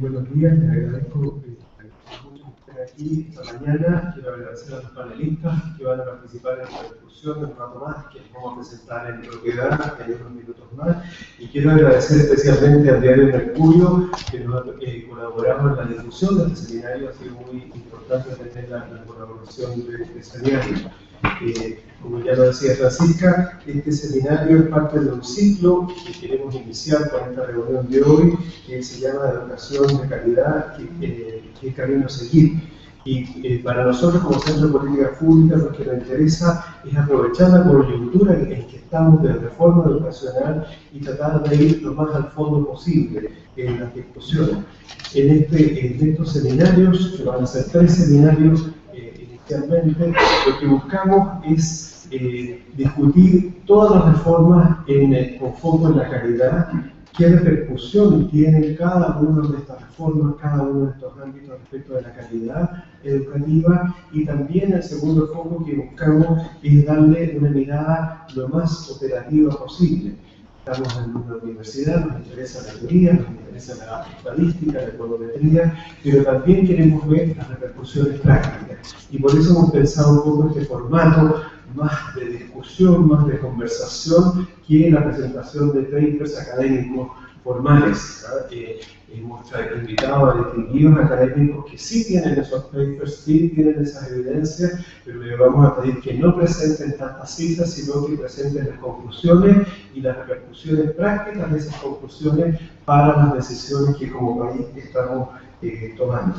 buenos días, les agradezco mucho que estén aquí esta mañana. Quiero agradecer a los panelistas que van a participar en esta discusión en un rato más, que les vamos a presentar en propiedad en unos minutos más. Y quiero agradecer especialmente al diario Mercurio, que nos ha colaborado en la difusión de este seminario. Ha sido muy importante tener la colaboración de este diario. Como ya lo decía Francisca, este seminario es parte de un ciclo que queremos iniciar con esta reunión de hoy, que se llama Educación de Calidad, ¿qué camino seguir? Y para nosotros como Centro de Políticas Públicas lo que nos interesa es aprovechar la coyuntura en que estamos de reforma educacional y tratar de ir lo más al fondo posible en las discusiones. En estos seminarios, que van a ser 3 seminarios, inicialmente, lo que buscamos es discutir todas las reformas con foco en la calidad, qué repercusión tienen cada una de estas reformas, cada uno de estos ámbitos respecto de la calidad educativa, y también el segundo foco que buscamos es darle una mirada lo más operativa posible. Estamos en una universidad, nos interesa la teoría, nos interesa la estadística, la econometría, pero también queremos ver las repercusiones prácticas. Y por eso hemos pensado un poco este formato más de discusión, más de conversación, que la presentación de papers académicos formales. Hemos invitado a distinguidos académicos que sí tienen esos papers, sí tienen esas evidencias, pero le vamos a pedir que no presenten tantas citas, sino que presenten las conclusiones y las repercusiones prácticas de esas conclusiones para las decisiones que como país estamos tomando.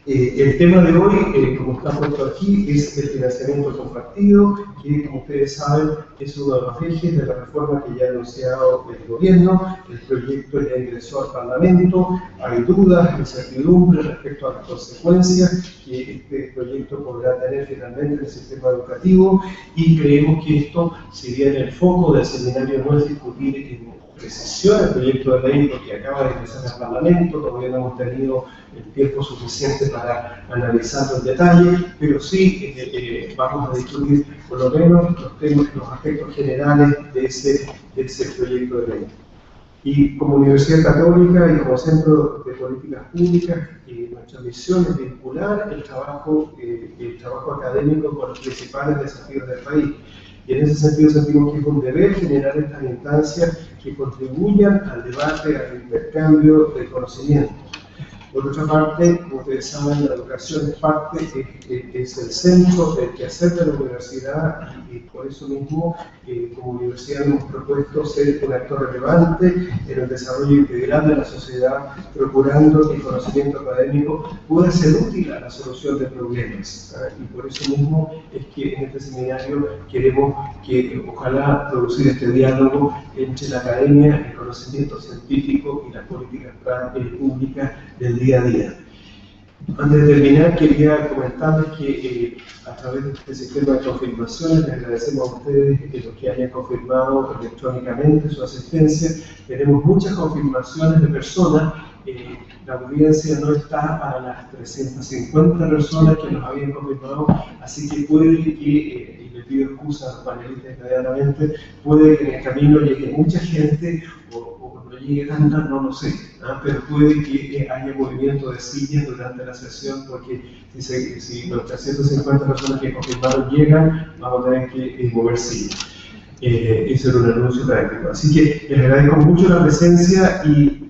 El tema de hoy, como está puesto aquí, es el financiamiento compartido, que como ustedes saben es uno de los ejes de la reforma que ya ha anunciado el gobierno. El proyecto ya ingresó al Parlamento, hay dudas, incertidumbres respecto a las consecuencias que este proyecto podrá tener finalmente en el sistema educativo, y creemos que esto, si bien el foco del seminario no es discutir en precisión el proyecto de ley porque acaba de ingresar al Parlamento, todavía no hemos tenido el tiempo suficiente para analizarlo en detalle, pero sí vamos a discutir por lo menos los aspectos generales de ese proyecto de ley. Y como Universidad Católica y como Centro de Políticas Públicas, nuestra misión es vincular el trabajo académico con los principales desafíos del país. Y en ese sentido sentimos que es un deber generar estas instancias que contribuyan al debate, al intercambio de conocimientos. Por otra parte, como ustedes saben, la educación es el centro del quehacer de la universidad, y por eso mismo, como universidad hemos propuesto ser un actor relevante en el desarrollo integral de la sociedad, procurando que el conocimiento académico pueda ser útil a la solución de problemas. Y por eso mismo es que en este seminario queremos ojalá producir este diálogo entre la academia, el conocimiento científico y las políticas públicas del día a día. Antes de terminar, quería comentarles que a través de este sistema de confirmaciones les agradecemos a ustedes los que hayan confirmado electrónicamente su asistencia. Tenemos muchas confirmaciones de personas. La audiencia no está para las 350 personas que nos habían confirmado, así que puede que, y le pido excusa a los panelistas inmediatamente, puede que en el camino llegue mucha gente o cuando llegue tanta, no lo sé, pero puede que haya movimiento de sillas durante la sesión, porque si los 350 personas que confirmaron llegan, vamos a tener que mover sillas. Eso era un anuncio práctico. Así que les agradezco mucho la presencia y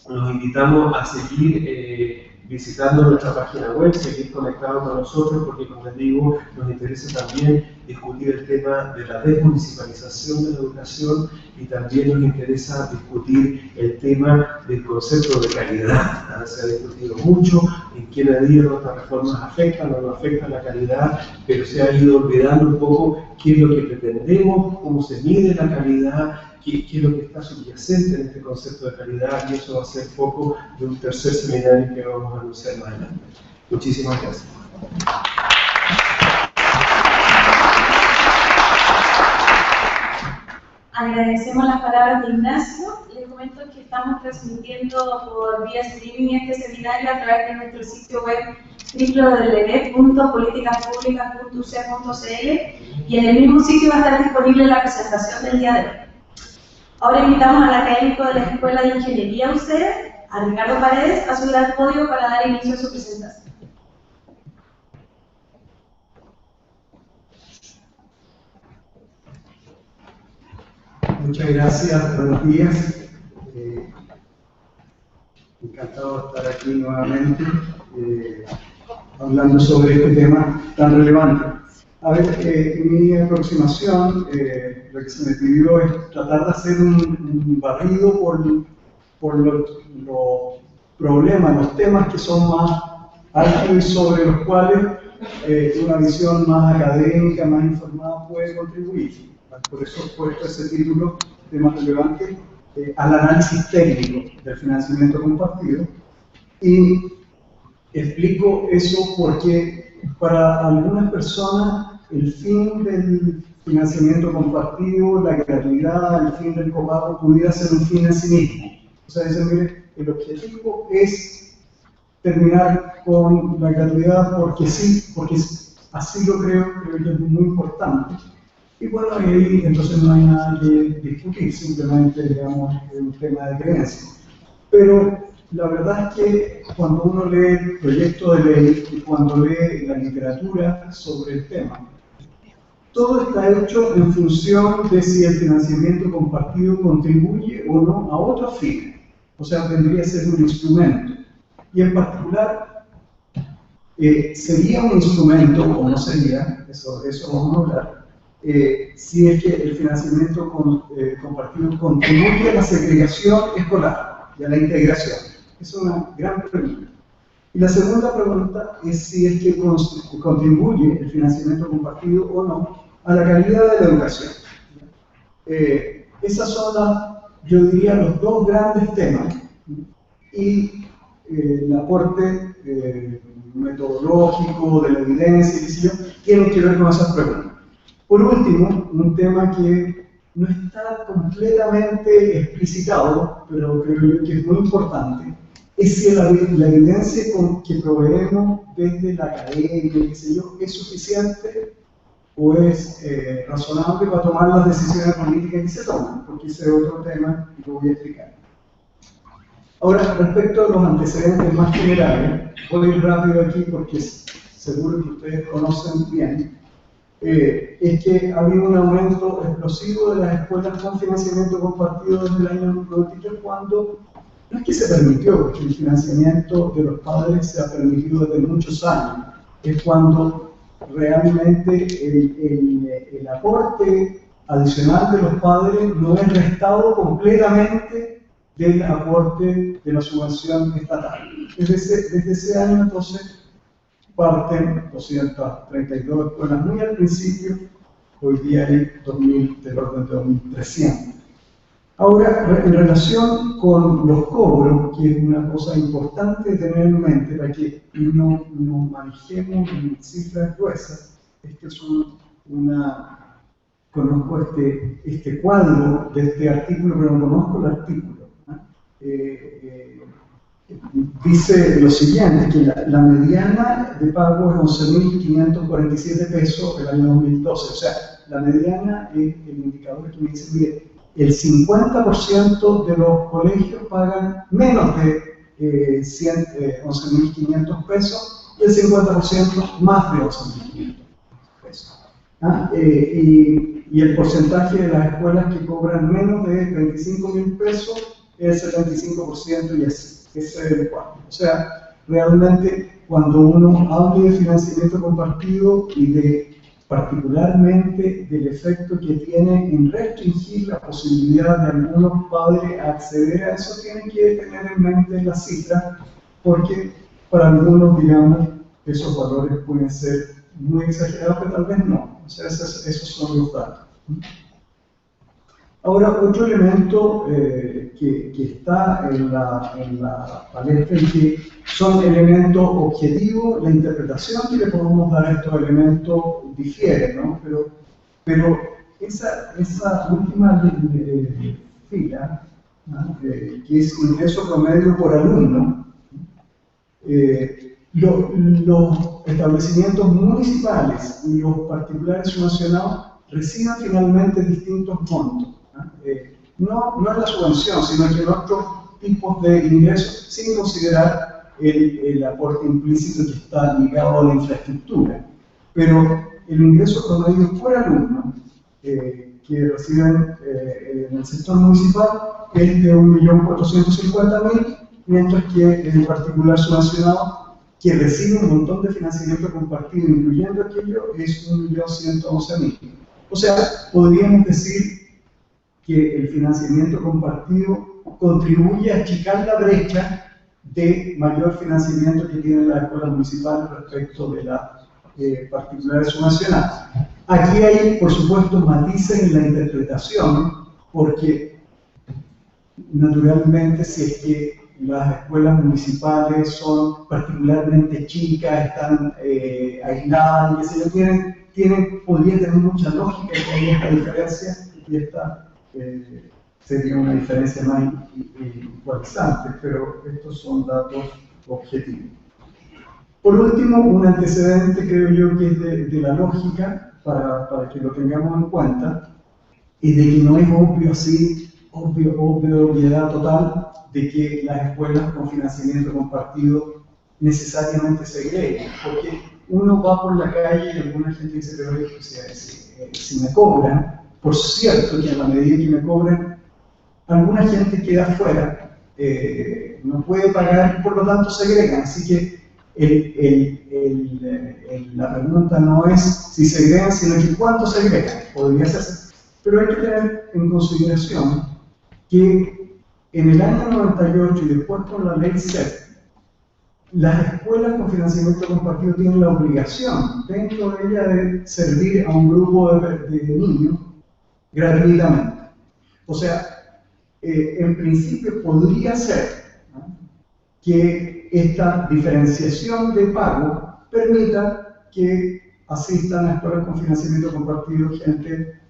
los invitamos a seguir visitando nuestra página web, seguir conectados con nosotros, porque como les digo, nos interesa también discutir el tema de la desmunicipalización de la educación, y también nos interesa discutir el tema del concepto de calidad. Se ha discutido mucho en qué medida nuestras reformas afectan o no afectan la calidad, pero se ha ido olvidando un poco qué es lo que pretendemos, cómo se mide la calidad, qué es lo que está subyacente en este concepto de calidad, y eso va a ser foco de un tercer seminario que vamos a anunciar más adelante. Muchísimas gracias. Agradecemos las palabras de Ignacio. Les comento que estamos transmitiendo por vía streaming este seminario a través de nuestro sitio web www.politicaspublicas.uc.cl, y en el mismo sitio va a estar disponible la presentación del día de hoy. Ahora invitamos al académico de la Escuela de Ingeniería UC a Ricardo Paredes a subir al podio para dar inicio a su presentación. Muchas gracias, buenos días. Encantado de estar aquí nuevamente hablando sobre este tema tan relevante. A ver, en mi aproximación, lo que se me pidió es tratar de hacer un barrido por los problemas, los temas que son más álgidos y sobre los cuales una visión más académica, más informada puede contribuir. Por eso he puesto ese título, temas relevantes, al análisis técnico del financiamiento compartido. Y explico eso porque para algunas personas el fin del financiamiento compartido, la gratuidad, el fin del copago pudiera ser un fin en sí mismo. O sea, dicen, mire, el objetivo es terminar con la gratuidad porque sí, porque así lo creo que es muy importante. Y bueno, ahí entonces no hay nada que discutir, simplemente, digamos, es un tema de creencia. Pero la verdad es que cuando uno lee el proyecto de ley y cuando lee la literatura sobre el tema, todo está hecho en función de si el financiamiento compartido contribuye o no a otros fines. O sea, tendría que ser un instrumento. Y en particular, sería un instrumento, o no sería, eso vamos a hablar, si es que el financiamiento compartido contribuye a la segregación escolar y a la integración. Es una gran pregunta. Y la segunda pregunta es si es que contribuye el financiamiento compartido o no a la calidad de la educación. Esas son, yo diría, los dos grandes temas. Y el aporte metodológico, de la evidencia, qué sé yo, tienen que ver con esas preguntas. Por último, un tema que no está completamente explicitado, pero creo que es muy importante, es si la evidencia que proveemos desde la academia, qué sé yo, es suficiente o es razonable para tomar las decisiones políticas que se toman, porque ese es otro tema que lo voy a explicar. Ahora, respecto a los antecedentes más generales, voy a ir rápido aquí porque seguro que ustedes conocen bien, es que ha habido un aumento explosivo de las escuelas con financiamiento compartido desde el año 93, cuando no es que se permitió, porque el financiamiento de los padres se ha permitido desde muchos años, es cuando realmente el aporte adicional de los padres no es restado completamente del aporte de la subvención estatal. Desde ese año, entonces, parten 232 escuelas muy al principio, hoy día hay 2000, del orden de 2300. Ahora, en relación con los cobros, que es una cosa importante tener en mente para que no manejemos en cifras gruesas, es que conozco este cuadro de este artículo, pero no conozco el artículo. Dice lo siguiente, que la mediana de pago es 11.547 pesos el año 2012. O sea, la mediana es el indicador que me dice, mire, el 50% de los colegios pagan menos de 11.500 pesos y el 50% más de 11.500 pesos. Y el porcentaje de las escuelas que cobran menos de 25.000 pesos es el 75% y así. Ese es el cuadro. O sea, realmente cuando uno habla de financiamiento compartido y particularmente del efecto que tiene en restringir la posibilidad de algunos padres a acceder a eso, tienen que tener en mente las cifras, porque para algunos, digamos, esos valores pueden ser muy exagerados, pero tal vez no. O sea, esos son los datos. Ahora, otro elemento que está en la palestra y que son elementos objetivos, la interpretación que le podemos dar a estos elementos difiere, ¿no? Pero esa última fila, ¿no? Que es ingreso promedio por alumno, los establecimientos municipales y los particulares subvencionados reciben finalmente distintos montos. No es la subvención, sino que tipos de ingresos sin considerar el aporte implícito que está ligado a la infraestructura. Pero el ingreso promedio por alumno que reciben en el sector municipal es de 1.450.000, mientras que en particular subvencionado, que recibe un montón de financiamiento compartido, incluyendo aquello, es 1.111.000. O sea, podríamos decir que el financiamiento compartido contribuye a achicar la brecha de mayor financiamiento que tienen las escuelas municipales respecto de las particulares subvencionadas. Aquí hay, por supuesto, matices en la interpretación, porque naturalmente si es que las escuelas municipales son particularmente chicas, están aisladas, qué sé yo, podría tener mucha lógica que haya esta diferencia, y esta sería una diferencia más igualizante, pero estos son datos objetivos. Por último, un antecedente, creo yo, que es de la lógica, para que lo tengamos en cuenta, y de que no es obvio así, obviedad total, de que las escuelas con financiamiento compartido necesariamente segreguen, porque uno va por la calle y alguna gente dice, pero si me cobran, por cierto que a la medida que me cobran, alguna gente queda afuera, no puede pagar, por lo tanto segregan, así que la pregunta no es si segregan, sino que cuánto segregan, podría ser. Pero hay que tener en consideración que en el año 98 y después con la ley CEP, las escuelas con financiamiento compartido tienen la obligación dentro de ella de servir a un grupo de niños gratuitamente. O sea, en principio podría ser, ¿no?, que esta diferenciación de pago permita que asistan a escuelas con financiamiento compartido gente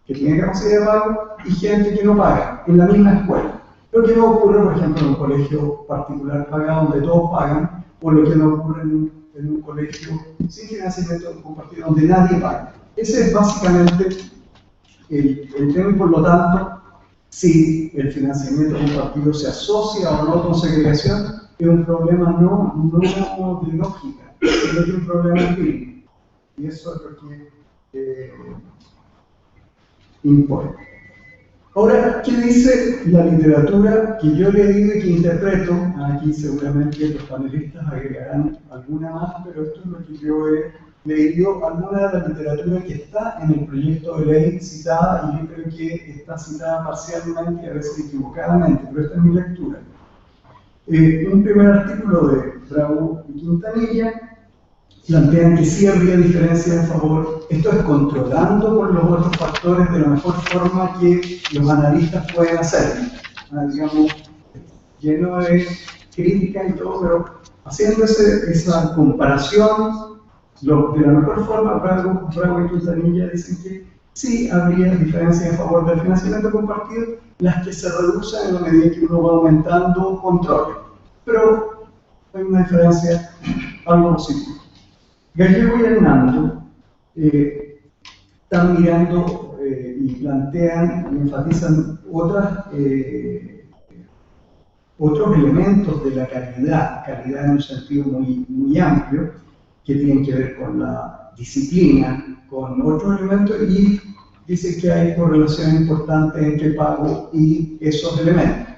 que tiene capacidad de pago y gente que no paga en la misma escuela. Lo que no ocurre, por ejemplo, en un colegio particular pagado donde todos pagan, o lo que no ocurre en un colegio sin financiamiento compartido donde nadie paga. Ese es básicamente el tema, y por lo tanto, si el financiamiento compartido se asocia o no con segregación, es un problema no de lógica, sino que es un problema empírico. Y eso es lo que importa. Ahora, ¿qué dice la literatura que yo he leído y que interpreto? Aquí seguramente los panelistas agregarán alguna más, pero esto es lo que yo he leído, alguna de la literatura que está en el proyecto de ley citada, y yo creo que está citada parcialmente y a veces equivocadamente, pero esta es mi lectura. Un primer artículo de Bravo y Quintanilla plantean que sí habría diferencia en favor, esto es controlando por los otros factores de la mejor forma que los analistas pueden hacer, digamos, lleno de crítica y todo, pero haciendo esa comparación de la mejor forma. Bravo y Quintanilla dicen que sí habría diferencia en favor del financiamiento compartido, las que se reducen en la medida que uno va aumentando control, pero hay una diferencia algo positiva. Gallego y Hernando están mirando y plantean y enfatizan otros elementos de la calidad en un sentido muy amplio, que tienen que ver con la disciplina, con otros elementos, y dice que hay correlación importante entre pago y esos elementos.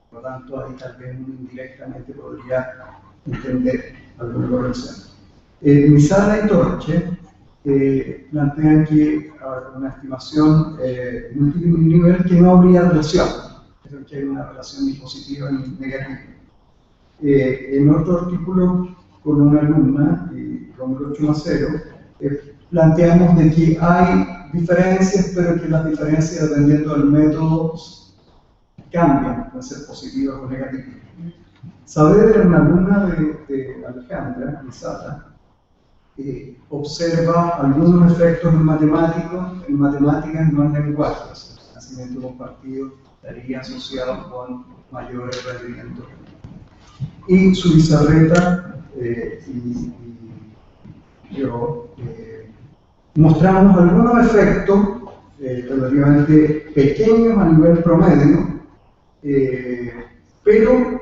Por lo tanto, ahí tal vez uno indirectamente podría entender alguna correlación. Misala y Torche plantean que una estimación multinivel que no habría relación, creo que hay una relación ni positiva ni negativa. En otro artículo con una alumna, Rómulo Chumacero, planteamos de que hay diferencias, pero que las diferencias dependiendo del método cambian, pueden ser positivas o negativas. Saavedra, una alumna de Alejandra, Misala, observa algunos efectos en matemáticas no en lenguajes. El nacimiento compartido estaría asociado con mayores rendimientos. Y Zubizarreta y yo mostramos algunos efectos relativamente pequeños a nivel promedio, pero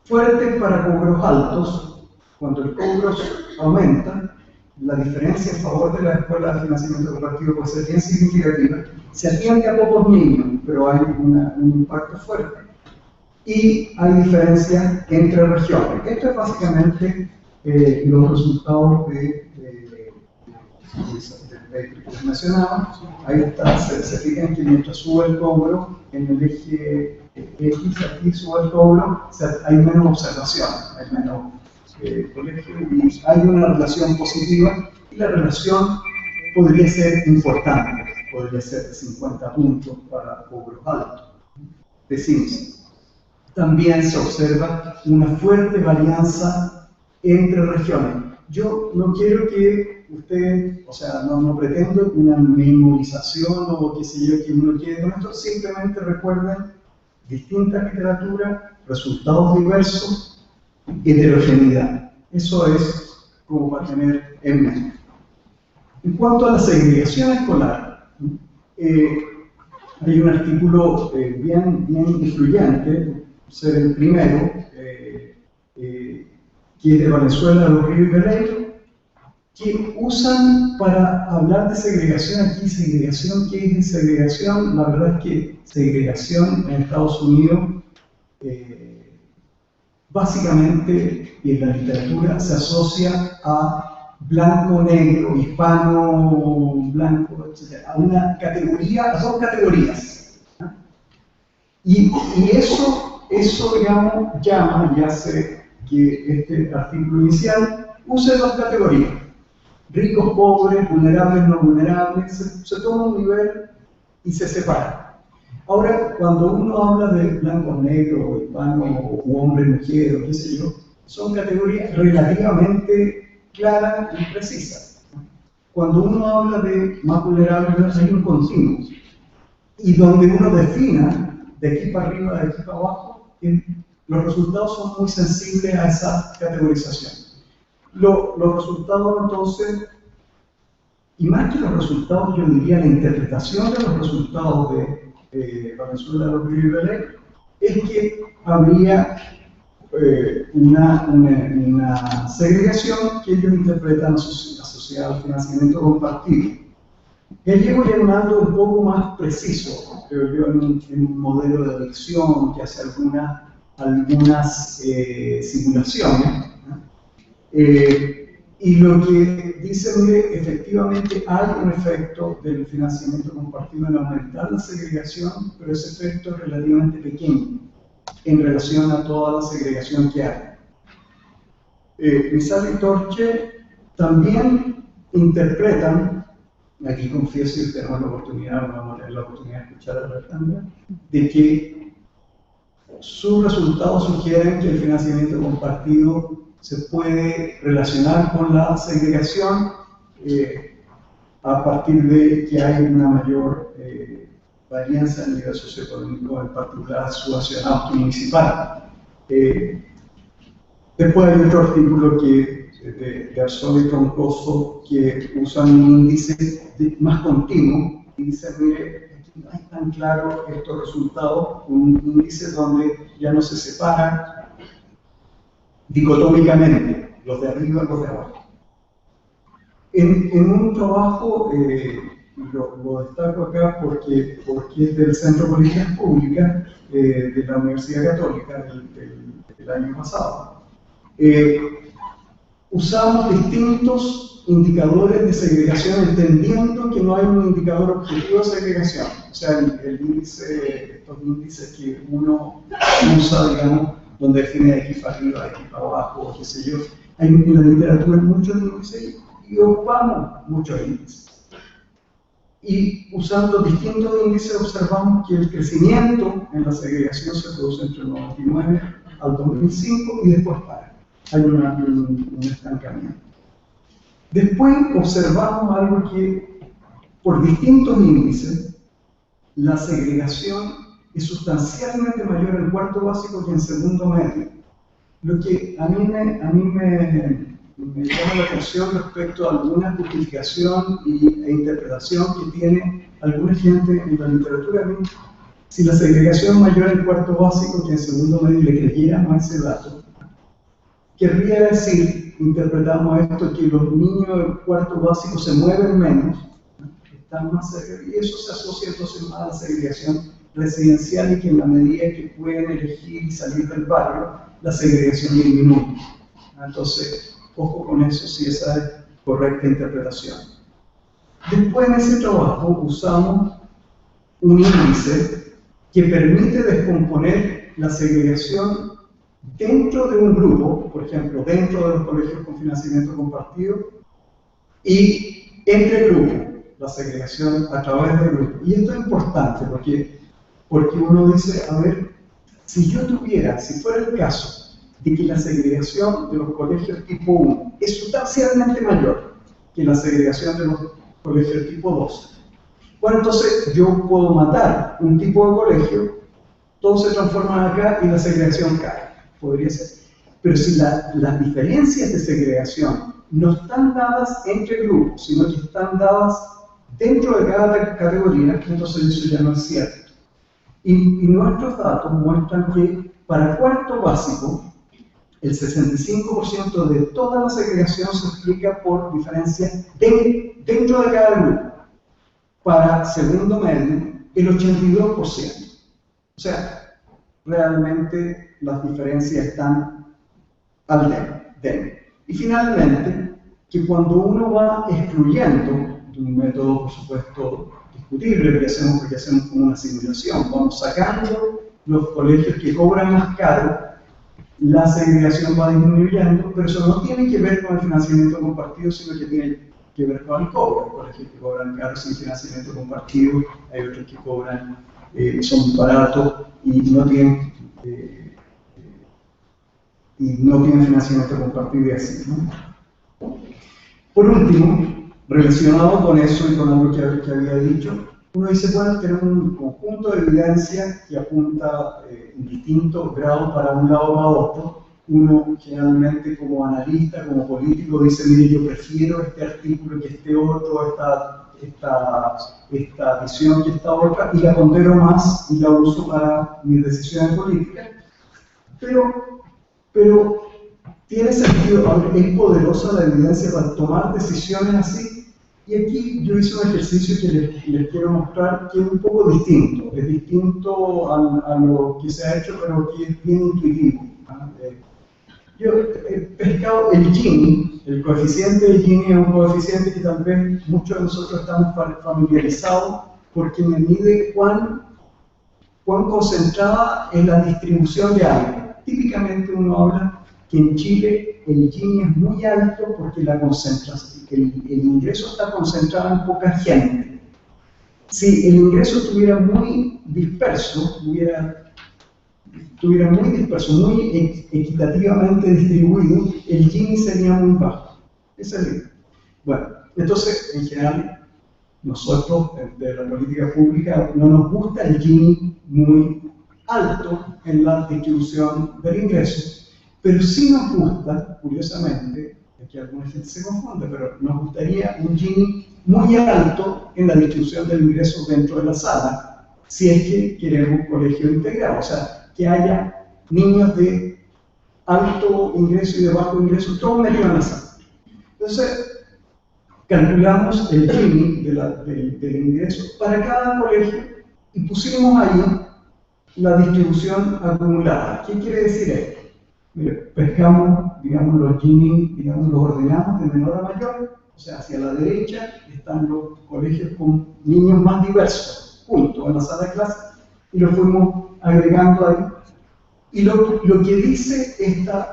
fuerte para cobros altos. Cuando el cobro aumenta, la diferencia en favor de la escuela de financiamiento compartido puede ser bien significativa. Se atiende a pocos niños, pero hay un impacto fuerte. Y hay diferencias entre regiones. Esto es básicamente los resultados de que les mencionaba. Ahí está, se fijan que mientras sube el cobro, en el eje X, aquí sube el cobro, o sea, hay menos observación, hay menos colegio, y hay una relación positiva, y la relación podría ser importante, podría ser de 50 puntos para cobros altos, de Simpson. También se observa una fuerte varianza entre regiones. Yo no quiero que usted, o sea, no pretendo una memorización o qué sé yo, que uno quiere con esto, simplemente recuerden distinta literatura, resultados diversos, heterogeneidad. Eso es como para tener en mente. En cuanto a la segregación escolar, hay un artículo bien influyente, ser el primero, que es de Valenzuela, Los Ríos y Pereiro, que usan para hablar de segregación aquí. Segregación, ¿qué es segregación? La verdad es que segregación en Estados Unidos básicamente en la literatura se asocia a blanco, negro, hispano, blanco, etc. A una categoría, a dos categorías. ¿No? Y eso, digamos, llama y hace que este artículo inicial use dos categorías: ricos, pobres, vulnerables, no vulnerables. Se toma un nivel y se separa. Ahora, cuando uno habla de blanco, negro, hispano, o hombre, mujer, o qué sé yo, son categorías relativamente claras y precisas. Cuando uno habla de más vulnerables, hay un continuo. Y donde uno defina de aquí para arriba, de aquí para abajo, los resultados son muy sensibles a esa categorización. Los resultados, entonces, y más que los resultados, yo diría la interpretación de los resultados de Valenzuela, Los Ríos y Pereiro, es que habría una segregación que ellos interpretan asociada al financiamiento compartido. Gallego y Hernando un poco más preciso, creo yo, en un modelo de elección que hace algunas simulaciones, ¿no? Y lo que dice, mire, efectivamente hay un efecto del financiamiento compartido en aumentar la segregación, pero ese efecto es relativamente pequeño en relación a toda la segregación que hay. Grisal y Torche también interpretan, aquí confieso que tenemos la oportunidad, vamos a tener la oportunidad de escuchar a Alejandra, de que sus resultados sugieren que el financiamiento compartido se puede relacionar con la segregación a partir de que hay una mayor varianza en el nivel socioeconómico, en particular subvencionado municipal. Después hay otro artículo de Arzón y Troncoso que usan un índice más continuo y dice, mire, aquí no es tan claro estos resultados, un índice donde ya no se separan dicotómicamente, los de arriba y los de abajo. En un trabajo, lo destaco acá porque es del Centro de Políticas Públicas de la Universidad Católica del año pasado, usamos distintos indicadores de segregación, entendiendo que no hay un indicador objetivo de segregación. O sea, el índice, estos índices que uno usa, digamos, donde define de aquí para arriba, de aquí para abajo, qué sé yo. Hay en la literatura muchos índices y ocupamos muchos índices. Y usando distintos índices observamos que el crecimiento en la segregación se produce entre el 99 al 2005 y después para. Hay un estancamiento. Después observamos algo que, por distintos índices, la segregación es sustancialmente mayor en cuarto básico que en segundo medio. Lo que a mí me llama la atención respecto a alguna justificación e interpretación que tiene alguna gente en la literatura. A mí Si la segregación es mayor en cuarto básico que en segundo medio le creyéramos a ese dato, querría decir, interpretamos esto, que los niños del cuarto básico se mueven menos, están más cerca, y eso se asocia entonces más a la segregación residencial y que en la medida que pueden elegir y salir del barrio, la segregación disminuye. Entonces, ojo con eso si esa es correcta interpretación. Después en ese trabajo usamos un índice que permite descomponer la segregación dentro de un grupo, por ejemplo, dentro de los colegios con financiamiento compartido, y entre grupos, la segregación a través de grupos. Y esto es importante porque uno dice, a ver, si fuera el caso de que la segregación de los colegios tipo 1 es sustancialmente mayor que la segregación de los colegios tipo 2, bueno, entonces yo puedo matar un tipo de colegio, todos se transforman acá y la segregación cae, podría ser. Pero si las diferencias de segregación no están dadas entre grupos, sino que están dadas dentro de cada categoría, entonces eso ya no es cierto. Y nuestros datos muestran que para cuarto básico, el 65% de toda la segregación se explica por diferencias dentro de cada grupo. Para segundo medio, el 82%. O sea, realmente las diferencias están al dentro. Y finalmente, que cuando uno va excluyendo, de un método por supuesto discutible, porque hacemos como una simulación, vamos sacando los colegios que cobran más caro, la segregación va disminuyendo, pero eso no tiene que ver con el financiamiento compartido, sino que tiene que ver con el cobro. Hay colegios que cobran caro sin financiamiento compartido, hay otros que cobran, son baratos y no tienen financiamiento compartido y así, ¿no? Por último, relacionado con eso y con algo que había dicho, uno dice, bueno, tenemos un conjunto de evidencia que apunta en distintos grados para un lado o para otro. Uno generalmente como analista, como político, dice, mire, yo prefiero este artículo que este otro, esta visión que esta otra, y la pondero más y la uso para mis decisiones políticas. Pero tiene sentido, es poderosa la evidencia para tomar decisiones así. Y aquí yo hice un ejercicio que les quiero mostrar que es un poco distinto. Es distinto a lo que se ha hecho, pero que es bien intuitivo. Yo he pescado el Gini. El coeficiente de Gini es un coeficiente que tal vez muchos de nosotros estamos familiarizados porque me mide cuán concentrada es la distribución de algo. Típicamente uno habla que en Chile el Gini es muy alto porque la concentración, el ingreso está concentrado en poca gente. Si el ingreso estuviera muy disperso, muy equitativamente distribuido, el Gini sería muy bajo. Ese es el. Bueno, entonces, en general, nosotros de la política pública no nos gusta el Gini muy alto en la distribución del ingreso. Pero sí nos gusta, curiosamente, aquí alguna gente se confunde, pero nos gustaría un Gini muy alto en la distribución del ingreso dentro de la sala, si es que queremos un colegio integrado, o sea, que haya niños de alto ingreso y de bajo ingreso, todos metidos en la sala. Entonces, calculamos el Gini del ingreso para cada colegio y pusimos ahí la distribución acumulada. ¿Qué quiere decir esto? Mire, pescamos, digamos, los Gini, digamos, los ordenamos de menor a mayor, o sea, hacia la derecha están los colegios con niños más diversos, juntos en la sala de clase, y los fuimos agregando ahí. Y lo que dice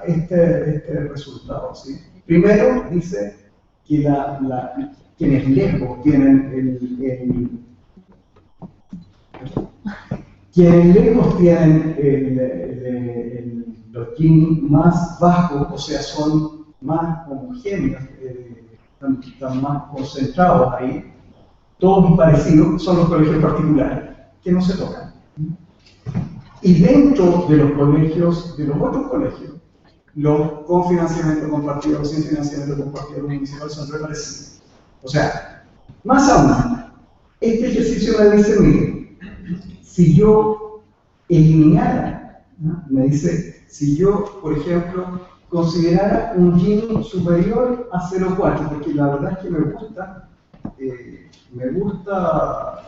este resultado, ¿sí? Primero dice que quienes lejos tienen los Gini más bajos, o sea, son más homogéneos, están más concentrados ahí, todos parecidos, son los colegios particulares, que no se tocan. Y dentro de los colegios, de los otros colegios, los con financiamiento compartido, los sin financiamiento compartido, los municipales son reparecidos. O sea, más aún, este ejercicio me dice, mire, si yo eliminara, ¿no? Me dice, si yo, por ejemplo, considerara un Gini superior a 0,4, porque la verdad es que me gusta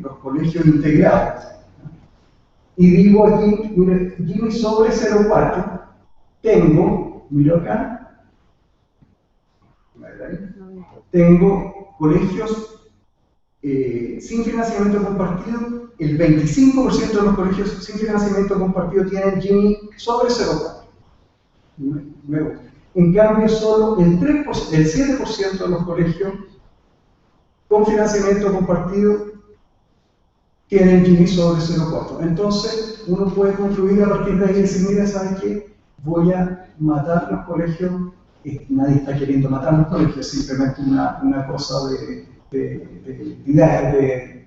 los colegios integrados. Y digo aquí, mire, Gini sobre 0,4, tengo, miro acá, tengo colegios sin financiamiento compartido. El 25% de los colegios sin financiamiento compartido tienen Gini sobre 0,4. Me gusta. En cambio, solo el 7% de los colegios con financiamiento compartido tienen Gini sobre 0,4. Entonces, uno puede concluir a partir de ahí y decir, mira, ¿sabes qué? Voy a matar los colegios. Nadie está queriendo matar los colegios, es simplemente una cosa de idea que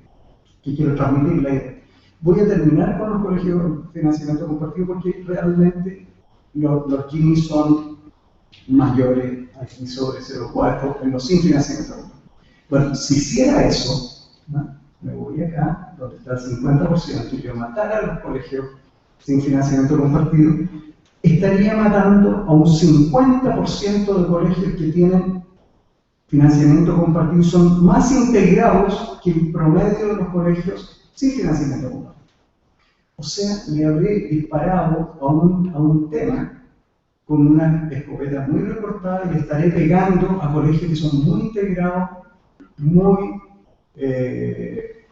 quiero transmitir la idea. Voy a terminar con los colegios de financiamiento compartido porque realmente los Gini son mayores a Gini sobre 0,4 en los sin financiamiento compartido. Bueno, si hiciera eso, ¿no? Me voy acá, donde está el 50%, y yo matara a los colegios sin financiamiento compartido, estaría matando a un 50% de colegios que tienen financiamiento compartido y son más integrados que el promedio de los colegios sin financiamiento compartido. O sea, le habré disparado a un tema con una escopeta muy recortada y estaré pegando a colegios que son muy integrados, muy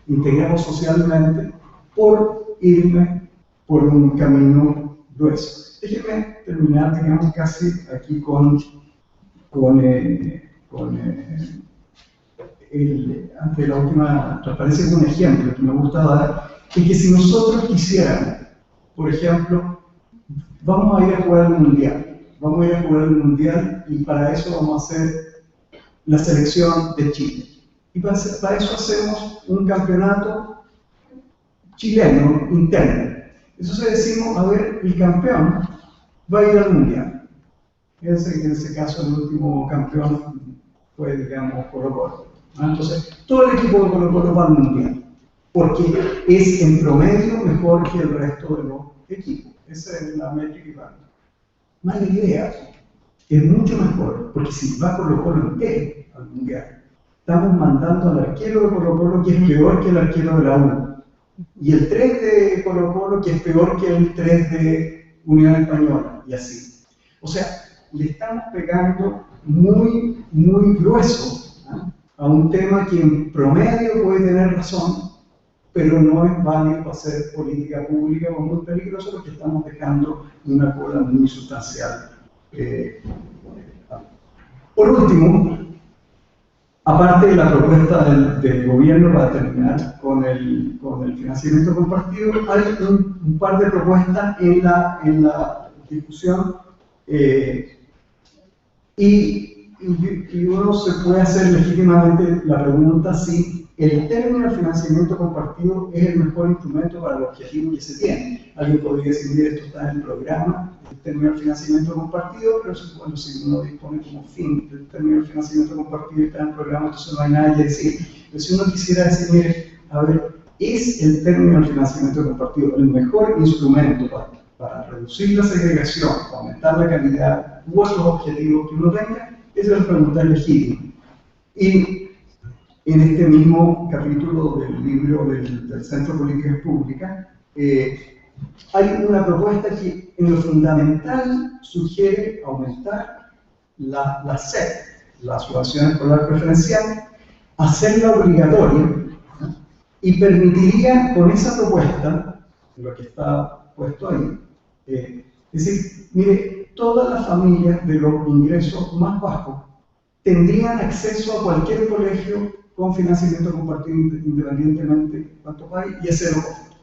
integrados socialmente, por irme por un camino grueso. Déjenme terminar, digamos, casi aquí ante la última transparencia, con un ejemplo que me gusta dar, es que si nosotros quisiéramos, por ejemplo, vamos a ir a jugar el mundial, y para eso vamos a hacer la selección de Chile. Y para eso hacemos un campeonato chileno interno. Entonces decimos, a ver, el campeón va a ir al mundial. En ese caso, el último campeón fue, digamos, Colo-Colo. Entonces, todo el equipo de Colo-Colo va al mundial, porque es en promedio mejor que el resto de los equipos. Esa es la métrica y va. Mala idea. Es mucho mejor, porque si va Colo-Colo entero al mundial, estamos mandando al arquero de Colo-Colo, que es peor que el arquero de la U, y el 3 de Colo-Colo, que es peor que el 3 de Unión Española, y así. O sea, le estamos pegando muy, muy grueso, ¿eh?, a un tema que en promedio puede tener razón, pero no es válido para hacer política pública, o muy peligroso, porque estamos dejando una cola muy sustancial. Por último, aparte de la propuesta del gobierno, para terminar con el financiamiento compartido, hay un par de propuestas en la discusión, y uno se puede hacer legítimamente la pregunta si el término de financiamiento compartido es el mejor instrumento para el objetivo que se tiene. Alguien podría decir, mire, esto está en el programa, el término de financiamiento compartido, pero bueno, si uno dispone como fin del término de financiamiento compartido y está en el programa, entonces no hay nada que decir. Pero si uno quisiera decir, mire, a ver, ¿es el término de financiamiento compartido el mejor instrumento para reducir la segregación, para aumentar la calidad u otros objetivos que uno tenga? Esa es la pregunta legítima. Y en este mismo capítulo del libro del Centro de Políticas Públicas, hay una propuesta que en lo fundamental sugiere aumentar la SEP, la Asociación Escolar Preferencial, hacerla obligatoria, ¿no?, y permitiría con esa propuesta, lo que está puesto ahí, es decir, mire, todas las familias de los ingresos más bajos tendrían acceso a cualquier colegio con financiamiento compartido independientemente de cuánto pague y a cero costo.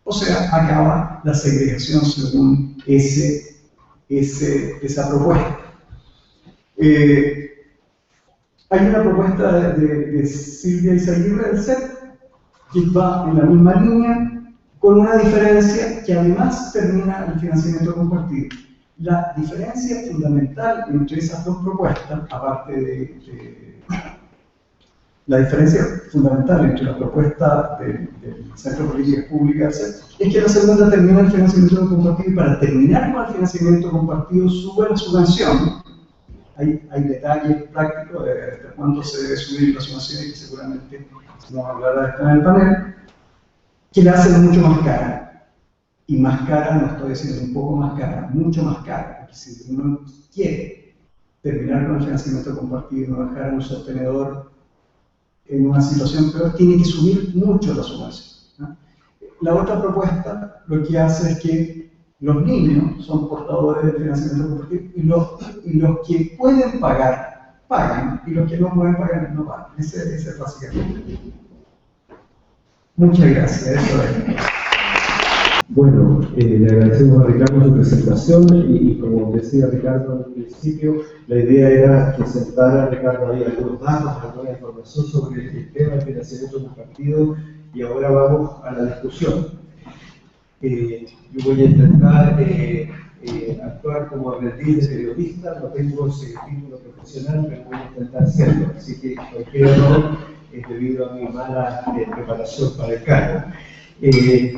O sea, acaba la segregación según esa propuesta. Hay una propuesta de Silvia Izaguirre del CEP que va en la misma línea, con una diferencia que además termina el financiamiento compartido. La diferencia fundamental entre esas dos propuestas, aparte La diferencia fundamental entre la propuesta del Centro de Políticas Públicas es que la segunda termina el financiamiento compartido y para terminar con el financiamiento compartido sube la subvención. Hay detalles prácticos de cuánto se debe subir la subvención y que seguramente vamos a hablar de esto en el panel, que la hacen mucho más cara. Y más cara, no estoy diciendo un poco más cara, mucho más cara. Porque si uno quiere terminar con el financiamiento compartido y no dejar a un sostenedor en una situación peor, tiene que subir mucho la subvención, ¿no? La otra propuesta lo que hace es que los niños son portadores del financiamiento compartido y los que pueden pagar, pagan, y los que no pueden pagar, no pagan. Ese es básicamente. Muchas gracias. Eso es. Bueno, le agradecemos a Ricardo su presentación y como decía Ricardo al principio, la idea era que sentara Ricardo ahí algunos datos, alguna información sobre el tema del financiamiento compartido y ahora vamos a la discusión. Yo voy a intentar actuar como aprendiz de periodista, no tengo ese título profesional, pero voy a intentar hacerlo, así que cualquier error es debido a mi mala preparación para el cargo.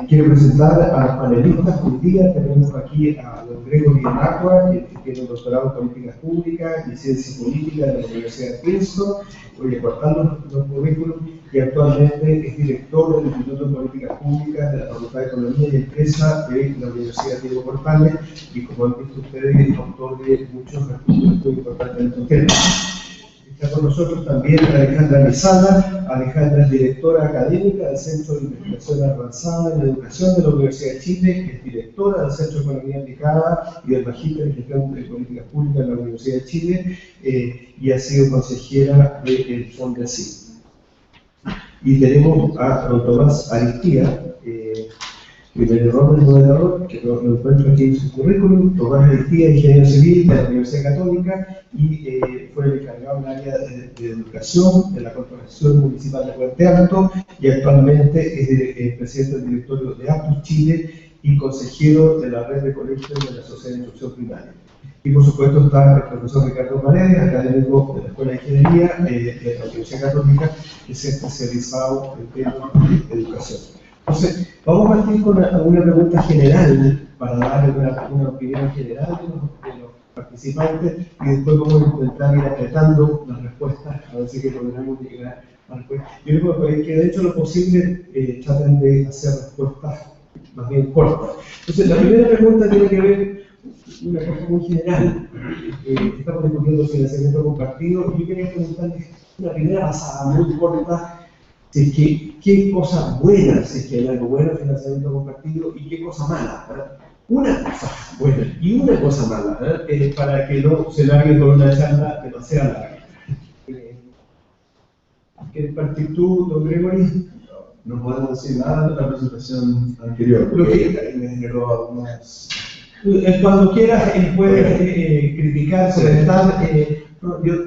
Quiero presentar a los panelistas. Hoy día tenemos aquí a don Gregory Enacua, que tiene un doctorado en políticas públicas y ciencia política de la Universidad de Princeton. Voy a cortar los currículum y actualmente es director del Instituto de Políticas Públicas de la Facultad de Economía y Empresa de la Universidad Diego Portales y, como han visto ustedes, es autor de muchos artículos muy importantes en estos temas. Está con nosotros también Alejandra Misala. Alejandra es directora académica del Centro de Investigación Avanzada en Educación de la Universidad de Chile, es directora del Centro de Economía Aplicada y del Magíster en Gestión de Políticas Públicas de la Universidad de Chile y ha sido consejera del FONDECI. Y tenemos a don Tomás Aristía, primer error del moderador, que lo encuentro aquí en su currículum. Tomás Aristía, ingeniero civil de la Universidad Católica y fue el encargado del área de educación de la Corporación Municipal de Puente Alto y actualmente es presidente del directorio de APUS Chile y consejero de la red de colegios de la Sociedad de Instrucción Primaria. Y por supuesto está el profesor Ricardo Paredes, académico de la Escuela de Ingeniería de la Universidad Católica, que se ha especializado en temas de educación. Entonces, vamos a partir con una pregunta general para dar una opinión general de los participantes y después vamos a intentar ir apretando las respuestas a ver si que logramos llegar a la respuesta. Yo les voy a pedir que de hecho lo posible traten de hacer respuestas más bien cortas. Entonces, la primera pregunta tiene que ver con una cosa muy general. Estamos discutiendo el financiamiento compartido y yo quería preguntarles una primera pasada muy corta. Si es que, qué cosa buena, si es que hay algo bueno en financiamiento compartido y qué cosa mala, ¿verdad? Una cosa buena y una cosa mala, para que no se largue con una charla que no sea larga. ¿Quieres partir tú, don Gregory? No podemos decir nada de la presentación anterior, porque me generó algunas... Cuando quieras, puedes criticar, comentar.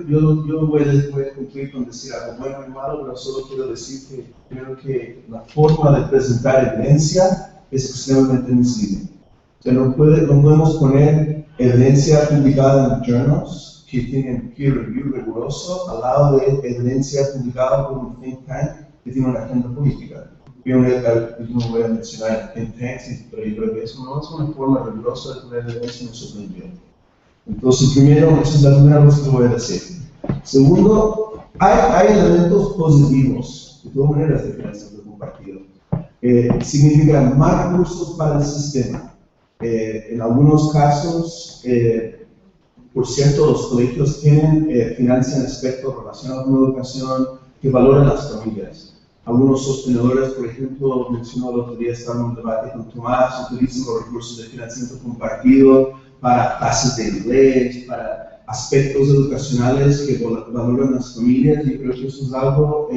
Yo voy a cumplir con decir algo bueno y malo, pero solo quiero decir que creo que la forma de presentar evidencia es extremadamente misleading. O sea, no podemos poner evidencia publicada en journals que tienen peer review riguroso al lado de evidencia publicada por un think tank que tiene una agenda política. Yo no voy a mencionar think tanks, pero yo creo que eso no es una forma rigurosa de poner evidencia en su opinión. Entonces, primero, esa es la primera cosa que voy a decir. Segundo, hay elementos positivos, de todas maneras, de financiamiento compartido. Significa más recursos para el sistema. En algunos casos, por cierto, los colegios financian aspectos relacionados con la educación que valoran las familias. Algunos sostenedores, por ejemplo, mencionó el otro día, estábamos en un debate con Tomás, utilizan los recursos de financiamiento compartido para clases de inglés, para aspectos educacionales que valoran las familias, y creo que eso es algo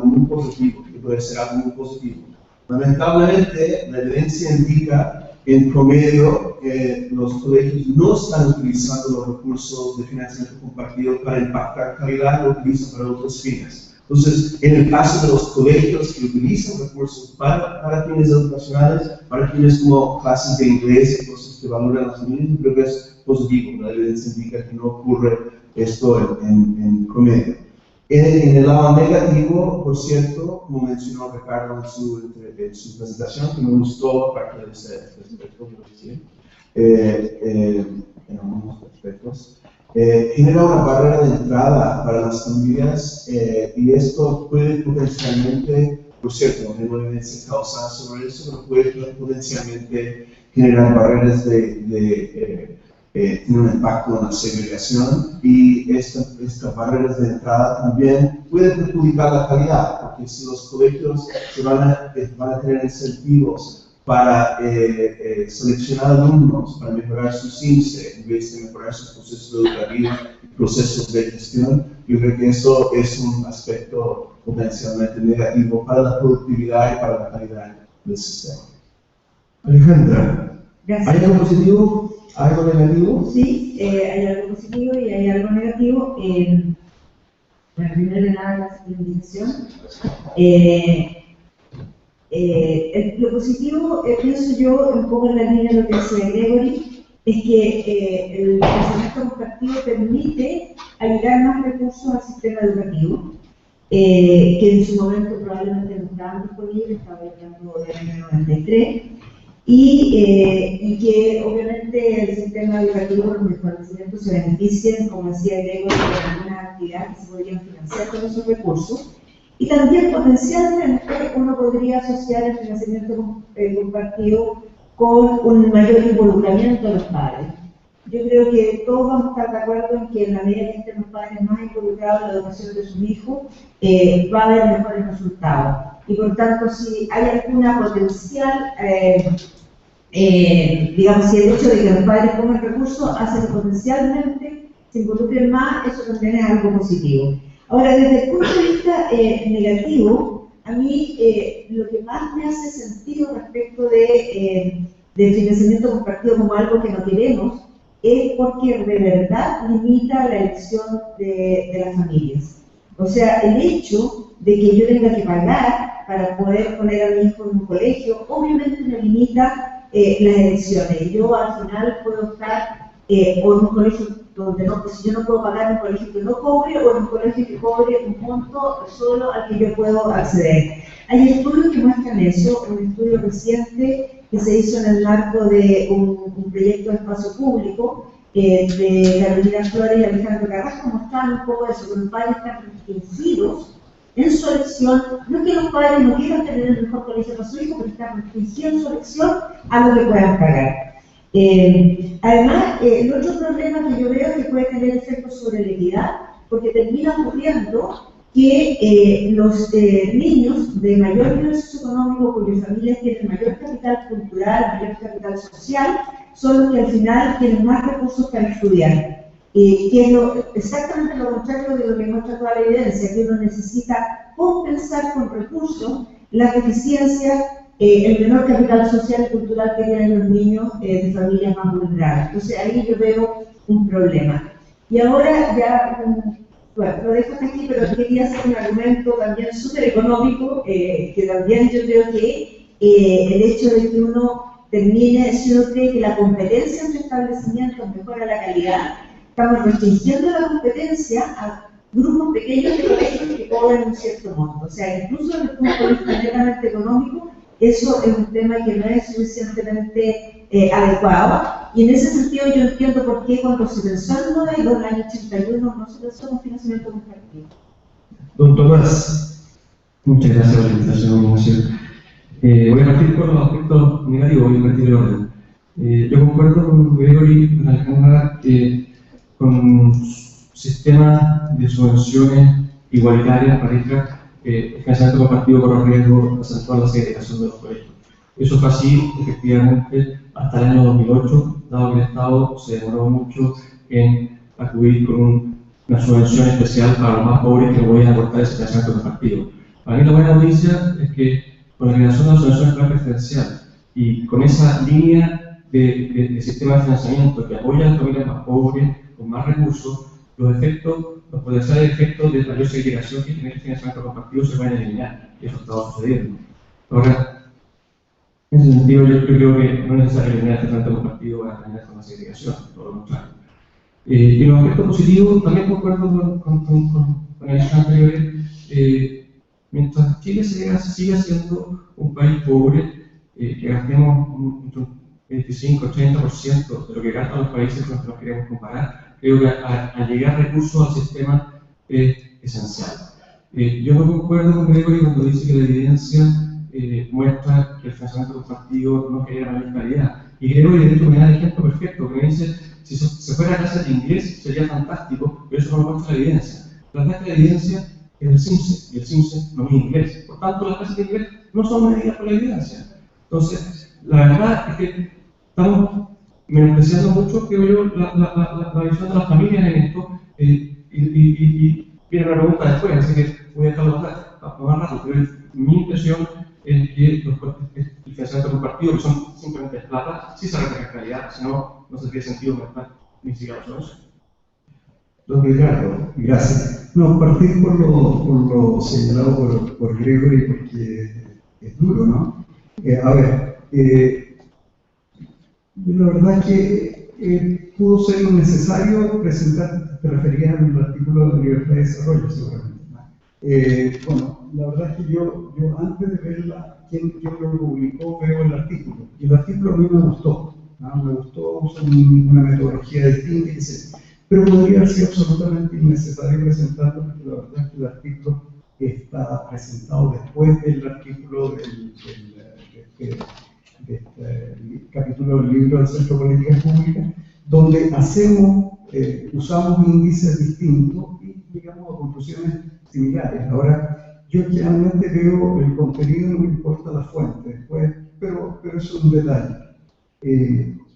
muy positivo, que puede ser algo muy positivo. Lamentablemente, la evidencia indica en promedio que los colegios no están utilizando los recursos de financiamiento compartido para impactar calidad, lo utilizan para otros fines. Entonces, en el caso de los colegios que utilizan recursos para fines educacionales, para fines como clases de inglés y cosas que valoran las familias, creo que es positivo. La evidencia indica que no ocurre esto en promedio. En el lado negativo, por cierto, como mencionó Ricardo en su presentación, que me gustó parte de ese aspecto, en algunos aspectos, genera una barrera de entrada para las familias y esto puede potencialmente, por cierto, no hay evidencia causal sobre eso, pero puede potencialmente generar barreras tiene un impacto en la segregación y estas barreras de entrada también pueden perjudicar la calidad, porque si los colegios van a tener incentivos para seleccionar alumnos, para mejorar sus índices, en vez de mejorar sus procesos educativos y procesos de gestión, yo creo que eso es un aspecto potencialmente negativo para la productividad y para la calidad del sistema. Alejandra, Gracias. ¿hay algo positivo? ¿Algo negativo? Sí, hay algo positivo y hay algo negativo. Bueno, primero de nada, la sensibilización. Lo positivo, pienso yo, un poco en la línea de lo que decía Gregory, es que el pensamiento compartido permite agregar más recursos al sistema educativo, que en su momento probablemente no estaban disponibles, estaba hablando del año 93. Y que obviamente el sistema educativo, los establecimientos se benefician, como decía Gregory, de algunas actividades que se podrían financiar con esos recursos. Y también potencialmente uno podría asociar el financiamiento compartido con un mayor involucramiento de los padres. Yo creo que todos vamos a estar de acuerdo en que en la medida que estén los padres más involucrados en la educación de sus hijos, va a haber mejores resultados. Y por tanto, si hay alguna potencial, digamos, si el hecho de que los padres pongan recursos hace que potencialmente se involucren más, eso también es algo positivo. Ahora, desde el punto de vista negativo, a mí lo que más me hace sentido respecto del financiamiento compartido como algo que no queremos es porque de verdad limita la elección de las familias. O sea, el hecho de que yo tenga que pagar para poder poner a mi hijo en un colegio, obviamente me limita las elecciones. Yo al final puedo estar o en un colegio donde no, pues si yo no puedo pagar en un colegio que no cobre, o en un colegio que cobre un monto solo al que yo puedo acceder. Hay estudios que muestran eso, un estudio reciente que se hizo en el marco de un proyecto de espacio público de Carolina Flores y Alejandro Carrasco, mostraban un poco eso, que los padres están restringidos en su elección, no que los padres no quieran tener el mejor colegio para su hijo, pero están restringidos en su elección a lo que puedan pagar. Además, el otro problema que yo veo es que puede tener efectos sobre la equidad, porque termina ocurriendo que los niños de mayor nivel socioeconómico, cuyas familias tienen mayor capital cultural, mayor capital social, son los que al final tienen más recursos para estudiar. Que es exactamente lo contrario de lo que muestra toda la evidencia, que uno necesita compensar con recursos las deficiencias, el menor capital social y cultural que tienen los niños de familias más vulnerables. Entonces ahí yo veo un problema. Y ahora ya, bueno, lo dejo hasta aquí, pero quería hacer un argumento también súper económico, que también yo creo que el hecho de que uno termine, si uno cree que la competencia entre establecimientos mejora la calidad, estamos restringiendo la competencia a grupos pequeños de colegios que cobran un cierto monto. O sea, incluso desde el punto de vista netamente económico, eso es un tema que no es suficientemente adecuado. Y en ese sentido yo entiendo por qué cuando se pensó en el modelo en el año 81 no se pensó en financiamiento compartido. Don Tomás, muchas gracias por la invitación. Voy a partir con los aspectos negativos, voy a partir del orden. Yo concuerdo con Gregory, con Alejandra, con un sistema de subvenciones igualitarias, parejas, el financiamiento compartido con los riesgos acentuar la segregación de los colegios. Eso fue así, efectivamente, hasta el año 2008, dado que el Estado se demoró mucho en acudir con una subvención especial para los más pobres que podían aportar ese financiamiento compartido. Para mí la buena noticia es que con la creación de la subvención escolar preferencial y con esa línea de sistema de financiamiento que apoya a las familias más pobres, con más recursos, los potenciales efectos de mayor segregación que tiene el financiamiento compartido se van a eliminar, y eso está sucediendo. Ahora, en ese sentido, yo creo que no es necesario eliminar el financiamiento compartido para terminar con la segregación, todo lo contrario. Y los aspectos positivos, también concuerdo con el hecho anterior, mientras Chile siga siendo un país pobre, que gastemos un 25-80% de lo que gastan los países con los que nos queremos comparar, creo que allegar recursos al sistema es esencial. Yo no concuerdo con Gregory cuando dice que la evidencia muestra que el financiamiento compartido no genera mayor calidad. Y Gregory, de hecho, me da el ejemplo perfecto, que me dice, si se fuera a clase de inglés sería fantástico, pero eso no lo muestra la evidencia. La clase de evidencia es el CIMSE, y el CIMSE no mide inglés. Por tanto, las clases de inglés no son medidas por la evidencia. Entonces, la verdad es que estamos menospreciando mucho, creo yo, la visión de las familias en esto, y viene una pregunta después, así que voy a dejarlo más rápido, pero mi impresión es que el financiamiento compartido, que son simplemente plata, sí se requiere calidad, si no, no tendría sentido gastar ni siquiera eso. Don Ricardo, gracias. No, partir por lo señalado por Gregory, porque es duro, ¿no? A ver, la verdad es que pudo ser necesario presentar, te referías al artículo de libertad de desarrollo, seguramente. Bueno, la verdad es que yo antes de ver quién lo publicó, veo el artículo. Y el artículo a mí me gustó. ¿No? Me gustó, usa una metodología distinta, etc. Pero podría haber sido absolutamente innecesario presentarlo, porque la verdad es que el artículo está presentado después del artículo del capítulo del libro del Centro de Políticas Públicas, donde usamos índices distintos y llegamos a conclusiones similares. Ahora, yo generalmente veo el contenido, no me importa la fuente, después, pero eso es un detalle.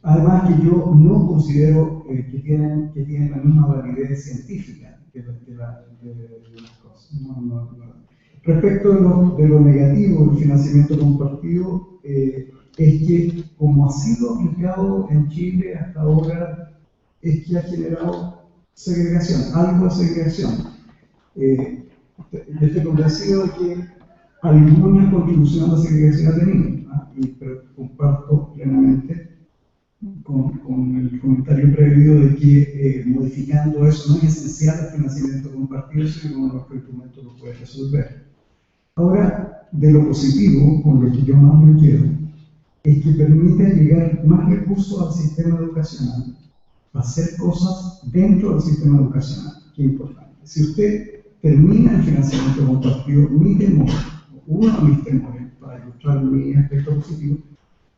Además que yo no considero que tienen la misma validez científica de las cosas. No. Respecto de lo negativo del financiamiento compartido, es que como ha sido aplicado en Chile hasta ahora, es que ha generado segregación, algo de segregación. Yo estoy convencido de que alguna contribución a la segregación ha tenido, pero comparto plenamente con el comentario previo de que modificando eso no es esencial el financiamiento compartido, sino que nuestro instrumento lo puede resolver. Ahora, de lo positivo, con lo que yo más me quiero, es que permite llegar más recursos al sistema educacional, hacer cosas dentro del sistema educacional, que es importante. Si usted termina el financiamiento compartido, mi temor, uno de mis temores, para ilustrar mi aspecto positivo,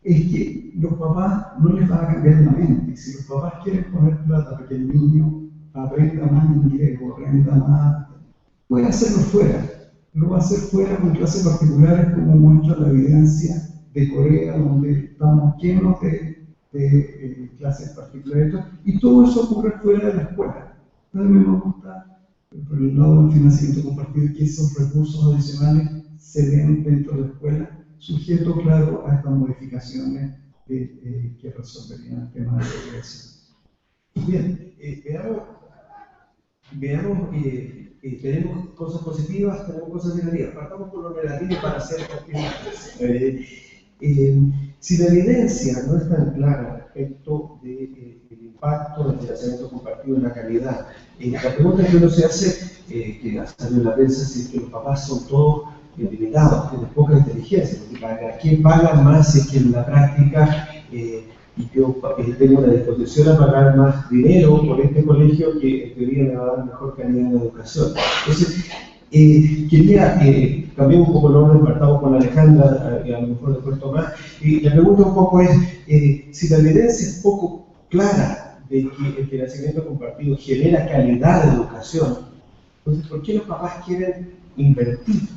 es que los papás no les van a cambiar la mente. Si los papás quieren poner plata para que el niño aprenda más inglés o aprenda más, puede hacerlo fuera. Lo va a hacer fuera con clases particulares, como muestra la evidencia de Corea, donde estamos llenos de clases particulares, y todo eso ocurre fuera de la escuela. Entonces me gusta, por el lado del financiamiento compartido, que esos recursos adicionales se den dentro de la escuela, sujeto, claro, a estas modificaciones que resolverían el tema de la educación. Bien, veamos, tenemos cosas positivas, tenemos cosas negativas. Partamos por lo negativo para hacer optimistas. Si la evidencia no es tan clara respecto del impacto del financiamiento compartido en la calidad, la pregunta que uno se hace, que ha salido en la prensa, es que los papás son todos limitados, tienen poca inteligencia, porque ¿a quién pagan más si es que en la práctica y yo tengo una disposición a pagar más dinero por este colegio que en teoría me va a dar mejor calidad en la educación? Entonces, quería cambiar un poco el orden, partamos con Alejandra, y a lo mejor después Tomás, y la pregunta un poco es, si la evidencia es poco clara de que el financiamiento compartido genera calidad de educación, entonces, ¿por qué los papás quieren invertir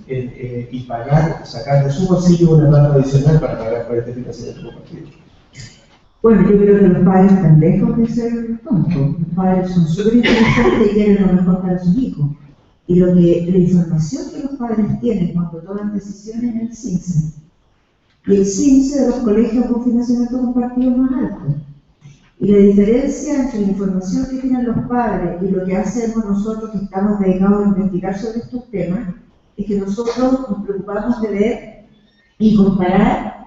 y pagar, sacar de su bolsillo una plata adicional para pagar por este financiamiento compartido? Bueno, yo creo que los padres están lejos de ser tontos. Los padres son súper inteligentes y quieren lo mejor para sus hijos. Y la información que los padres tienen cuando toman decisiones en el CINSE. Y el CINSE de los colegios con financiamiento compartido es más alto. Y la diferencia entre la información que tienen los padres y lo que hacemos nosotros que estamos dedicados a investigar sobre estos temas, es que nosotros nos preocupamos de ver y comparar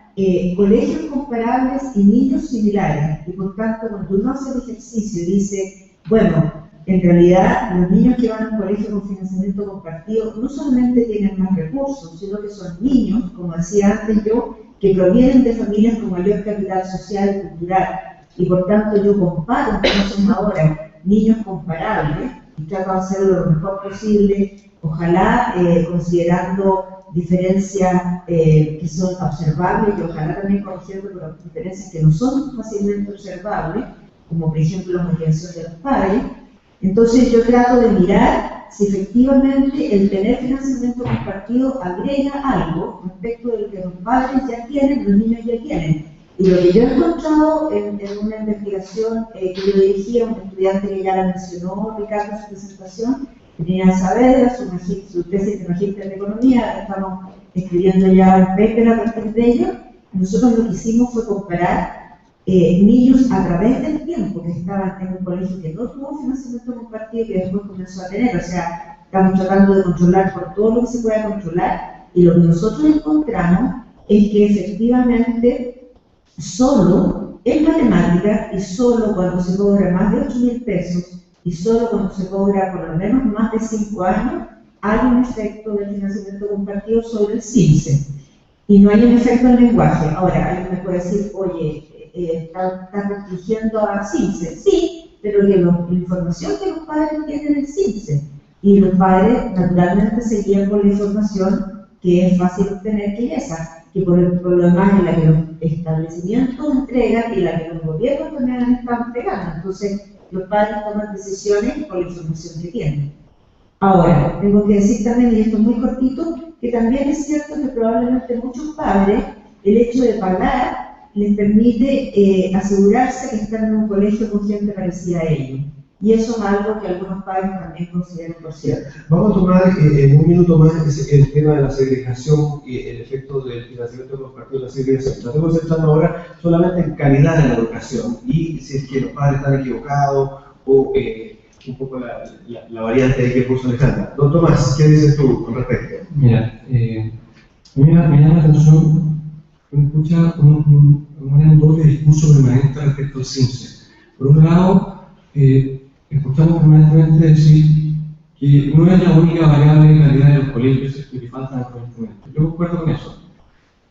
colegios comparables y niños similares. Y por tanto, cuando uno hace el ejercicio y dice, Bueno, en realidad los niños que van a un colegio con financiamiento compartido no solamente tienen más recursos, sino que son niños, como decía antes yo, que provienen de familias con mayor capital social y cultural. Y por tanto yo comparo, como son ahora, niños comparables, y trato de hacerlo lo mejor posible, ojalá considerando diferencias que son observables y ojalá también corrigiendo las diferencias que no son fácilmente observables, como por ejemplo la motivación de los padres. Entonces yo trato de mirar si efectivamente el tener financiamiento compartido agrega algo respecto de lo que los padres ya tienen, los niños ya tienen. Y lo que yo he encontrado en una investigación que yo dirigí a un estudiante que ya la mencionó, Ricardo, en su presentación, que tenía Saavedra, su tesis de magíster de economía, estamos escribiendo ya un paper a partir de ello. Nosotros lo que hicimos fue comparar niños a través del tiempo que estaban en un colegio que no tuvo financiamiento compartido y que después comenzó a tener. O sea, estamos tratando de controlar por todo lo que se pueda controlar, y lo que nosotros encontramos es que efectivamente solo en matemáticas y solo cuando se cobra más de 8.000 pesos y solo cuando se cobra por lo menos más de 5 años hay un efecto del financiamiento compartido sobre el CINSE y no hay un efecto en el lenguaje. Ahora, alguien me puede decir, oye, está restringiendo a CINSE. Sí, pero que la información que los padres tienen es CINSE y los padres naturalmente se guían por la información que es fácil obtener, que es esa, que por lo demás es la que los establecimientos entregan y la que los gobiernos también están entregando. Entonces, los padres toman decisiones por la información que tienen. Ahora, tengo que decir también, y esto es muy cortito, que también es cierto que probablemente muchos padres, el hecho de pagar les permite asegurarse que están en un colegio con gente parecida a ellos. Y eso es algo que algunos padres también consideran por cierto. Vamos a tomar en un minuto más el tema de la segregación y el efecto del financiamiento de los partidos de la segregación. Nos estamos centrando ahora solamente en calidad de la educación y si es que los padres están equivocados o un poco la variante de que puso Alejandra. Don Tomás, ¿qué dices tú con respecto? Mira, me llama la atención que me escucha un doble discurso permanente respecto al CINSE. Por un lado, escuchamos permanentemente decir que no es la única variable de calidad de los colegios que faltan permanentemente. Yo concuerdo con eso.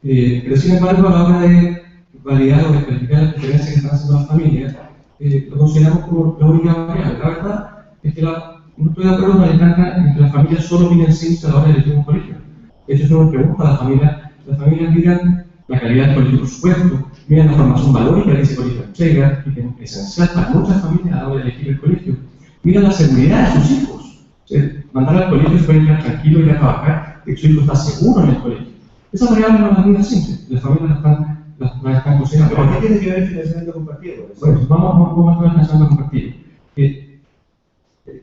Pero sin embargo, a la hora de validar o de calificar las diferencias que están haciendo las familias, lo consideramos como la única variable. La verdad es que no estoy de acuerdo con Alejandra en que las familias solo miren CINSE a la hora de elegir un colegio. Eso es una pregunta a las familias. Las familias miran la calidad del colegio, por supuesto, miran la formación valórica que ese colegio entrega, y que es esencial para muchas familias a la hora de elegir el colegio. Miran la seguridad de sus hijos. Mandar al colegio se puede quedar tranquilo y ir a trabajar, que su hijo está seguro en el colegio. Esas variables no las miran CINSE, las familias las están considerando. ¿Pero qué tiene que ver el financiamiento compartido? Bueno, vamos a ver el financiamiento compartido.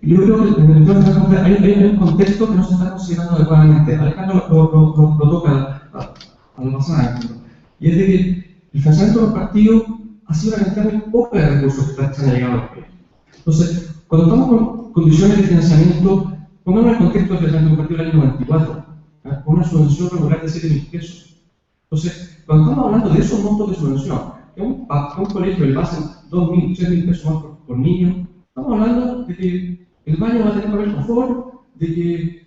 Yo creo que hay un contexto que no se está considerando adecuadamente. Alejandro lo toca a la pasada, y es de que el financiamiento compartido ha sido una cantidad muy poca de recursos que se han llegado a los colegios. Entonces, cuando estamos con condiciones de financiamiento, pongamos el contexto del financiamiento compartido del año 94, con una subvención regular de 7.000 pesos. Entonces, cuando estamos hablando de esos montos de subvención, que a un colegio le pasen 2.000, 3.000 pesos más por niño, estamos hablando de que el baño va a tener papel confort, de que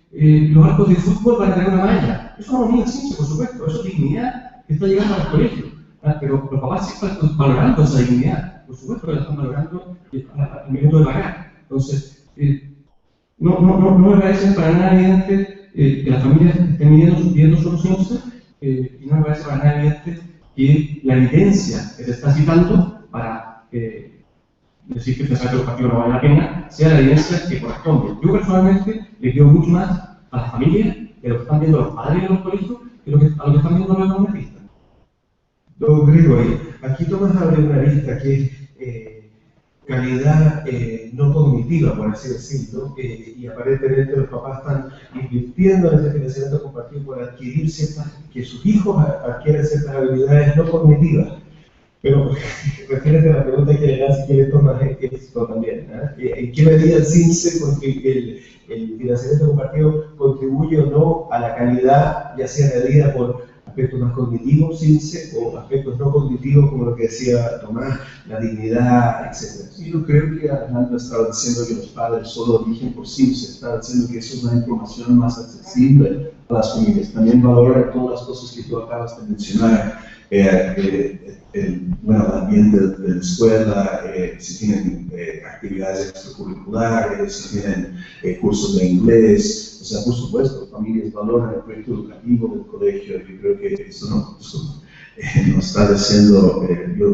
los arcos de fútbol van a tener una malla. Eso no es niño CINSE, por supuesto, eso es dignidad que está llegando al colegio. Pero los papás sí están valorando esa dignidad, por supuesto que la están valorando al minuto de pagar. Entonces, no me parece para nada evidente que las familias estén pidiendo soluciones y no me parece para nada evidente que la evidencia que se está citando para decir que el financiamiento compartido no vale la pena sea la evidencia que corresponde. Yo personalmente le quiero mucho más a las familias que lo que están viendo los padres de los colegios que a lo que están viendo los economistas. Don Gregory, aquí Tomás abre una lista que es calidad no cognitiva, por así decirlo, y aparentemente los papás están invirtiendo en ese financiamiento compartido por adquirir que sus hijos adquieran ciertas habilidades no cognitivas. Pero refiérete a la pregunta que le hace si quiere Tomás esto también. ¿En qué medida el CINSE, el financiamiento compartido, contribuye o no a la calidad, ya sea medida por aspectos más cognitivos, CINCE, o aspectos no cognitivos, como lo que decía Tomás, la dignidad, etc. Yo no creo que Alejandra estaba diciendo que los padres solo eligen por CINCE, estaba diciendo que eso es una información más accesible a las familias. También valora todas las cosas que tú acabas de mencionar. El ambiente de la escuela, si tienen actividades extracurriculares, si tienen cursos de inglés, o sea, por supuesto, familias valoran el proyecto educativo del colegio. Yo creo que eso no está diciendo, yo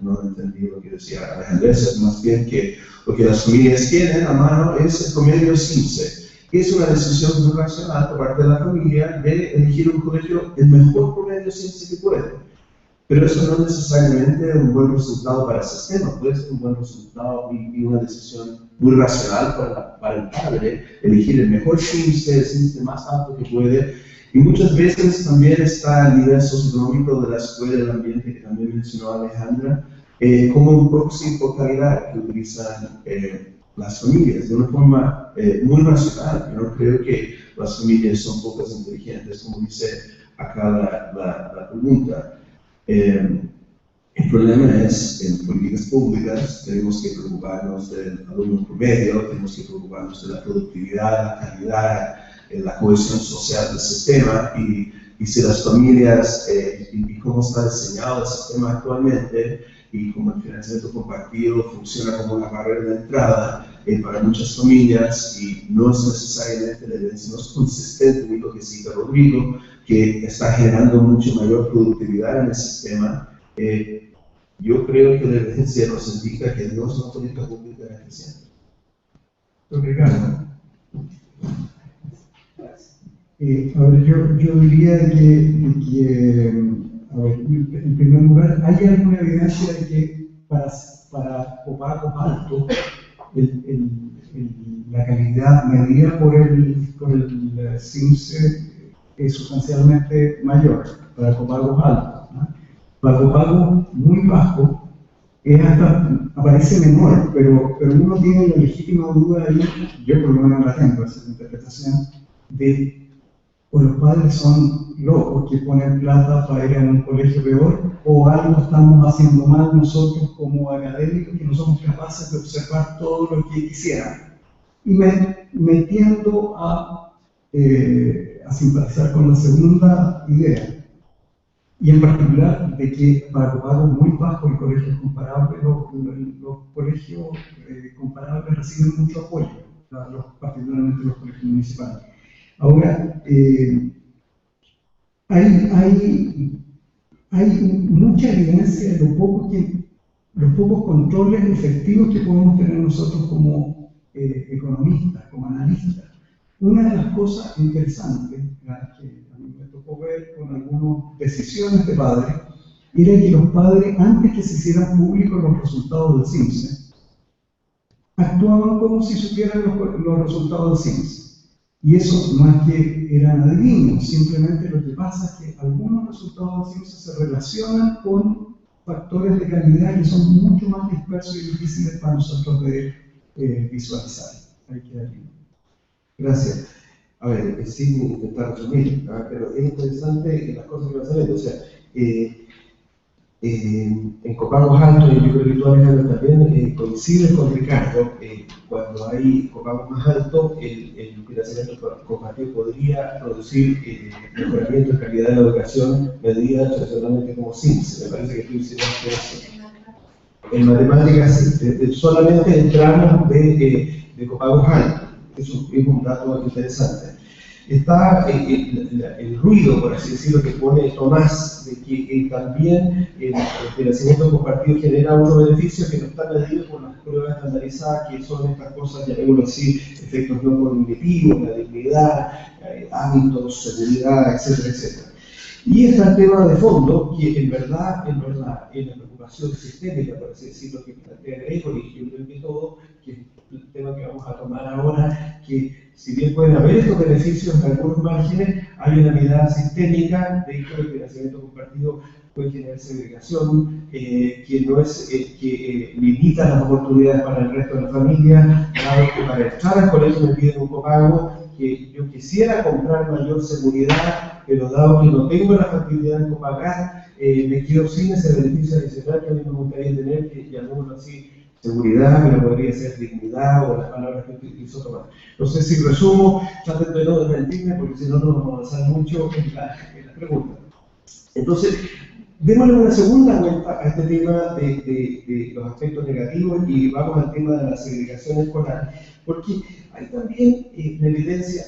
no entendí lo que decía Alejandra, es más bien que lo que las familias tienen a mano es el promedio CINCE. Es una decisión muy racional por parte de la familia de elegir un colegio el mejor promedio CINCE que puede. Pero eso no es necesariamente un buen resultado para el sistema, puede ser un buen resultado y una decisión muy racional para el padre, elegir el mejor CINCE, el CINCE más alto que puede. Y muchas veces también está el nivel socioeconómico de la escuela y el ambiente que también mencionó Alejandra, como un proxy por calidad que utilizan las familias de una forma muy racional. Yo no creo que las familias son pocas inteligentes, como dice acá la pregunta. El problema es, en políticas públicas, tenemos que preocuparnos del alumno promedio, tenemos que preocuparnos de la productividad, la calidad, la cohesión social del sistema, y si las familias, y cómo está diseñado el sistema actualmente, y como el financiamiento compartido funciona como una barrera de entrada para muchas familias, y no es necesariamente la evidencia, no es consistente con lo que cita Rodrigo, que está generando mucho mayor productividad en el sistema. Yo creo que la evidencia nos indica que no es una política pública eficiente. Ricardo. A ver, yo diría que a ver, en primer lugar, ¿hay alguna evidencia de que para copagos altos la calidad medida por el CINCE es sustancialmente mayor para copagos altos, ¿no? Para copagos muy bajos aparece menor, pero uno tiene la legítima duda ahí, yo por lo menos la tengo, esa interpretación, de o los padres son locos que ponen plata para ir a un colegio peor, o algo estamos haciendo mal nosotros como académicos y no somos capaces de observar todo lo que quisiéramos. Y me tiendo a simpatizar con la segunda idea, y en particular de que para copagos muy bajos y colegios comparables, los colegios comparables reciben mucho apoyo, particularmente los colegios municipales. Ahora, hay mucha evidencia de los pocos controles efectivos que podemos tener nosotros como economistas, como analistas. Una de las cosas interesantes que a mí me tocó ver con algunas decisiones de padres era que los padres, antes que se hicieran públicos los resultados del CINCE, actuaban como si supieran los resultados del CINCE. Y eso no es que eran adivinos, simplemente lo que pasa es que algunos resultados del CINCE se relacionan con factores de calidad que son mucho más dispersos y difíciles para nosotros de visualizar. Hay que darle. Gracias. A ver, sin intentar resumir, ¿no? Pero es interesante las cosas que van saliendo. O sea, en copagos altos, y yo creo que tú, Alejandra, también coincides con Ricardo, cuando hay copagos más altos, el financiamiento compartido podría producir mejoramiento de calidad de la educación medida tradicionalmente como CINCE. Me parece que tú hiciste eso. En matemáticas, solamente en tramos de copagos altos. Eso es un dato interesante. Está el ruido, por así decirlo, que pone Tomás, de que también el financiamiento compartido genera otros beneficios que no están medidos por las pruebas estandarizadas, que son estas cosas, llamémoslo así, efectos no cognitivos, la dignidad, hábitos, seguridad, etcétera, etcétera. Y está el tema de fondo, que en verdad, es la preocupación sistémica, por así decirlo, que plantea Gregory, y yo creo que todo, que es el tema que vamos a tomar ahora, que si bien pueden haber estos beneficios en algunos márgenes, hay una mirada sistémica de que el financiamiento compartido puede generar segregación, que no es que limita las oportunidades para el resto de la familia, dado que para entrar al colegio me piden un copago que yo quisiera comprar mayor seguridad, pero dado que no tengo la facilidad de pagar, me quedo sin ese beneficio adicional que a mí me gustaría tener, que llamémoslo así, seguridad, pero podría ser dignidad o las palabras que utilizó Tomás. No sé si resumo, traten de no desmentirme porque si no nos vamos a avanzar mucho en la pregunta. Entonces, démosle una segunda vuelta a este tema de los aspectos negativos y vamos al tema de la segregación escolar, porque hay también hay evidencia,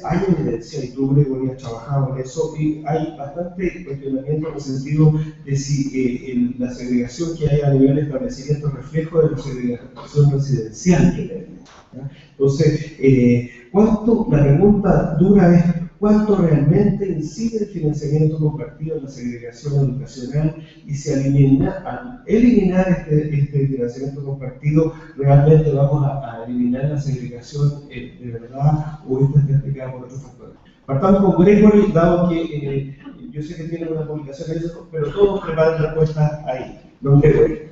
y tú, Gregory, has trabajado en eso, y hay bastante cuestionamiento en el sentido de si la segregación que hay a nivel de establecimiento es reflejo de la segregación residencial que tenemos. Entonces, la pregunta dura es, ¿cuánto realmente incide el financiamiento compartido en la segregación educacional? Y si al eliminar este financiamiento compartido, realmente vamos a eliminar la segregación de verdad, o esta está explicada por otros factores. Partamos con Gregory, dado que yo sé que tiene una publicación en eso, pero todos preparan respuestas ahí. Don Gregory.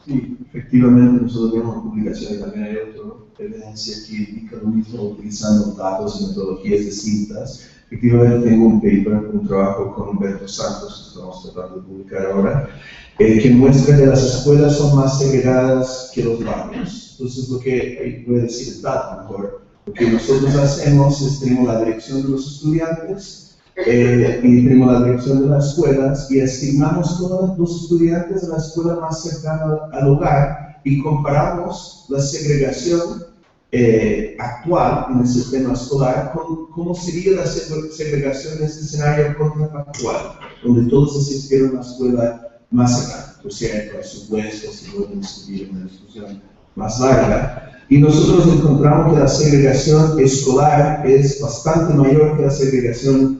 Sí, efectivamente nosotros tenemos publicaciones, también hay otra evidencia que indica lo mismo utilizando datos y metodologías distintas. Efectivamente tengo un paper, un trabajo con Humberto Santos, que estamos tratando de publicar ahora, que muestra que las escuelas son más segregadas que los barrios. Entonces lo que voy a decir el dato mejor. Lo que nosotros hacemos es tenemos la dirección de los estudiantes, y tenemos la dirección de las escuelas y asignamos todos los estudiantes a la escuela más cercana al hogar y comparamos la segregación actual en el sistema escolar con cómo sería la segregación en este escenario contrafactual, donde todos asistieron a la escuela más cercana. Por cierto, hay supuestos y pueden discutir una discusión más larga. Y nosotros encontramos que la segregación escolar es bastante mayor que la segregación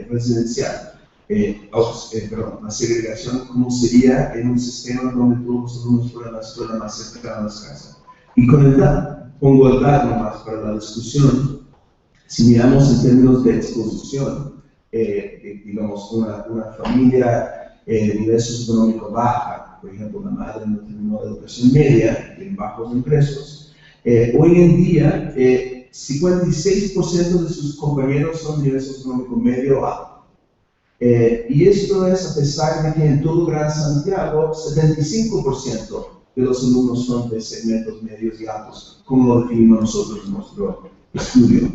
residencial. La segregación como sería en un sistema donde todos los alumnos fueran a la escuela más cercana a las casas. Y con el dato, pongo el dato más para la discusión, si miramos en términos de exposición, digamos, una familia de nivel socioeconómico baja, por ejemplo, la madre no terminó la educación media, en bajos ingresos, hoy en día 56% de sus compañeros son de nivel socioeconómico medio o alto. Y esto es a pesar de que en todo Gran Santiago 75% de los alumnos son de segmentos medios y altos, como lo definimos nosotros en nuestro estudio.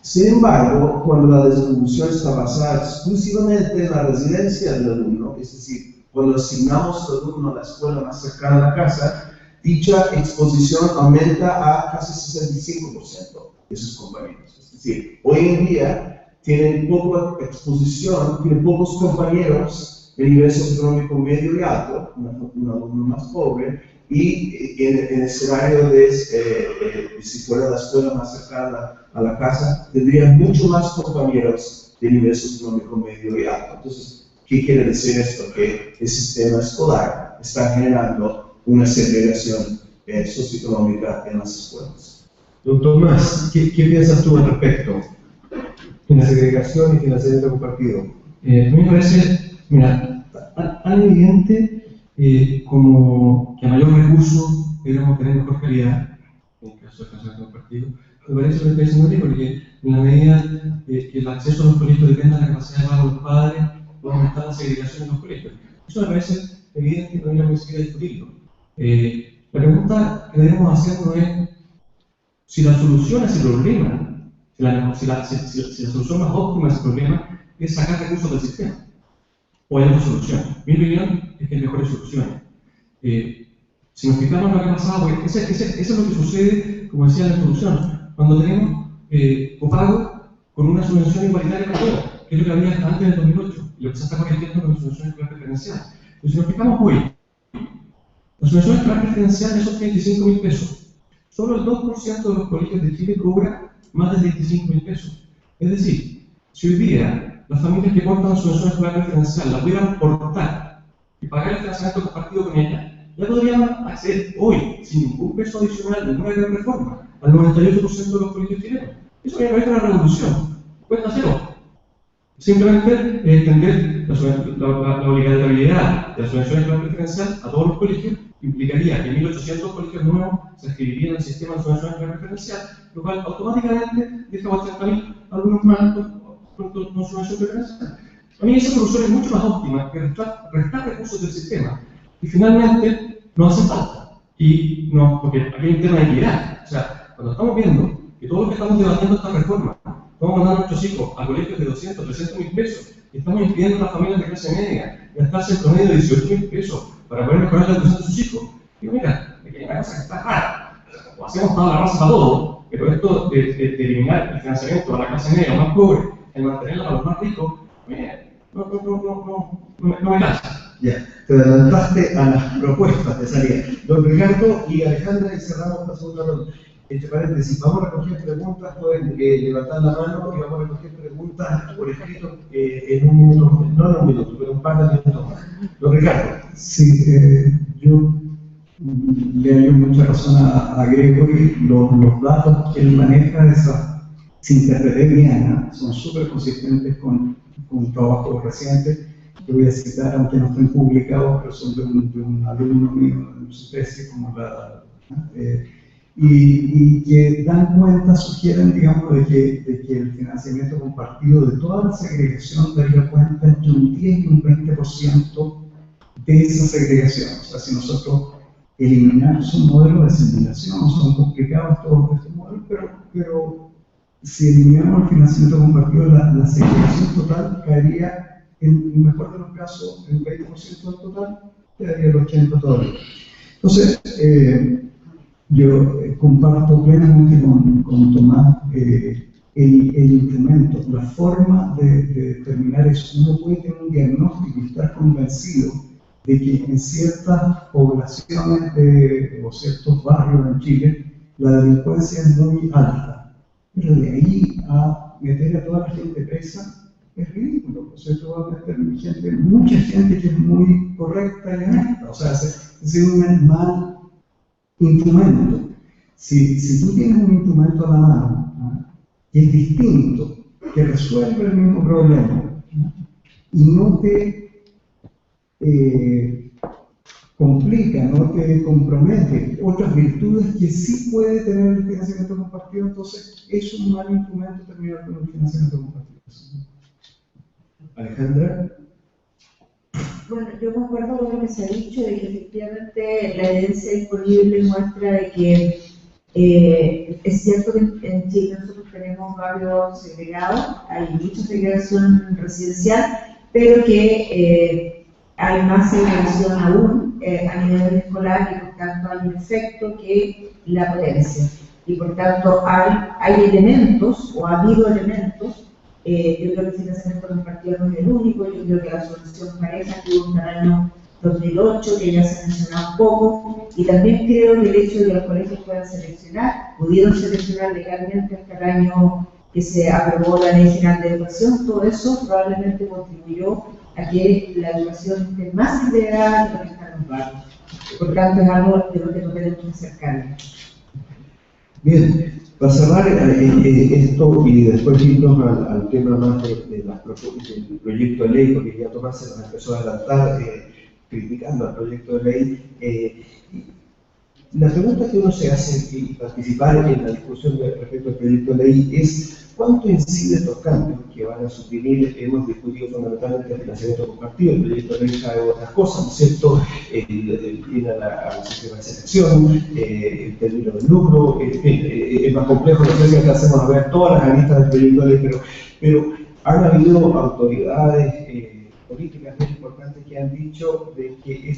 Sin embargo, cuando la distribución está basada exclusivamente en la residencia del alumno, es decir, cuando asignamos al alumno a la escuela más cercana a la casa, dicha exposición aumenta a casi 65% de sus compañeros. Es decir, hoy en día tienen poca exposición, tienen pocos compañeros de nivel socioeconómico medio y alto, un alumno más pobre, y en el escenario de si fuera la escuela más cercana a la casa, tendrían mucho más compañeros de nivel socioeconómico medio y alto. Entonces, ¿qué quiere decir esto? Que el sistema escolar está generando una segregación socioeconómica en las escuelas. Don Tomás, ¿qué piensas tú al respecto? En la segregación y financiamiento compartido. A mí me parece, mira, tan evidente como que a mayor recurso deberíamos tener mejor calidad, en el caso de financiamiento compartido. Me parece lo que está diciendo porque en la medida que el acceso a los colegios dependa de la capacidad de pago de los padres, va a aumentar la segregación en los colegios. Eso me parece evidente y no hay necesidad de discutirlo. La pregunta que debemos hacernos es si la solución a ese problema, si la solución más óptima a ese problema es sacar recursos del sistema, o hay otra solución. Mi opinión es que hay mejores soluciones. Si nos fijamos en lo que ha pasado, porque eso es lo que sucede, como decía en la introducción, cuando tenemos copago con una subvención igualitaria para todos, que es lo que había antes del 2008, y lo que se está corrigiendo con la subvención escolar preferencial. Entonces, si nos fijamos hoy, la subvención escolar preferencial es son 35.000 pesos. Solo el 2% de los colegios de Chile cobra más de 35.000 pesos. Es decir, si hoy día las familias que portan la subvención escolar preferencial la pudieran portar y pagar el financiamiento compartido con ella, ya podrían acceder hoy, sin ningún peso adicional, ninguna gran reforma, al 98% de los colegios chilenos. Eso me parece una revolución. Cuesta cero. Simplemente entender la obligatoriedad de la subvención escolar preferencial a todos los colegios implicaría que 1.800 colegios nuevos se inscribirían en el sistema de subvención escolar preferencial, lo cual automáticamente deja 80.000 alumnos más con subvención preferencial. A mí esa solución es mucho más óptima que restar recursos del sistema. Y finalmente, no hace falta. Y no, porque aquí hay un tema de equidad. O sea, cuando estamos viendo que todos los que estamos debatiendo esta reforma, vamos a mandar a nuestros hijos a colegios de 200, 300.000 pesos, y estamos impidiendo a las familias de clase media gastarse en promedio de 18.000 pesos para poder mejorar la educación de sus hijos. Digo, mira, aquí hay una cosa que está rara. O hacemos toda la raza para todo, pero esto de eliminar el financiamiento a la clase media o más pobre, el mantenerla para los más ricos, no me cansa. Ya, te adelantaste a las propuestas de salida. Don Ricardo y Alejandra, y cerramos la segunda ronda. Entre paréntesis, vamos a recoger preguntas, pueden levantar la mano y vamos a recoger preguntas por escrito en un minuto, no en un minuto, pero un par de minutos más. Don Ricardo. Sí, yo le doy mucha razón a Gregory. Los datos que él maneja de esa sinterreliana son súper consistentes con un trabajo reciente que voy a citar, aunque no estén publicados, pero son de un alumno mío de su tesis, como y que dan cuenta, sugieren, digamos, de que el financiamiento compartido de toda la segregación daría cuenta entre un 10 y un 20% de esa segregación. O sea, si nosotros eliminamos un modelo de asimilación, son complicados todos estos modelos, pero si eliminamos el financiamiento compartido, la segregación total caería, en el mejor de los casos, en un 20% del total, quedaría el 80% todavía. Entonces, yo comparto plenamente con Tomás el instrumento, la forma de determinar eso. Uno puede tener un diagnóstico y estar convencido de que en ciertas poblaciones o ciertos barrios en Chile la delincuencia es muy alta, pero de ahí a meter a toda la gente presa es ridículo. O sea, esto va a meter mucha gente que es muy correcta y honesta. O sea, es un mal instrumento. Si tú tienes un instrumento a la mano, ¿no?, que es distinto, que resuelve el mismo problema, ¿no?, y no te complica, no te compromete otras virtudes que sí puede tener el financiamiento compartido, entonces es un mal instrumento terminar con el financiamiento compartido. Alejandra. Bueno, yo concuerdo con lo que se ha dicho, de que efectivamente la evidencia disponible muestra de que es cierto que en Chile nosotros tenemos barrios segregados, hay mucha segregación residencial, pero que hay más segregación aún a nivel escolar y por tanto hay un efecto que la potencia. Y por tanto hay elementos, o ha habido elementos. Yo creo que el financiamiento compartido no es el único. Yo creo que la solución pareja que hubo en el año 2008, que ya se ha mencionado un poco, y también creo que el hecho de que los colegios puedan seleccionar, pudieron seleccionar legalmente hasta el año que se aprobó la Ley General de Educación, todo eso probablemente contribuyó a que la educación esté más integrada de lo que está en los barrios. Por tanto, es algo de lo que no tenemos que hacer cargo. Bien, para cerrar esto y después irnos al tema más del proyecto de ley, porque ya Tomás se nos empezó a adelantar criticando al proyecto de ley. La pregunta que uno se hace y participar en la discusión respecto al proyecto de ley es ¿cuánto incide estos cambios que van a suprimir? Hemos discutido fundamentalmente el financiamiento compartido, el proyecto de ley trae otras cosas, ¿no es cierto? Viene al sistema de selección, el término del lucro, en fin, es más complejo, no sé si alcancemos a ver todas las aristas del proyecto de ley, pero han habido autoridades políticas muy importantes que han dicho de que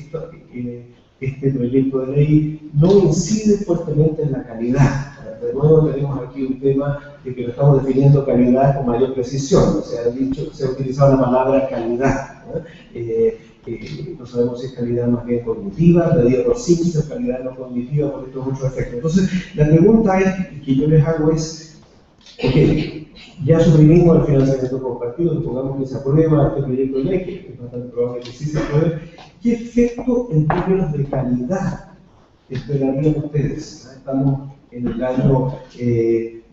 este proyecto de ley no incide fuertemente en la calidad. De nuevo tenemos aquí un tema de que lo estamos definiendo calidad con mayor precisión. Se ha utilizado la palabra calidad, ¿no? No sabemos si es calidad más bien cognitiva, medida por Simpson, calidad no cognitiva, porque esto es mucho efecto. Entonces, la pregunta que yo les hago es, ok, ya suprimimos el financiamiento compartido, supongamos que se aprueba este proyecto de ley, que es bastante probable que sí se apruebe. ¿Qué efecto en términos de calidad esperarían ustedes? Estamos en el año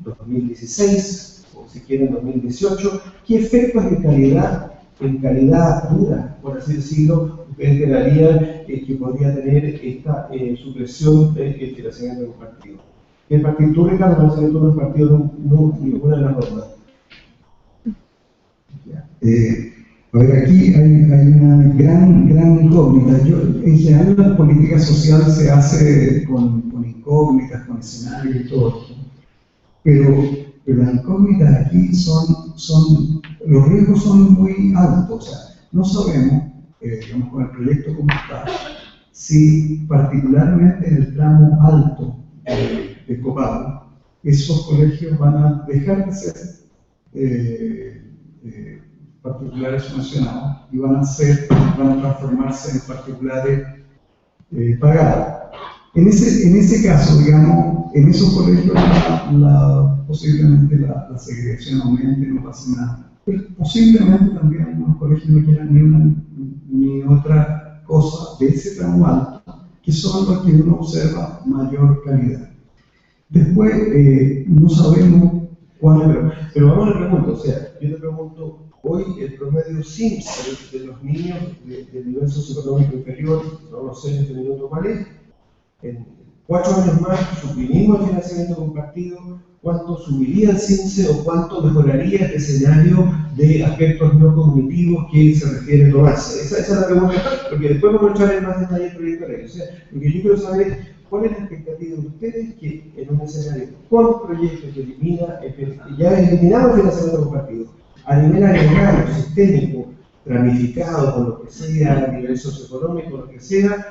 2016, o si quieren 2018. ¿Qué efectos de calidad en calidad dura, por así decirlo, ustedes esperarían que podría tener esta supresión del financiamiento compartido? En particular, tú, Ricardo, no sé que tú no has partido ninguna de las normas. A ver, aquí hay una gran incógnita. En general, la política social se hace con incógnitas, con escenarios y todo esto. Pero las incógnitas aquí los riesgos son muy altos. O sea, no sabemos, digamos, con el proyecto como está, si particularmente en el tramo alto de Copago, esos colegios van a dejar de ser particulares subvencionados y van a transformarse en particulares pagados. En ese caso, digamos, en esos colegios posiblemente la segregación aumente, no pase nada. Pero posiblemente también algunos colegios no quieran ni una ni otra cosa de ese tramo alto, que son los que uno observa mayor calidad. Después, no sabemos cuál. Pero vamos a la pregunta, o sea, yo te pregunto, hoy el promedio SIMS de los niños de nivel socioeconómico inferior, no sé en este minuto cuál es, en 4 años más suprimimos el financiamiento compartido, ¿cuánto subiría el CIMSE o cuánto mejoraría este escenario de aspectos no cognitivos que se refiere a tomarse? Esa es la pregunta, porque después vamos a entrar en más detalle el proyecto de ley. O sea, lo que yo quiero saber es cuál es la expectativa de ustedes que en un escenario con proyectos que ya eliminamos el financiamiento compartido, a nivel agregado, sistémico, ramificado, con lo que sea, a nivel socioeconómico, lo que sea,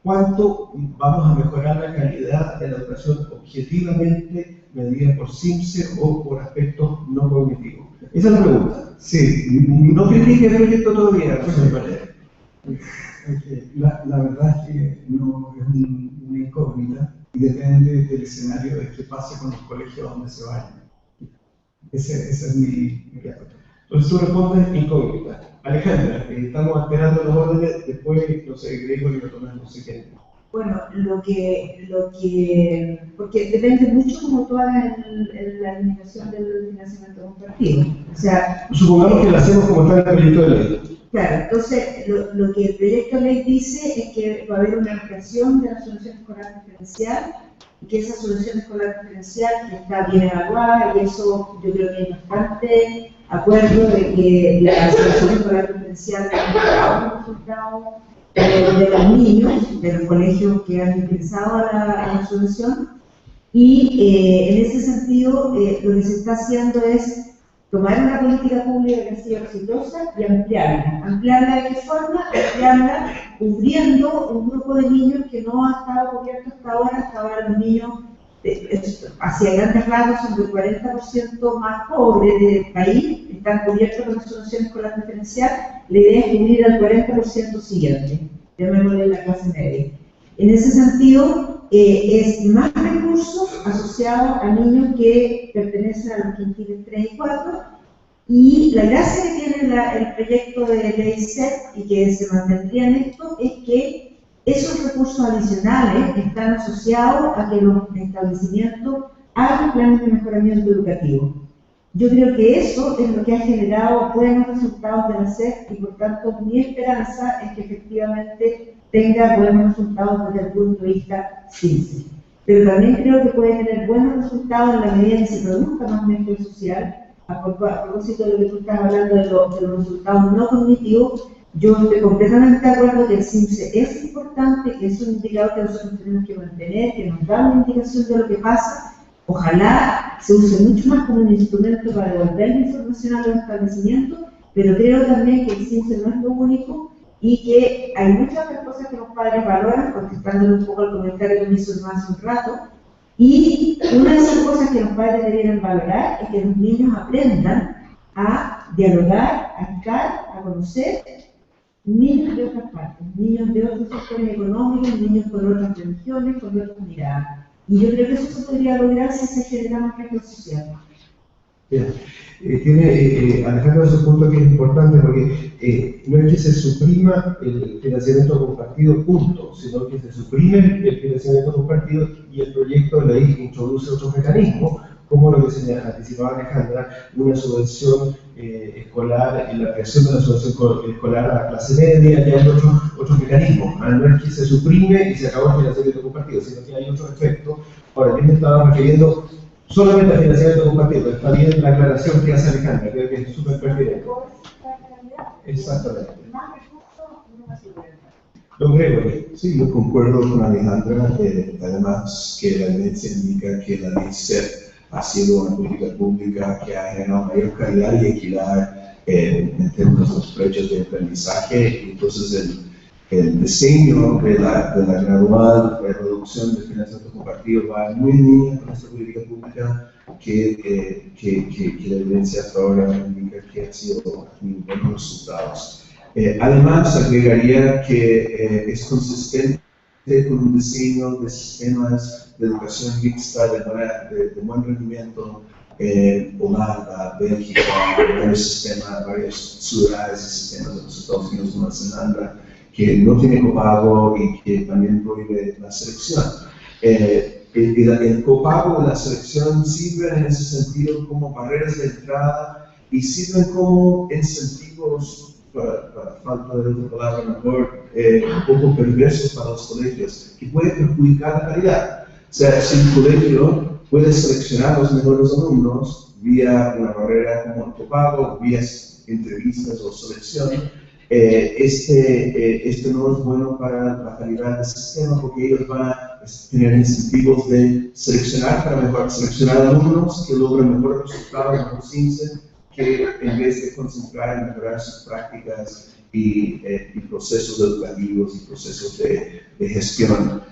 ¿cuánto vamos a mejorar la calidad de la educación objetivamente medida por CIMSE o por aspectos no cognitivos? Esa es la pregunta. Sí. No critique el proyecto todavía, la verdad es que no es una incógnita y depende del escenario de qué pase con los colegios donde se vayan. Ese es mi respuesta. Entonces tú respondes incógnita. Alejandra, estamos alterando los órdenes, después, no sé, Gregorio y Tomás, no sé qué. Bueno, porque depende mucho como toda la administración del financiamiento compartido. O sea, supongamos que lo hacemos como está en el proyecto de ley. Claro, entonces lo que el proyecto de ley dice es que va a haber una ampliación de la solución escolar diferencial y que esa solución escolar diferencial está bien evaluada y eso yo creo que hay bastante acuerdo de que la solución escolar diferencial ha mejorado los resultados de los niños, de los colegios que han ingresado a la solución y en ese sentido lo que se está haciendo es tomar una política pública que ha sido exitosa y ampliarla. ¿Ampliarla de qué forma? Ampliarla cubriendo un grupo de niños que no ha estado cubierto hasta ahora. Hasta ahora los niños, hacia grandes rasgos, son del 40% más pobres del país, están cubiertos con la solución escolar diferencial. La idea es cubrir al 40% siguiente, llamémosle la clase media. En ese sentido, es más recursos asociados a niños que pertenecen a los quintiles 3 y 4, y la gracia que tiene el proyecto de ley CEP y que se mantendría en esto es que esos recursos adicionales están asociados a que los establecimientos hagan planes de mejoramiento educativo. Yo creo que eso es lo que ha generado buenos resultados de la CEP y por tanto mi esperanza es que efectivamente tenga buenos resultados desde el punto de vista CIMSE. Pero también creo que puede tener buenos resultados en la medida que se produzca más mejora social. A propósito de lo que tú estás hablando de los resultados no cognitivos, yo estoy completamente de acuerdo que el CIMSE es importante, que es un indicador que nosotros tenemos que mantener, que nos da una indicación de lo que pasa. Ojalá se use mucho más como un instrumento para devolver la información a los establecimientos, pero creo también que el CIMSE no es lo único y que hay muchas otras cosas que los padres valoran, contestándole un poco al comentario que me hizo hace un rato. Y una de esas cosas que los padres deberían valorar es que los niños aprendan a dialogar, a estar, a conocer niños de otras partes, niños de otros sectores económicos, niños con otras religiones, con otras miradas. Y yo creo que eso se podría lograr si se genera más regla social. Bien. Alejandro hace un punto que es importante porque no es que se suprima el financiamiento compartido punto, sino que se suprime el financiamiento compartido y el proyecto de ley introduce otros mecanismos como lo que se anticipaba Alejandra, una subvención escolar, en la creación de la subvención escolar a la clase media, y hay otros mecanismos. No es que se suprime y se acabó el financiamiento compartido, sino que hay otros efectos. Ahora, yo me estaba refiriendo solamente al financiamiento compartido, pero está bien la aclaración que hace Alejandra, creo que es súper pertinente. Exactamente. Don Gregory. Sí, yo concuerdo con Alejandra, además que la evidencia indica que la ley CEP ha sido una política pública que ha generado mayor calidad y equidad en términos de los brechas de aprendizaje. Entonces, el diseño de la gradual de reducción del financiamiento compartido va muy en línea con esta política pública que la evidencia hasta ahora indica que ha sido buenos resultados. Además, agregaría que es consistente con un diseño de sistemas de educación mixta de buen rendimiento. Holanda, Bélgica, varias ciudades y sistemas de los Estados Unidos, Nueva Zelanda, que no tiene copago y que también prohíbe la selección. El copago y la selección sirven en ese sentido como barreras de entrada y sirven como incentivos, para falta de otra palabra mejor, un poco perversos para los colegios, que pueden perjudicar la calidad. O sea, si un colegio puede seleccionar a los mejores alumnos vía una barrera como el copago, vía entrevistas o selección, este no es bueno para la calidad del sistema, porque ellos van a tener incentivos de seleccionar alumnos que logren mejores resultados, mejores índices, que en vez de concentrar en mejorar sus prácticas y procesos educativos y procesos de gestión.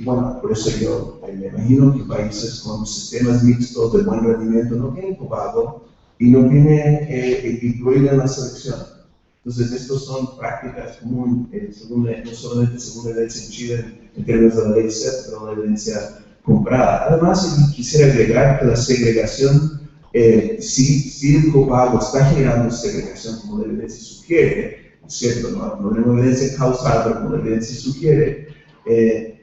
Bueno, por eso yo me imagino que países con sistemas mixtos de buen rendimiento no tienen copago y no tienen incluida la selección. Entonces, estas son prácticas comunes, no solamente según la evidencia en Chile en términos de la ley CEP, pero la evidencia comprada. Además, quisiera agregar que la segregación, si el copago está generando segregación como la evidencia sugiere, ¿cierto? No tenemos evidencia causal, pero como la evidencia sugiere,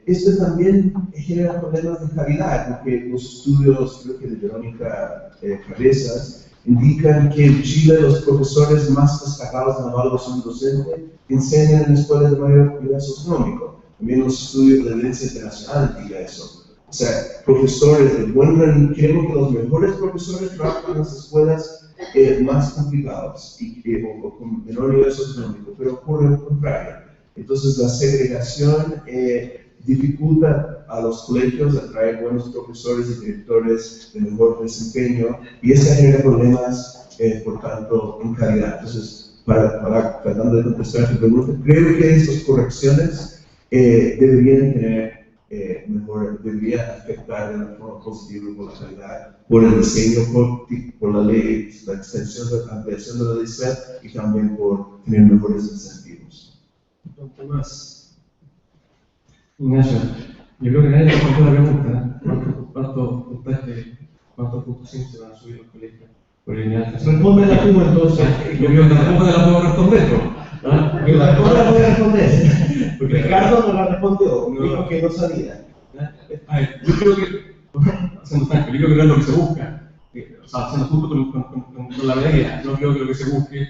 esto también genera problemas de calidad, porque los estudios, creo que de Verónica Cabezas, indican que en Chile los profesores más destacados en la evaluación docente enseñan en escuelas de mayor nivel socioeconómico. También los estudios de evidencia internacional indican eso. O sea, profesores de buen rendimiento, creo que los mejores profesores trabajan en las escuelas más complicadas o con menor nivel socioeconómico, pero ocurre lo contrario. Entonces, la segregación dificulta a los colegios atraer buenos profesores y directores de mejor desempeño, y eso genera problemas, por tanto, en calidad. Entonces, tratando de contestar tu pregunta, creo que estas correcciones deberían tener debería afectar de una forma positiva por la calidad, por el diseño, por la ley, la extensión de la ampliación de la ley CEP y también por tener mejores incentivos. Don Tomás. Ignacio, yo creo que nadie respondió la pregunta. ¿Cuántos puntos se van a subir los colegios? Respóndela tú entonces. Yo creo que tampoco la puedo responder, ¿no? Que la puede responder. Porque Ricardo no la respondió, dijo que no sabía. A ver, yo creo que, haciendo franco, yo creo que no es lo que se busca. O sea, haciendo justo con la medida, no creo que lo que se busque,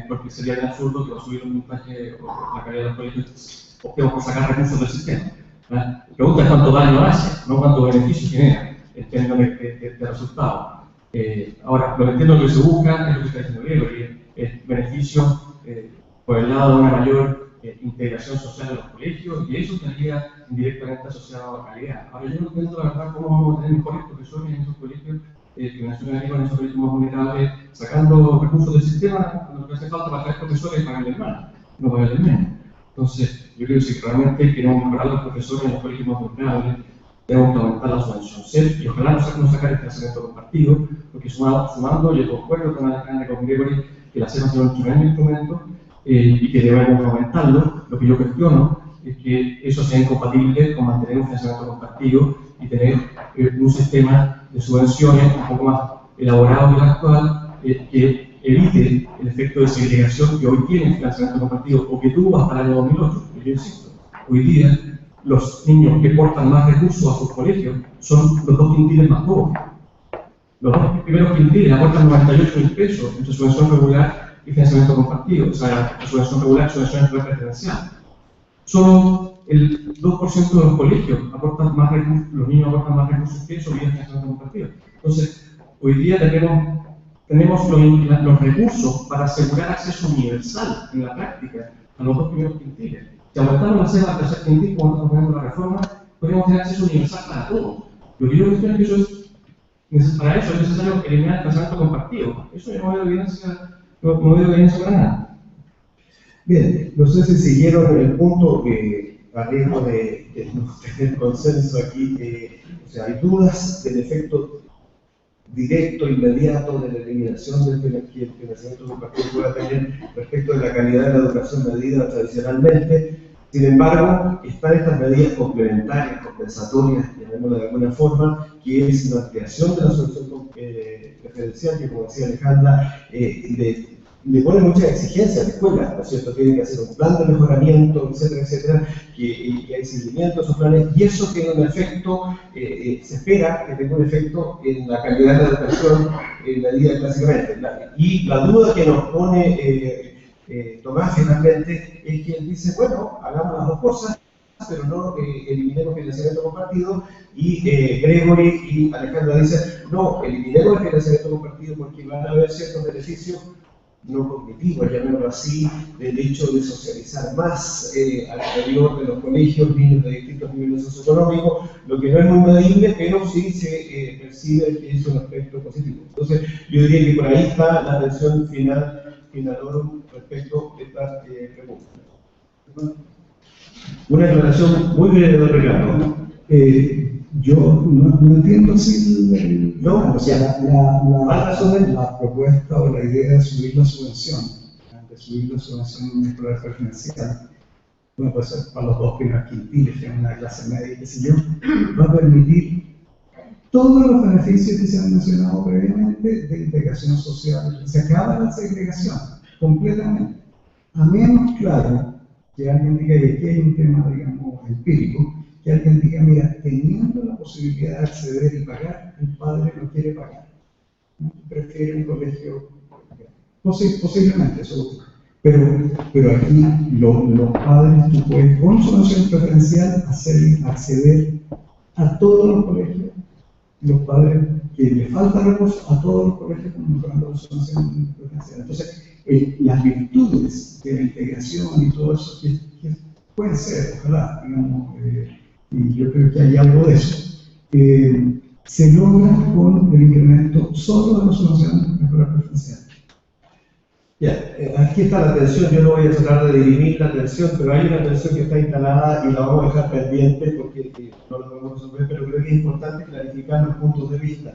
porque sería tan absurdo que subir un puntaje o la calidad de los colegios optemos por sacar recursos del sistema. La pregunta es cuánto daño hace, no cuánto beneficio genera en términos de resultados. Ahora, lo que entiendo que se busca es lo que está diciendo Gregory, es beneficio por el lado de una mayor integración social en los colegios, y eso estaría indirectamente asociado a la calidad. Ahora, yo no entiendo la verdad cómo vamos a tener mejores profesores en esos colegios que mencioné aquí, con esos colegios más vulnerables, sacando recursos del sistema, lo que hace falta para traer profesores y pagarles más, no pagarles menos. Entonces, yo creo que si realmente queremos mejorar los profesores en los colegios más vulnerables, tenemos que aumentar la subvención CEP y ojalá no sacar el financiamiento compartido, porque sumando, yo concuerdo con Alejandra y con Gregory que la CEP ha sido un tremendo instrumento y que debemos aumentarlo. Lo que yo cuestiono es que eso sea incompatible con mantener un financiamiento compartido y tener un sistema de subvenciones un poco más elaborado que el actual, que evite el efecto de segregación que hoy tiene el financiamiento compartido o que tuvo hasta el año 2008. Yo insisto, hoy día los niños que aportan más recursos a sus colegios son los 2 quintiles más pobres. Los 2 primeros quintiles aportan 98.000 pesos entre subvención regular y financiamiento compartido, o sea, la subvención regular y subvención preferencial. Solo el 2% de los colegios aportan más recursos, los niños aportan más recursos que eso vía financiamiento compartido. Entonces, hoy día tenemos los recursos para asegurar acceso universal en la práctica a los 2 primeros quintiles. Si aumentamos la cena al tercer quintil, como está proponiendo la reforma, podríamos tener acceso universal para todos. Lo que yo cuestiono es que para eso es necesario eliminar el financiamiento compartido. Eso yo no veo evidencia para nada. Bien, no sé si siguieron el punto que a riesgo de no tener consenso aquí, o sea, hay dudas del efecto directo, inmediato de la eliminación del que el financiamiento compartido pueda tener respecto de la calidad de la educación medida tradicionalmente. Sin embargo, están estas medidas complementarias, compensatorias, llamémoslo de alguna forma, que es la ampliación de la subvención preferencial, que como decía Alejandra, le pone muchas exigencias a la escuela, ¿no es cierto? Tiene que hacer un plan de mejoramiento, etcétera, etcétera, que hay seguimiento de esos planes, y eso tiene un efecto, se espera que tenga un efecto en la calidad de la educación en medida clásicamente. Y la duda que nos pone Tomás finalmente es que él dice, bueno, hagamos las 2 cosas, pero no eliminemos el financiamiento compartido, y Gregory y Alejandra dicen, no, eliminemos el financiamiento compartido porque van a haber ciertos beneficios no cognitivos, llamémoslo así, del hecho de socializar más al interior de los colegios, niños de distintos niveles socioeconómicos, lo que no es muy medible, pero sí se percibe que es un aspecto positivo. Entonces, yo diría que por ahí está la atención finalorum respecto a esta pregunta. Una aclaración muy breve de Ricardo. Yo no entiendo si No, o sea, la propuesta o la idea de subir la subvención escolar preferencial, bueno, puede ser para los 2 primeros quintiles, que es una clase media, qué sé yo, va a permitir todos los beneficios que se han mencionado previamente de integración social. Se acaba la segregación completamente, a menos, claro, que alguien diga que aquí hay un tema, digamos, empírico, que alguien diga, mira, teniendo la posibilidad de acceder y pagar, el padre no quiere pagar, ¿no? Prefiere un colegio, posiblemente eso, pero aquí los padres, tú puedes con subvención preferencial acceder a todos los colegios, los padres que les falta recursos, a todos los colegios con la subvención preferencial. Entonces, las virtudes de la integración y todo eso que pueden ser, ojalá, digamos, y yo creo que hay algo de eso, se logra con el incremento solo de la subvención preferencial. Ya, aquí está la atención, yo no voy a tratar de dirimir la atención, pero hay una atención que está instalada y la vamos a dejar pendiente porque no la podemos resolver, pero creo que es importante clarificar los puntos de vista.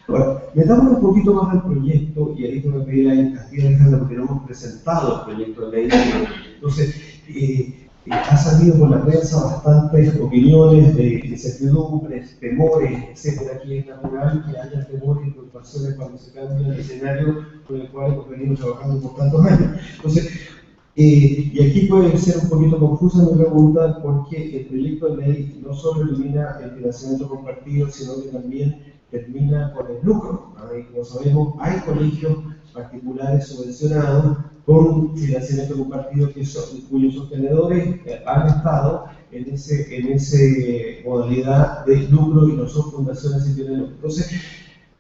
Ahora, metámonos un poquito más al proyecto, y ahí te voy a pedir a ti, Alejandra, porque no hemos presentado el proyecto de ley. Entonces, ha salido por la prensa bastantes opiniones de incertidumbres, temores, etcétera. Aquí es natural que haya temores y preocupaciones cuando se cambia el escenario con el cual hemos venido trabajando por tantos años. Entonces, y aquí puede ser un poquito confusa mi pregunta, porque el proyecto de ley no solo elimina el financiamiento compartido, sino que también termina con el lucro. Como sabemos, hay colegios particulares subvencionados con financiamiento compartido cuyos sostenedores han estado en ese modalidad de lucro y no son fundaciones sin fines de lucro. Entonces,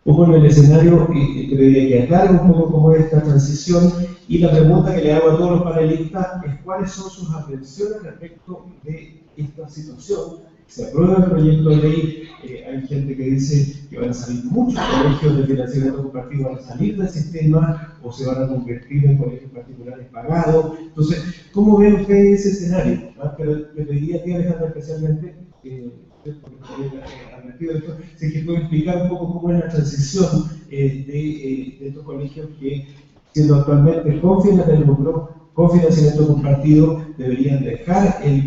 un poco en el escenario, debería que aclarar un poco cómo es esta transición, y la pregunta que le hago a todos los panelistas es cuáles son sus apreciaciones respecto de esta situación. Se aprueba el proyecto de ley, hay gente que dice que van a salir muchos colegios de financiamiento compartido, van a salir del sistema o se van a convertir en colegios particulares pagados. Entonces, ¿cómo ven ustedes ese escenario? Pero le pediría a ti, Alejandra, especialmente, si que puede explicar un poco cómo es la transición de estos colegios que, siendo actualmente con fines de lucro, con financiamiento compartido, deberían dejar el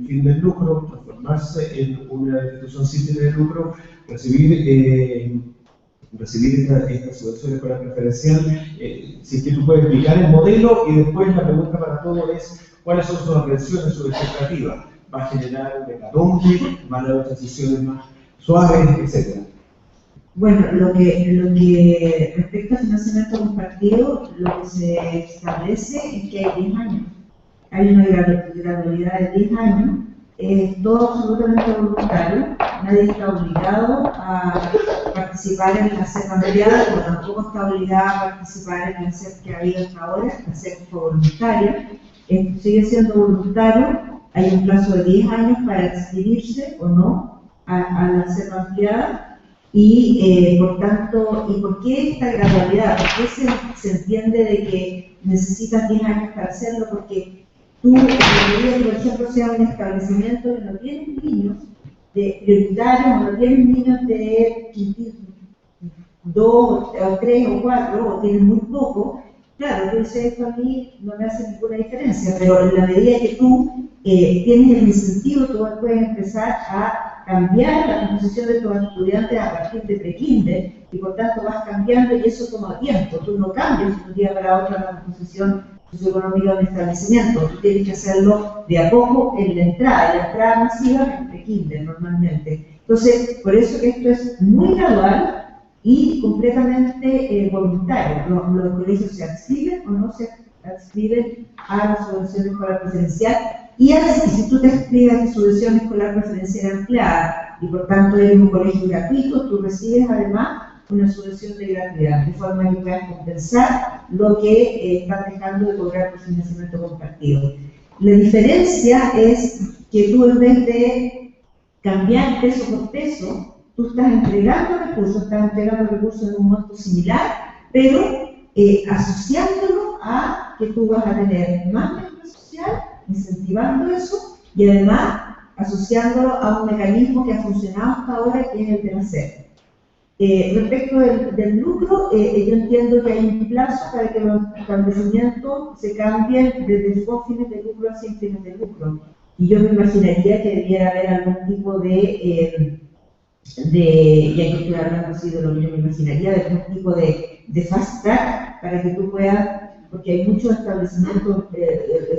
fin del lucro, transformarse en una institución sin fines de lucro, recibir estas subvenciones para preferencial. Si es que tú puedes explicar el modelo, y después la pregunta para todos es cuáles son sus aprehensiones, sus expectativas. va a generar un hecatombe, van a haber transiciones más suaves, etc. Bueno, lo que respecta al financiamiento compartido, lo que se establece es que hay 10 años. Hay una gradualidad de 10 años, es todo absolutamente voluntario, nadie está obligado a participar en la CEP ampliada, pero tampoco está obligado a participar en la CEP que ha habido hasta ahora, la CEP fue voluntaria, sigue siendo voluntario, hay un plazo de 10 años para inscribirse o no a la CEP ampliada. Y por tanto, ¿y por qué esta gradualidad? ¿Por qué se entiende de que necesitas 10 años para hacerlo? Porque tú, en la medida que, por ejemplo, sea un establecimiento que no tiene niños prioritarios, o no tienen niños de 2 o 3 o 4, o tienen muy poco, claro, tú dices, esto a mí no me hace ninguna diferencia, pero en la medida que tú tienes el incentivo, tú puedes empezar a cambiar la composición de tus estudiantes a partir de pre-kinder, y por tanto vas cambiando y eso toma tiempo. Tú no cambias de un día para otro la composición socioeconómica del establecimiento, tú tienes que hacerlo de a poco en la entrada masiva es en pre-kinder normalmente. Entonces, por eso que esto es muy gradual y completamente voluntario. Los colegios se adscriben o no se adscriben a la subvención escolar preferencial. Y así, si tú te inscribes a tu subvención escolar preferencial ampliada y por tanto eres un colegio gratuito, tú recibes además una subvención de gratuidad, de forma que puedas compensar lo que estás dejando de cobrar por financiamiento compartido. La diferencia es que tú, en vez de cambiar peso por peso, tú estás entregando recursos en un monto similar, pero asociándolo a que tú vas a tener más beneficio social, incentivando eso, y además asociándolo a un mecanismo que ha funcionado hasta ahora, que es el de la SEP. Respecto del lucro, yo entiendo que hay un plazo para que los establecimientos se cambien desde sus fines de lucro a sin fines de lucro. Y yo me imaginaría que debiera haber algún tipo de ya que estoy hablando así de lo que yo me imaginaría, de algún tipo de fast track para que tú puedas, porque hay muchos establecimientos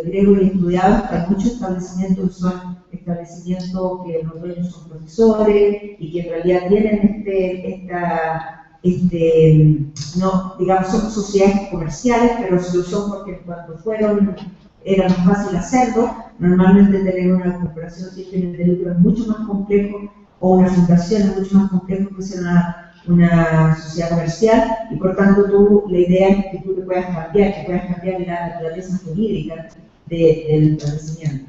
griegos y estudiados, hay muchos establecimientos que son establecimientos que los dueños son profesores y que en realidad tienen no, digamos, son sociedades comerciales, pero lo son porque cuando era más fácil hacerlo. Normalmente tener una corporación sin fines de lucro es mucho más complejo, o una fundación es mucho más complejo que ser una sociedad comercial, y por tanto la idea es que tú te puedas cambiar, la naturaleza jurídica del establecimiento.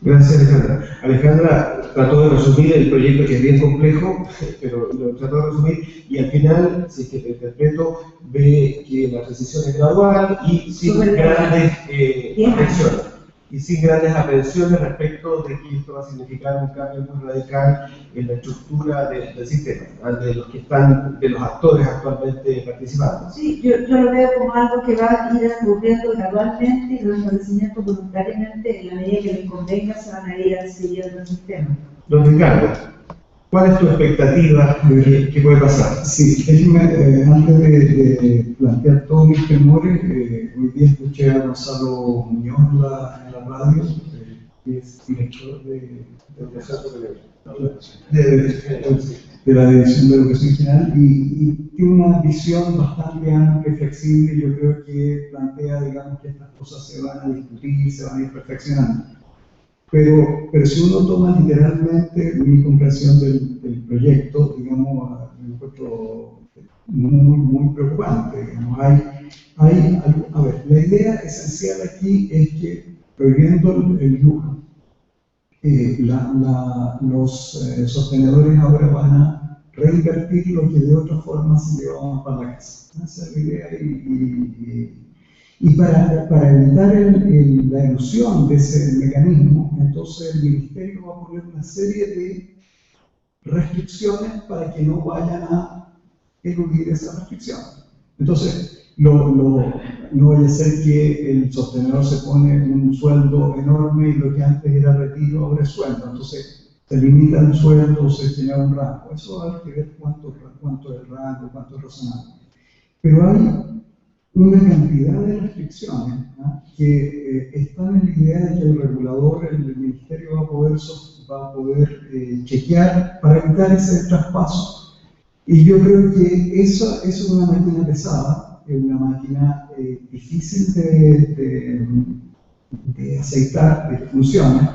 Gracias, Alejandra. Alejandra trató de resumir el proyecto, que es bien complejo, pero lo trató de resumir, y al final, si es que te interpreto, ve que la transición es gradual y sin grandes aprehensiones. Y sin grandes aprehensiones respecto de que esto va a significar un cambio muy radical en la estructura del sistema, de los actores actualmente participantes. Sí, yo lo veo como algo que va a ir ocurriendo gradualmente, y los establecimientos voluntariamente, en la medida que les convenga, se van a ir accediendo al sistema. Don Ricardo, ¿cuál es tu expectativa de qué puede pasar? Sí, antes de plantear todos mis temores, hoy día escuché a Gonzalo Muñoz en la radio, que es director de la Dirección de Educación General, y tiene una visión bastante amplia y flexible. Yo creo que plantea, digamos, que estas cosas se van a discutir, se van a ir perfeccionando. Pero si uno toma literalmente mi comprensión del proyecto, digamos, me encuentro muy preocupante. Digamos, a ver, la idea esencial aquí es que, prohibiendo el lujo, los sostenedores ahora van a reinvertir lo que de otra forma se llevaban para la casa. Esa es la idea, y para evitar la ilusión de ese mecanismo, entonces el Ministerio va a poner una serie de restricciones para que no vayan a eludir esa restricción. Entonces, no vaya a ser que el sostenedor se pone un sueldo enorme y lo que antes era retiro ahora es sueldo. Entonces, se limita el sueldo, se genera un rango. Eso hay que ver cuánto es el rango, cuánto es razonable. Pero hay una cantidad de restricciones, ¿no?, que están en la idea de que el regulador, el ministerio va a poder chequear para evitar ese traspaso. Y yo creo que eso es una máquina pesada, es una máquina difícil de aceitar, de que funcione,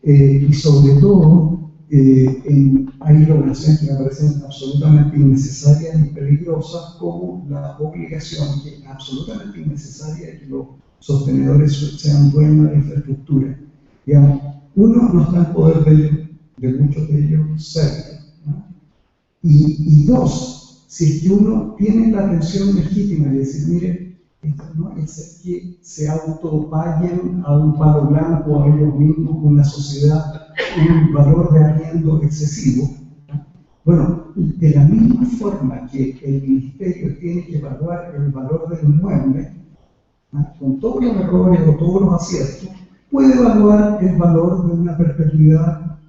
y sobre todo hay regulaciones que me parecen absolutamente innecesarias y peligrosas, como la obligación, que es absolutamente innecesaria, de que los sostenedores sean dueños de la infraestructura. Digamos, uno, no está en poder de muchos de ellos ser, ¿no? Y dos, si es que uno tiene la atención legítima de decir, mire, esto no es que se autopaguen a un palo blanco a ellos mismos, una sociedad, un valor de arriendo excesivo. Bueno, de la misma forma que el ministerio tiene que evaluar el valor del inmueble, ¿no?, con todos los errores o todos los aciertos, puede evaluar el valor de una perpetuidad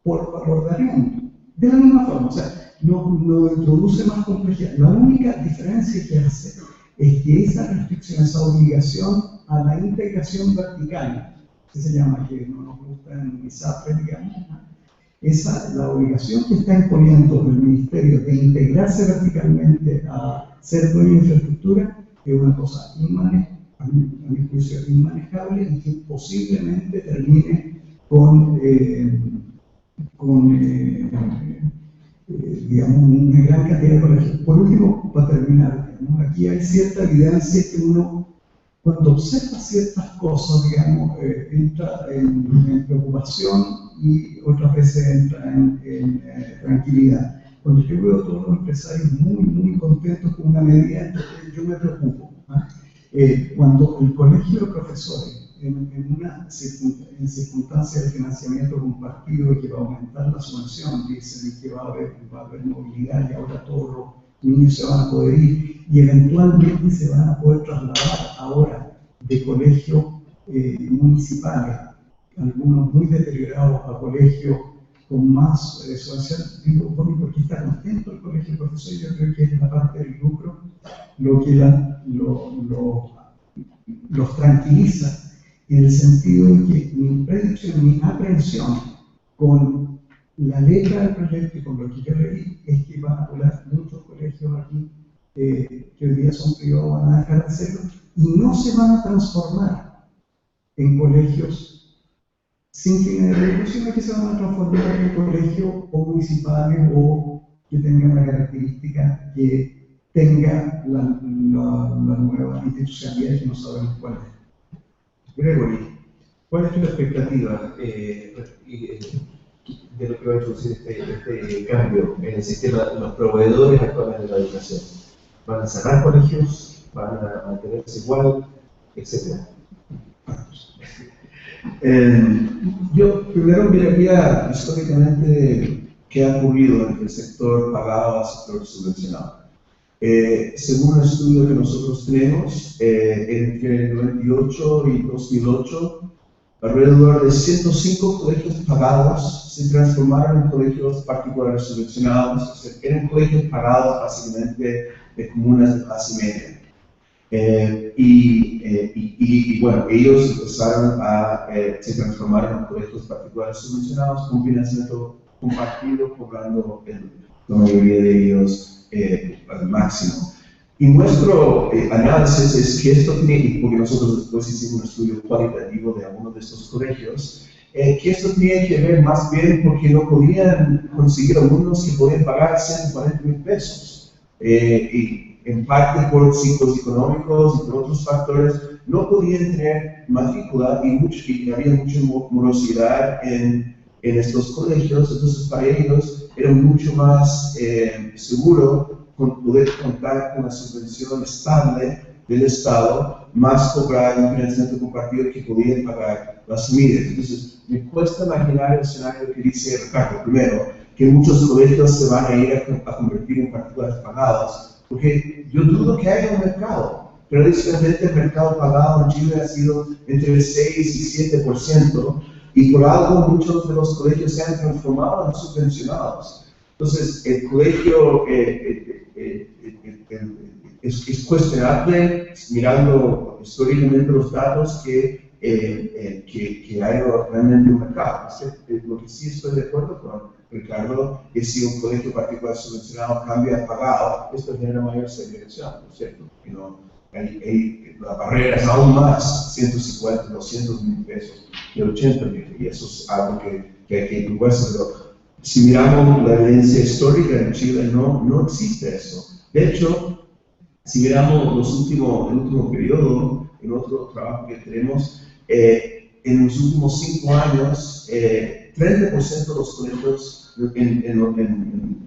por valor de arriendo. De la misma forma, o sea, no introduce más complejidad. La única diferencia que hace es que esa restricción, esa obligación a la integración vertical, que se llama, que no nos gusta en ISAPRE, digamos, la obligación que está imponiendo el ministerio de integrarse verticalmente a ser dueño de infraestructura, es una cosa a mi juicio inmanejable, y que posiblemente termine con digamos, una gran cantidad de colegios. Por último, para terminar, ¿no?, aquí hay cierta evidencia que uno, cuando observa ciertas cosas, digamos, entra en preocupación y otras veces entra en tranquilidad. Cuando yo veo a todos los empresarios muy contentos con una medida, yo me preocupo, ¿no? Cuando el colegio de profesores, en circunstancias de financiamiento compartido, que va a aumentar la subvención, dicen que va a haber movilidad y ahora todos los niños se van a poder ir, y eventualmente se van a poder trasladar ahora de colegios municipales, algunos muy deteriorados, a colegios con más subvención. Digo, bueno, ¿por qué está contento el colegio de profesores? Yo creo que es la parte del lucro lo que los tranquiliza, en el sentido de que mi predicción, mi aprehensión con la letra del proyecto y con lo que yo leí, es que van a volar muchos colegios aquí que hoy día son privados, van a dejar de hacerlo y no se van a transformar en colegios sin fines de lucro, sino que se van a transformar en colegios o municipales o que tengan la característica que tenga la nueva institucionalidad, que no sabemos cuál es. Gregory, ¿cuál es tu expectativa de lo que va a introducir este cambio en el sistema de los proveedores actuales de la educación? ¿Van a cerrar colegios? ¿Van a mantenerse igual? Etcétera. Yo primero miraría históricamente qué ha ocurrido entre el sector pagado al sector subvencionado. Según un estudio que nosotros tenemos, entre el 98 y 2008, alrededor de 105 colegios pagados se transformaron en colegios particulares subvencionados. O sea, eran colegios pagados básicamente de comunas de clase media. Y bueno, ellos empezaron se transformaron en colegios particulares subvencionados con financiamiento compartido, cobrando la mayoría de ellos al máximo. Y nuestro análisis es que esto tiene, porque nosotros después hicimos un estudio cualitativo de algunos de estos colegios, que esto tiene que ver más bien porque no podían conseguir alumnos que podían pagar 140,000 pesos. Y en parte por ciclos económicos y por otros factores, no podían tener matrícula y había mucha morosidad en estos colegios. Entonces para ellos era mucho más seguro poder contar con una subvención estable del Estado, más cobrar un financiamiento compartido que podían pagar las familias. Entonces me cuesta imaginar el escenario que dice Ricardo. Primero, que muchos colegios se van a ir a convertir en particulares pagados, porque yo dudo que haya un mercado. Tradicionalmente el mercado pagado en Chile ha sido entre el 6 y 7%, y por algo muchos de los colegios se han transformado en subvencionados. Entonces, el colegio, es cuestionable, mirando históricamente los datos, que hay realmente un mercado. Lo que sí estoy de acuerdo con Ricardo es si un colegio particular subvencionado cambia a pagado, esto genera mayor segregación, ¿no es cierto? La barrera es aún más, 150, 200 mil pesos de 80 mil, y eso es algo que hay que preocuparse. Pero si miramos la evidencia histórica en Chile, no existe eso. De hecho, si miramos el último periodo, en otro trabajo que tenemos, en los últimos 5 años, 30% de los colegios, en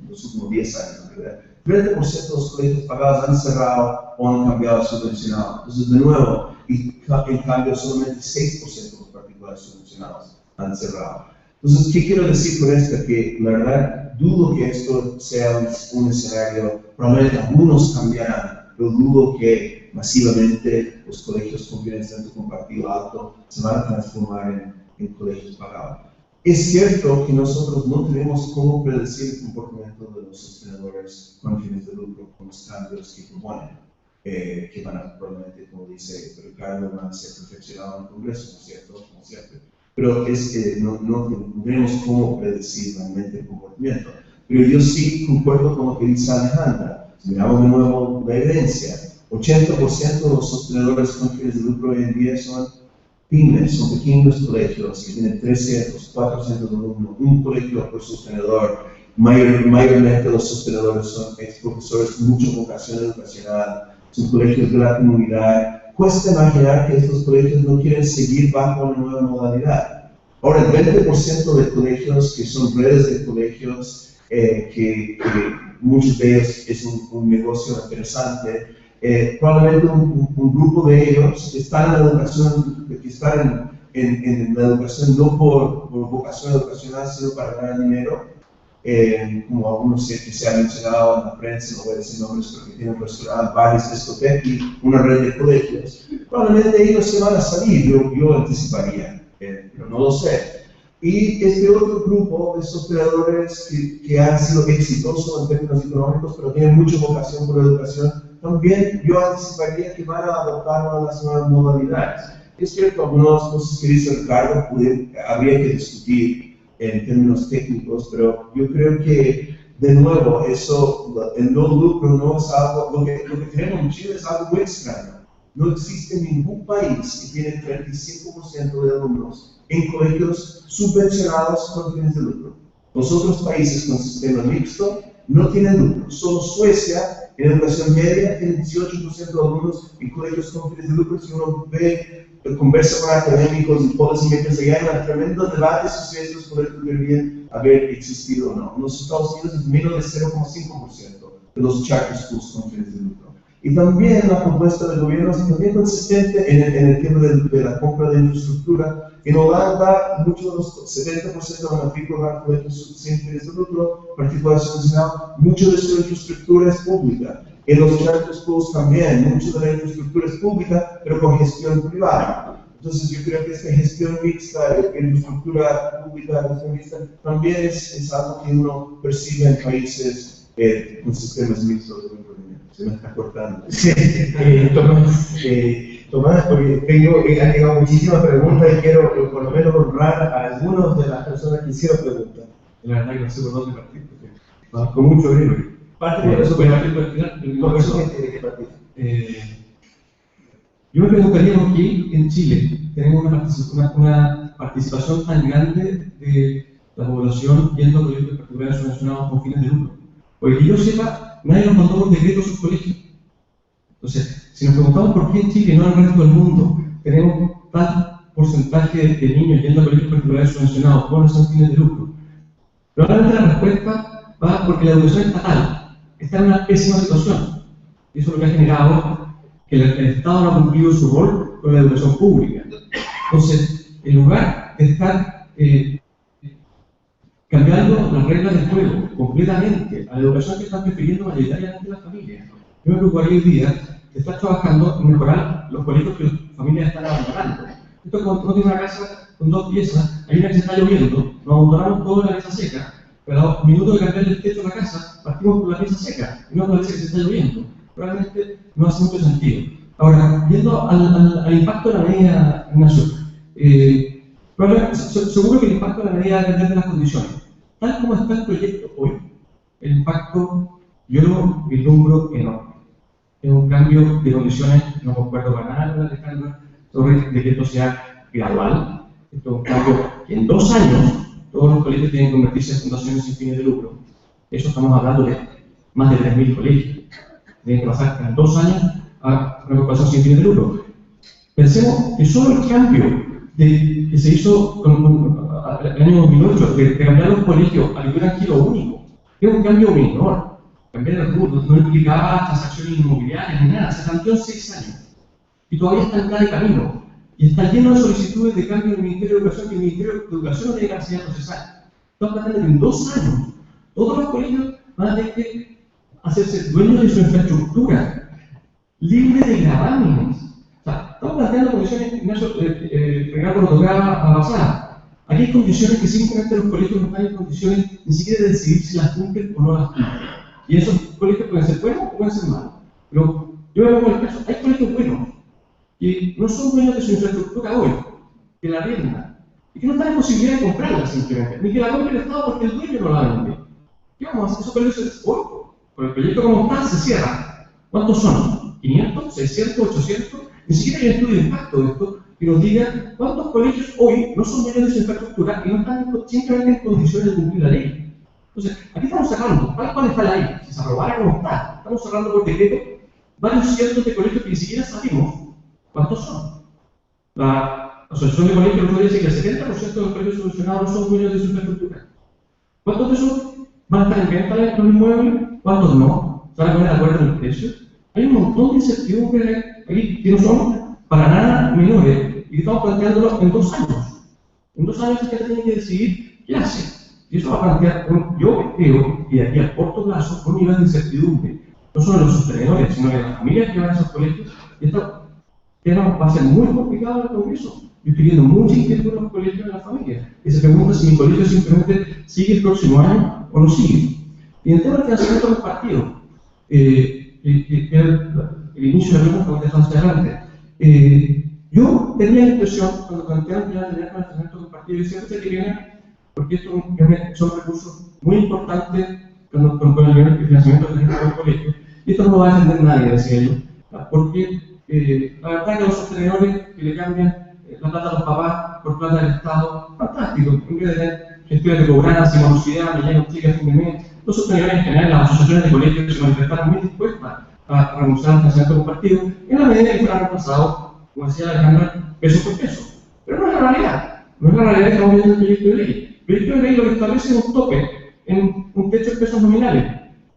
los últimos 10 años, ¿verdad? 30% de los colegios pagados han cerrado o han cambiado a subvencionados. Entonces, de nuevo, en cambio, solamente 6% de los particulares subvencionados han cerrado. Entonces, ¿qué quiero decir con esto? Que la verdad, dudo que esto sea un escenario, probablemente algunos cambiarán, pero dudo que masivamente los colegios con financiamiento compartido alto se van a transformar en colegios pagados. Es cierto que nosotros no tenemos cómo predecir el comportamiento de los sostenedores con fines de lucro, con los cambios que proponen, que van a, probablemente, como dice Ricardo, van a ser perfeccionados en el Congreso, ¿no es cierto? Como siempre. Pero no tenemos cómo predecir realmente el comportamiento. Pero yo sí concuerdo con lo que dice Alejandra. Si miramos de nuevo la evidencia, 80% de los sostenedores con fines de lucro hoy en día son pymes, son pequeños colegios que tienen 300, 400 alumnos, un colegio por sostenedor. Mayormente los sostenedores son ex-profesores con mucha vocación educacional, son colegios de la comunidad. Cuesta imaginar que estos colegios no quieren seguir bajo una nueva modalidad. Ahora, el 20% de colegios que son redes de colegios, que muchos de ellos es un negocio interesante, probablemente un grupo de ellos están en la educación, que están en la educación no por vocación educacional, sino para ganar dinero. Como algunos que se han mencionado en la prensa, no voy a decir nombres, pero que tienen restaurantes, bares, discotecas y una red de colegios. Probablemente ellos se van a salir, yo anticiparía, pero no lo sé. Y este otro grupo de sostenedores que han sido exitosos en términos económicos, pero tienen mucha vocación por la educación, también yo anticiparía que van a adoptar una de las nuevas modalidades. Es cierto, algunas cosas que dice Ricardo habría que discutir en términos técnicos, pero yo creo que, de nuevo, el no lucro no es algo, lo que tenemos en Chile es algo muy extraño. No existe ningún país que tiene 35% de alumnos en colegios subvencionados con fines de lucro. Los otros países con sistema mixto no tienen lucro. Solo Suecia, en educación media, tiene 18% de alumnos en colegios con fines de lucro. Si uno conversa con académicos y policymakers, allá hay un tremendo debate sobre si estos colegios deberían haber existido o no. En los Estados Unidos es menos de 0,5% de los charter schools con fines de lucro. Y también la propuesta del gobierno es también consistente en el tema de la compra de infraestructura. En Holanda, muchos de los 70% de la matrícula van a colegios sin fines de lucro, particulares subvencionados, mucha de su infraestructura es pública. En los charter schools también, mucha de la infraestructura es pública, pero con gestión privada. Entonces yo creo que esta gestión mixta, infraestructura pública, gestión mixta, también es algo que uno percibe en países con sistemas mixtos de emprendimiento. Se me está cortando. Sí, Tomás, porque han llegado muchísimas preguntas y quiero por lo menos honrar a algunas de las personas que hicieron preguntas. La verdad que no sé por dónde partir, porque vamos con mucho brillo. Parte por eso, pero partir por el final. Por eso tiene que partir. Yo me preguntaría por qué en Chile tenemos una participación tan grande de la población yendo a colegios particulares subvencionados con fines de lucro. Porque que yo sepa, nadie nos mandó por decreto a sus colegios. Entonces, si nos preguntamos por qué en Chile, no en el resto del mundo, tenemos tal porcentaje de niños yendo a colegios particulares subvencionados con esos fines de lucro, probablemente la respuesta va porque la educación estatal está en una pésima situación. Y eso es lo que ha generado que el Estado no ha cumplido su rol con la educación pública. Entonces, en lugar de estar cambiando las reglas del juego completamente a la educación que están prefiriendo mayoritariamente las familias, yo me preocuparía hoy día de estar trabajando en mejorar los colegios que las familias están abandonando. Esto es como uno tiene una casa con 2 piezas, hay una que se está lloviendo, nos abandonamos todo en la pieza seca, pero a los minutos de cambiar el techo de la casa, partimos por la pieza seca, y no parece que se está lloviendo. probablemente no hace mucho sentido. Ahora, yendo al impacto de la medida, Ignacio, seguro que el impacto de la medida va a depender de las condiciones. Tal como está el proyecto hoy, el impacto yo lo vislumbro enorme. Es un cambio de condiciones, no concuerdo para nada con Alejandro, sobre que esto sea gradual. Esto es un cambio que en 2 años todos los colegios tienen que convertirse en fundaciones sin fines de lucro. Eso estamos hablando de más de 3.000 colegios. Tienen que pasar en 2 años a una corporación sin fines de lucro. Pensemos que solo el cambio que se hizo en el año 2008, de cambiar los colegios a que tuvieran giro único, es un cambio menor. Cambiar el RUT no implicaba transacciones inmobiliarias ni nada, se planteó en 6 años. Y todavía está en mitad de camino. Y está lleno de solicitudes de cambio del Ministerio de Educación, que el Ministerio de Educación no tiene capacidad de procesar. Estamos planteando que en 2 años todos los colegios van a tener que hacerse dueños de su infraestructura, libre de gravámenes. O sea, estamos planteando condiciones, Ignacio, Ricardo lo tocaba avanzar. Aquí hay condiciones que simplemente los colegios no están en condiciones ni siquiera de decidir si las cumplen o no las cumplen. Y esos colegios pueden ser buenos o pueden ser malos. Pero yo me pongo el caso, hay colegios buenos que no son dueños de su infraestructura hoy, que la arriendan, y que no están en posibilidad de comprarla simplemente, ni que la compre el Estado porque el dueño no la vende. ¿Qué vamos a hacer? Esos colegios hoy, con el proyecto como está, se cierra. ¿Cuántos son? ¿500? ¿600? ¿800? Ni siquiera hay un estudio de impacto de esto que nos diga cuántos colegios hoy no son dueños de su infraestructura y no están simplemente en condiciones de cumplir la ley. Entonces, aquí estamos cerrando. ¿Cuál está la ley? Si se aprobara, ¿cómo está? Estamos cerrando por decreto varios cientos de colegios que ni siquiera sabemos cuántos son. La Asociación de Colegios nos dice que el 70% de los colegios subvencionados no son dueños de su infraestructura. ¿Cuántos de esos van a estar en venta los inmuebles? ¿Cuántos no? ¿Se van a poner de acuerdo en el precio? Hay un montón de incertidumbres aquí que no son para nada menores y estamos planteándolo en 2 años. En 2 años la gente tiene que decidir qué hace. Y eso va a plantear, yo creo, y de aquí a corto plazo, un nivel de incertidumbre, no solo de los sostenedores, sino de las familias que van a esos colegios. Y esto va a ser muy complicado en el Congreso. Yo estoy viendo mucha inquietud en los colegios y en las familias. Y se pregunta si mi colegio simplemente sigue el próximo año o no sigue. Y en el tema del financiamiento de los partidos, que el inicio de la pregunta que dejamos adelante, yo tenía la impresión, cuando plantearon que iban a tener financiamiento de los partidos, decía que viene porque estos son recursos muy importantes con el financiamiento de los colegios, y esto no lo va a entender nadie, decía yo, porque la verdad es que los sostenedores que le cambian la plata a los papás por plata del Estado, fantástico, en vez de tener gestiones de cobranza y morosidad, millones de chicas a fin de mes, los sostenedores en general, las asociaciones de colegios se manifestaron muy dispuestas a renunciar al financiamiento de los partidos, en la medida que fueran reemplazados, como decía Alejandra, peso por peso. Pero no es la realidad, no es la realidad que estamos viendo en el proyecto de ley. El proyecto de ley lo que establece es un tope en un techo de pesos nominales,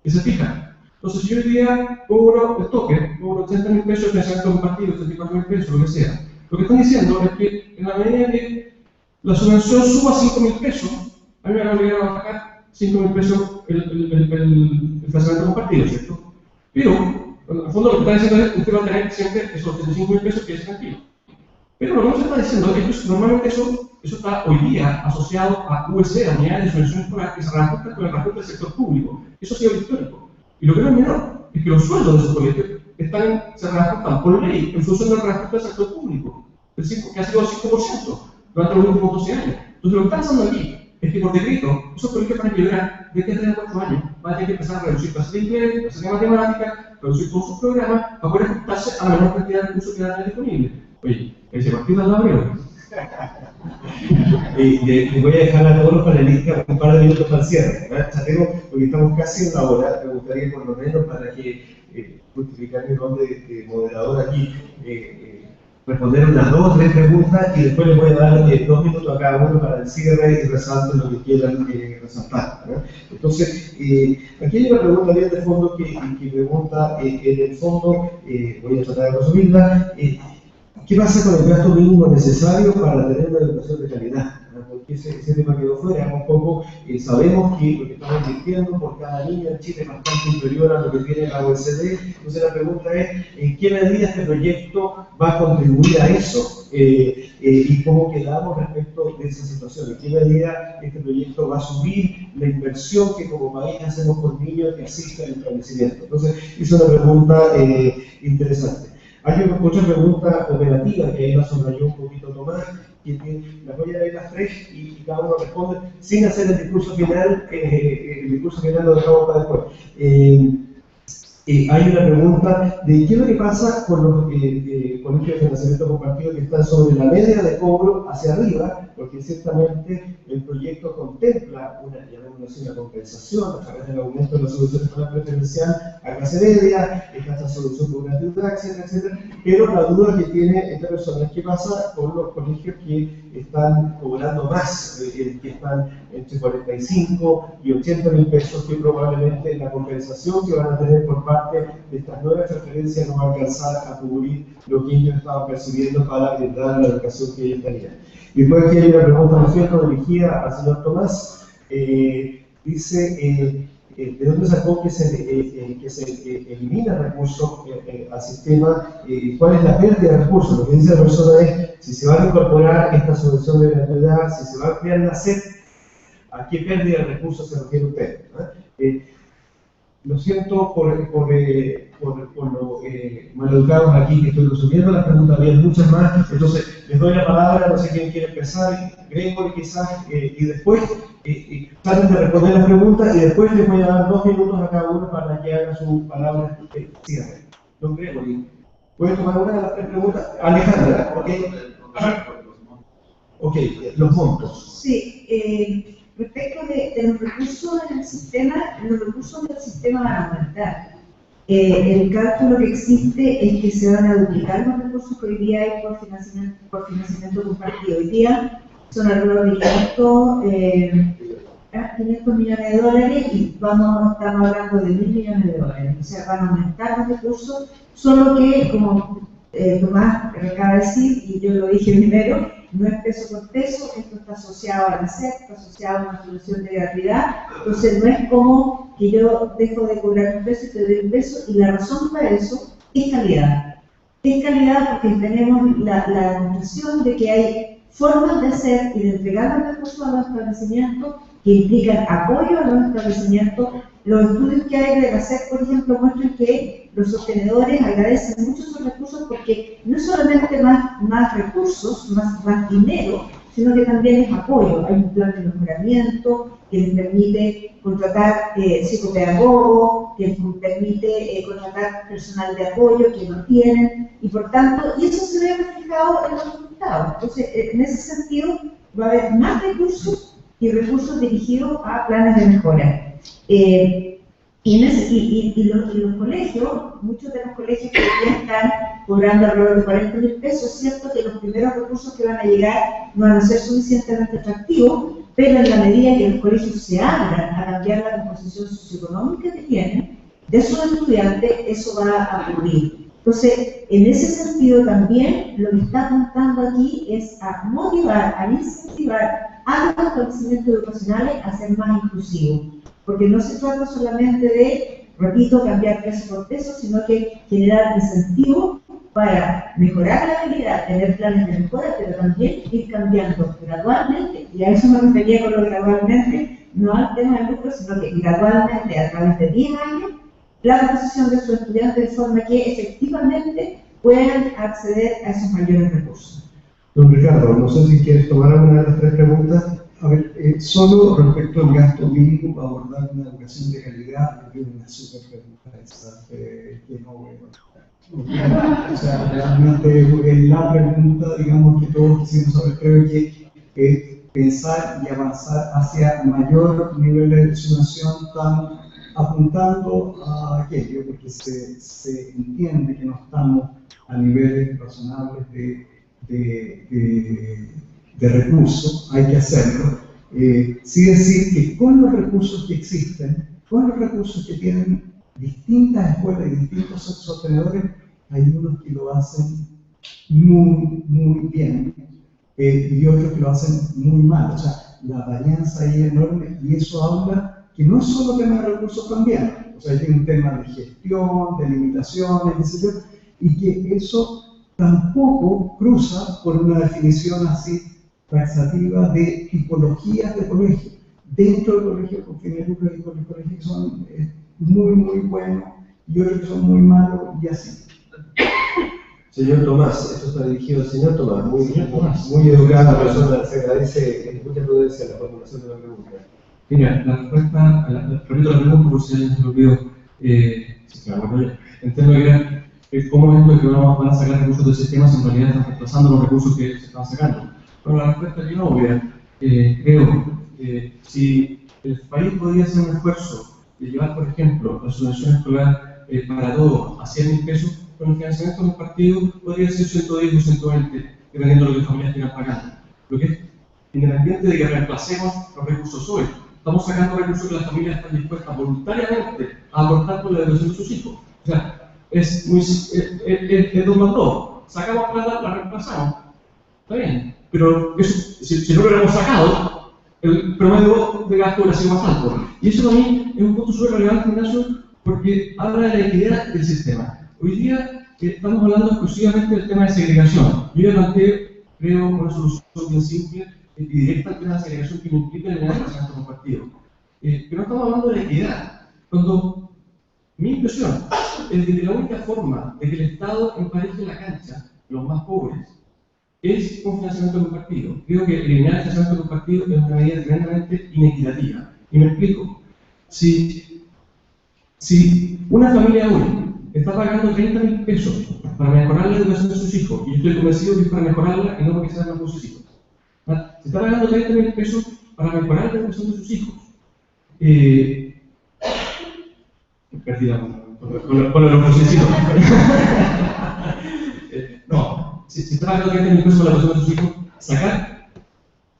que se fija. Entonces, si yo hoy día cobro el tope, cobro 80.000 pesos de financiamiento de un partido, 84.000 pesos, lo que sea. Lo que están diciendo es que en la medida que la subvención suba 5.000 pesos, a mí me van a obligar a bajar 5.000 pesos el financiamiento de un partido, ¿cierto? Pero, en el fondo, lo que está diciendo es que usted va a tener siempre esos 85.000 pesos que es tranquilo. Pero lo que nos está diciendo es que normalmente eso está hoy día asociado a USE, a unidades de subvención escolar, que se reajustan con el reajuste del sector público. Eso ha sido histórico. Y lo que no es menor es que los sueldos de esos colegios se reajustan por ley en función del reajuste del sector público, que ha sido 5% durante los últimos 12 años. Entonces, lo que está pasando aquí es que por decreto, esos colegios para quebrar de que 3 a 4 años van a tener que empezar a reducir clases de inglés, clases de matemáticas, reducir todos sus programas para poder ajustarse a la menor cantidad de recursos que dan disponibles. Oye, ese partido al abril. Y voy a dejar a todos los panelistas un par de minutos para el cierre. Ya tengo, porque estamos casi en una hora, me gustaría por lo menos para que justificar mi rol de moderador aquí, responder unas 2 o 3 preguntas y después les voy a dar 2 minutos a cada uno para el cierre y resalten lo que quieran resaltar. Entonces, aquí hay una pregunta bien de fondo que pregunta, en el fondo, voy a tratar de resumirla, ¿qué pasa con el gasto mínimo necesario para tener una educación de calidad? Porque ese tema quedó fuera. Un poco sabemos que lo que estamos invirtiendo por cada niño en Chile es bastante inferior a lo que tiene la OECD. Entonces la pregunta es, ¿en qué medida este proyecto va a contribuir a eso? Y cómo quedamos respecto de esa situación. ¿En qué medida este proyecto va a subir la inversión que como país hacemos por niños que asisten al establecimiento. Entonces, hice una pregunta interesante. Hay otra pregunta operativa que ahí la subrayó un poquito Tomás, que las voy a leer las tres y cada uno responde sin hacer el discurso final. El discurso final lo dejamos para después. Hay una pregunta de qué es lo que pasa con los colegios de financiamiento compartido que están sobre la media de cobro hacia arriba, porque ciertamente el proyecto contempla una compensación a través del aumento de la solución preferencial a clase media, esta solución por gratuidad, etcétera, etcétera. Pero la duda que tiene esta persona es qué pasa con los colegios que están cobrando más, que están entre 45 y 80 mil pesos, que probablemente la compensación que van a tener por parte de estas nuevas transferencias no va a alcanzar a cubrir lo que ellos estaban percibiendo para brindar la educación que ellos tenían. Y después aquí hay una pregunta, ¿no es cierto?, dirigida al señor Tomás. Dice, ¿de dónde sacó que se elimina recursos al sistema? ¿Cuál es la pérdida de recursos? Lo que dice la persona es, si se va a incorporar esta solución de gratuidad, si se va a ampliar la SEP, ¿a qué pérdida de recursos se refiere usted? Lo siento por lo maleducados aquí que estoy resumiendo las preguntas, había muchas más, entonces les doy la palabra, no sé quién quiere empezar, Gregory quizás, y después traten de responder las preguntas y después les voy a dar 2 minutos a cada uno para que haga su palabra cierre. Don Gregory, ¿puede tomar una de las 3 preguntas? Alejandra, ¿ok? Ok, los montos. Sí, respecto de los recursos del sistema, los recursos del sistema van a aumentar. El cálculo que existe es que se van a duplicar los recursos que hoy día hay por financiamiento compartido. Hoy día son alrededor de 500 millones de dólares y estamos hablando de 1.000 millones de dólares. O sea, van a aumentar los recursos, solo que, como Tomás acaba de decir, y yo lo dije primero, no es peso por peso, esto está asociado a la SEP, está asociado a una solución de gratuidad, entonces no es como que yo dejo de cobrar un peso y te doy un peso, y la razón para eso es calidad. Es calidad porque tenemos la demostración de que hay formas de hacer y de entregar los recursos a los establecimientos que implican apoyo a los establecimientos. Los estudios que hay de la SEP, por ejemplo, muestran que los sostenedores agradecen mucho esos recursos porque no es solamente más recursos, más dinero, sino que también es apoyo. Hay un plan de mejoramiento que les permite contratar psicopedagogos, que les permite contratar personal de apoyo que no tienen, y por tanto, y eso se ve reflejado en los resultados. Entonces, en ese sentido, va a haber más recursos y recursos dirigidos a planes de mejora. Y los colegios, muchos de los colegios que ya están cobrando alrededor de 40 mil pesos, es cierto que los primeros recursos que van a llegar no van a ser suficientemente atractivos, pero en la medida que los colegios se abran a cambiar la composición socioeconómica que tienen de sus estudiantes, eso va a ocurrir. Entonces, en ese sentido también lo que está apuntando aquí es a motivar, a incentivar a los establecimientos educacionales a ser más inclusivos. Porque no se trata solamente de, repito, cambiar peso por peso, sino que generar incentivos para mejorar la habilidad, tener planes de mejora, pero también ir cambiando gradualmente, y a eso me refería con lo gradualmente, no al tema de lucro, sino que gradualmente, a través de 10 años, la composición de sus estudiantes de forma que efectivamente puedan acceder a esos mayores recursos. Don Ricardo, no sé si quieres tomar alguna de las 3 preguntas. A ver, solo respecto al gasto mínimo para abordar una educación de calidad, creo que es una súper pregunta esa, que no voy a contestar. O sea, realmente es la pregunta, digamos, que todos quisimos saber. Creo que pensar y avanzar hacia mayor nivel de situación están apuntando a aquello, porque se entiende que no estamos a niveles razonables de recursos, hay que hacerlo. Sí decir que con los recursos que existen, con los recursos que tienen distintas escuelas y distintos sostenedores, hay unos que lo hacen muy bien y otros que lo hacen muy mal. O sea, la varianza ahí es enorme y eso habla que no es solo tema de recursos también, o sea, hay un tema de gestión, de limitaciones, etc. Y que eso tampoco cruza por una definición así taxativa de tipologías de colegio. dentro del colegio con fines lucrativos, los colegios que son muy, muy buenos y otros que son muy malos y así. Señor Tomás, esto está dirigido al señor Tomás, muy educada persona, se agradece mucha prudencia la formulación de la pregunta. Mira, la respuesta, repito la pregunta por si alguien se lo olvidó, sí, claro, bueno, entiendo que era cómo es lo que van a sacar recursos del sistema si en realidad están reemplazando los recursos que se están sacando. Bueno, la respuesta es bien obvia. Creo que si el país podría hacer un esfuerzo de llevar, por ejemplo, la subvención escolar para todos a 100.000 pesos, con el financiamiento compartido podría ser 110 o 120, dependiendo de lo que las familias quieran pagando. Lo que es independiente de que reemplacemos los recursos hoy. Estamos sacando recursos que las familias están dispuestas voluntariamente a aportar por la educación de sus hijos. O sea, es 2 más 2. Sacamos plata, la reemplazamos. Está bien. Pero eso, si no lo hubiéramos sacado, el promedio de gasto hubiera sido más alto. Y eso también es un punto súper relevante, Ignacio, porque habla de la equidad del sistema. Hoy día estamos hablando exclusivamente del tema de segregación. Yo ya planteé, creo, una solución bien simple y directa al tema de segregación que no implica eliminar el financiamiento compartido. Pero no estamos hablando de la equidad. Cuando mi impresión es de que la única forma de que el Estado empareje la cancha, los más pobres, es con financiamiento compartido. Creo que eliminar el financiamiento compartido es una medida tremendamente inequitativa. Y me explico. Si una familia hoy está pagando 30.000 pesos para mejorar la educación de sus hijos, y estoy convencido que es para mejorarla y no porque sean más con sus hijos, si está pagando 30.000 pesos para mejorar la educación de sus hijos, perdí con la oposición. No, si está pagando 30.000 pesos para la educación de sus hijos, sacar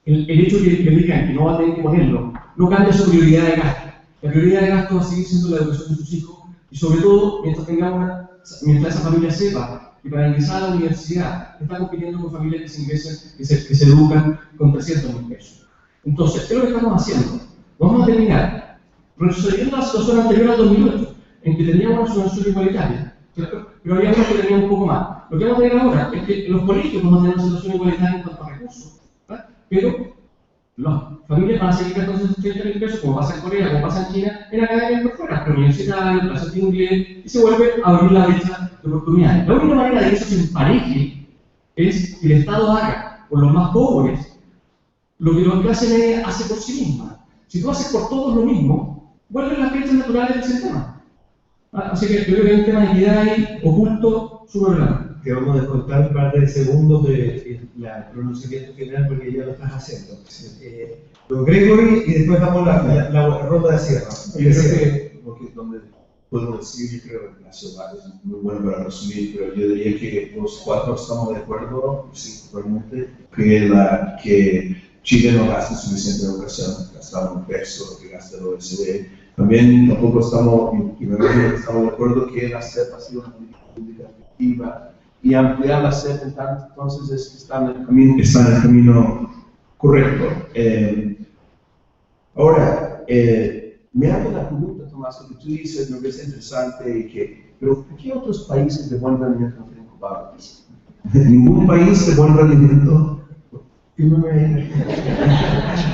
el hecho de que digan que no va a tener que ponerlo, no cambia su prioridad de gasto. La prioridad de gasto va a seguir siendo la educación de sus hijos, y sobre todo mientras esa familia sepa que para ingresar a la universidad está compitiendo con familias que se ingresan, que se educan con 300.000 pesos. Entonces, ¿qué es lo que estamos haciendo? Vamos a terminar resolviendo la situación anterior al 2008, en que teníamos una subvención igualitaria, ¿cierto? Pero había unos que tenían un poco más. Lo que vamos a tener ahora es que los colegios vamos a tener una situación igualitaria en cuanto a recursos, ¿verdad? Pero las familias van a seguir gastando esos 30.000 pesos, como pasa en Corea, como pasa en China, en academias por fuera, pero universitarios, clases de inglés, y se vuelve a abrir la brecha de oportunidades. La única manera de que eso se empareje es que el Estado haga por los más pobres lo que la clase media hace por sí misma. Si tú haces por todos lo mismo, vuelven las brechas naturales del sistema. Así que yo creo que hay un tema de equidad ahí oculto súper grande. Te vamos a descontar un par de segundos de la pronunciamiento final porque ya lo estás haciendo. Don Gregory, y después damos la ronda de cierre. Yo creo que, porque donde puedo decir, yo creo que la ciudad es muy bueno para resumir, pero yo diría que los 4 estamos de acuerdo, principalmente, que Chile no gasta suficiente educación, gastamos un tercio de lo que gasta el OECD. También tampoco estamos de acuerdo que la SEP ha sido una política pública efectiva, y ampliar la SEP entonces es que está en el camino correcto. Ahora, me hago la pregunta, Tomás, lo que tú dices me parece interesante, pero ¿por qué otros países de buen rendimiento no tienen copago? Ningún país de buen rendimiento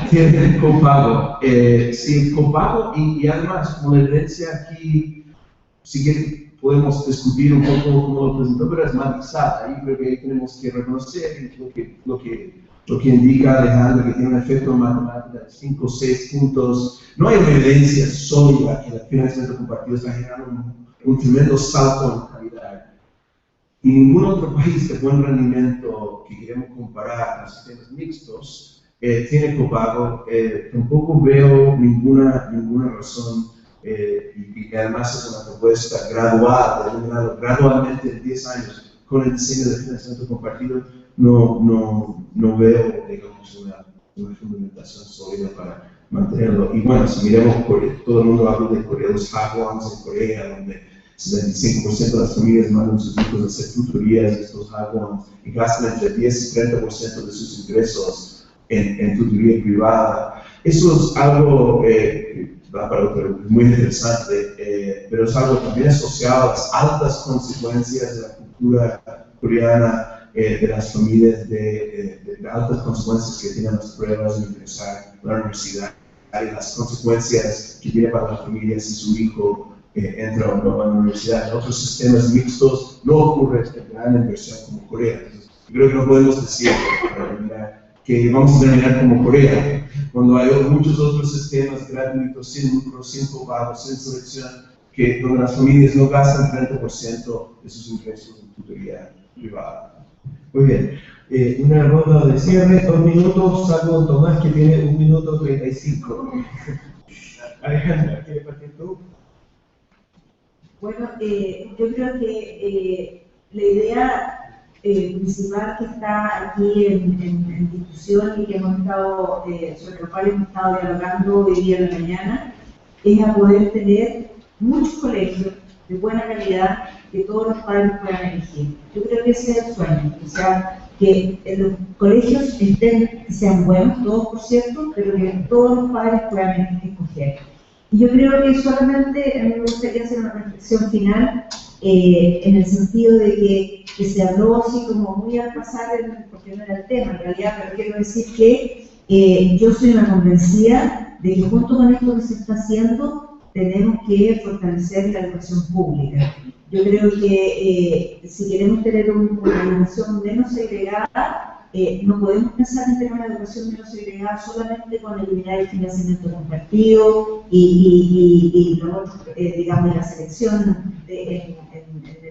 tiene copago. Sí, copago y además, como la herencia aquí, si quieren, podemos discutir un poco cómo lo presentó, pero es matizada. Yo creo que tenemos que reconocer lo que indica Alejandro, que tiene un efecto matemático de 5 o 6 puntos. No hay una evidencia sólida que el financiamiento compartido está generando un tremendo salto en calidad. Y ningún otro país de buen rendimiento que queremos comparar a sistemas mixtos tiene copago. Tampoco veo ninguna razón, y además es una propuesta graduada, de eliminarlo gradualmente en 10 años con el diseño de financiamiento compartido. No veo, digamos, una fundamentación sólida para mantenerlo. Y bueno, si miremos, todo el mundo habla de Corea, los hagwons en Corea, donde 75% de las familias mandan a sus hijos a hacer tutorías de estos hagwons y gastan entre 10 y 30% de sus ingresos en tutoría privada. Eso es algo muy interesante, pero es algo también asociado a las altas consecuencias de la cultura coreana, de las familias, de altas consecuencias que tienen las pruebas de ingresar a la universidad. hay las consecuencias que tiene para la familia si su hijo entra o no a la universidad. En otros sistemas mixtos no ocurre esta gran inversión como Corea. Entonces, yo creo que no podemos decir que vamos a terminar como Corea, cuando hay muchos otros sistemas gratuitos, sin lucro, sin copago, sin selección, donde las familias no gastan 30% de sus ingresos en tutoría privada. Muy bien. Una ronda de cierre, 2 minutos, salvo Tomás que tiene 1 minuto 35. Alejandra, ¿quieres partir tú? Bueno, yo creo que la idea principal que está aquí en discusión y que hemos estado, sobre lo cual hemos estado dialogando hoy día en la mañana, es a poder tener muchos colegios de buena calidad que todos los padres puedan elegir. Yo creo que ese es el sueño, o sea, que los colegios que sean buenos, todos por cierto, pero que todos los padres puedan escoger. Y yo creo que solamente, a mí me gustaría hacer una reflexión final, en el sentido de que se habló así como muy al pasar, porque no era el tema en realidad, pero quiero decir que yo soy una convencida de que junto con esto que se está haciendo, tenemos que fortalecer la educación pública. Yo creo que si queremos tener una educación menos segregada, no podemos pensar en tener una educación menos segregada solamente con eliminar el financiamiento compartido y digamos, la selección en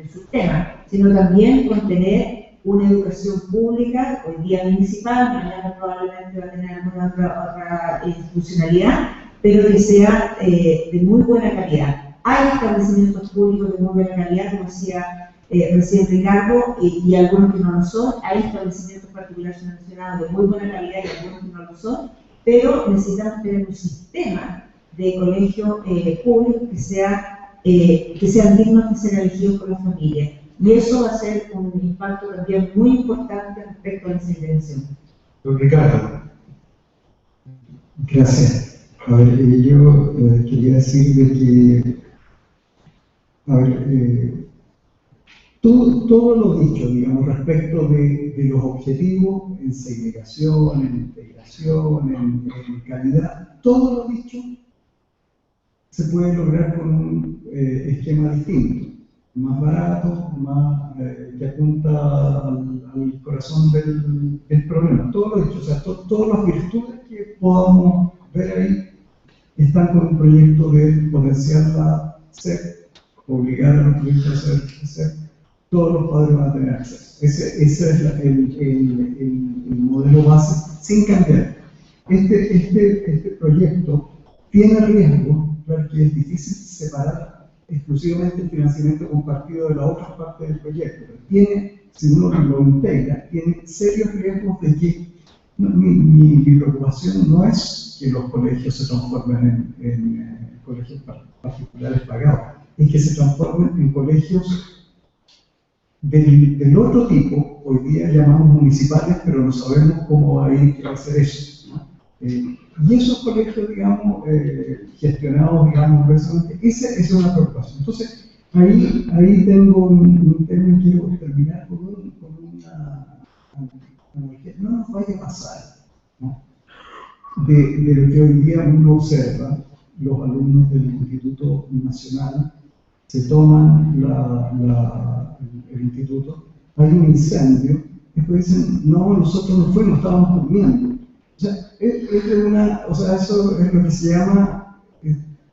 el sistema, sino también con tener una educación pública, hoy día municipal, mañana probablemente va a tener alguna otra institucionalidad, pero que sea de muy buena calidad. Hay establecimientos públicos de muy buena calidad, como decía recién Ricardo, y algunos que no lo son. Hay establecimientos particulares subvencionados de muy buena calidad y algunos que no lo son, pero necesitamos tener un sistema de colegios públicos que sean dignos de ser elegidos por la familia. Y eso va a ser un impacto también muy importante respecto a la segregación. Don Ricardo. Gracias. A ver, yo quería decir de que, a ver, todo lo dicho, digamos, respecto de los objetivos en segregación, en integración, en calidad, todo lo dicho se puede lograr con un esquema distinto, más barato, más que apunta al corazón del problema. Todo lo dicho, o sea, todas las virtudes que podamos ver ahí están con un proyecto de potenciarla, obligar a los proyectos a ser, todos los padres van a tener acceso. Ese es el modelo base, sin cambiar. Este proyecto tiene riesgo, claro que es difícil separar exclusivamente el financiamiento compartido de la otra parte del proyecto, pero tiene, si uno lo integra, tiene serios riesgos de que mi preocupación no es que los colegios se transformen en colegios particulares pagados, es que se transformen en colegios del otro tipo, hoy día llamamos municipales, pero no sabemos cómo va a ir a hacer eso, ¿no? Y esos colegios, digamos, gestionados, digamos, precisamente, esa es una preocupación. Entonces, ahí tengo un tema que quiero terminar con una que no nos vaya a pasar, ¿no? De lo que hoy día uno observa, los alumnos del Instituto Nacional se toman el instituto, hay un incendio, después dicen, no, nosotros no fuimos, estábamos durmiendo. O sea, eso es lo que se llama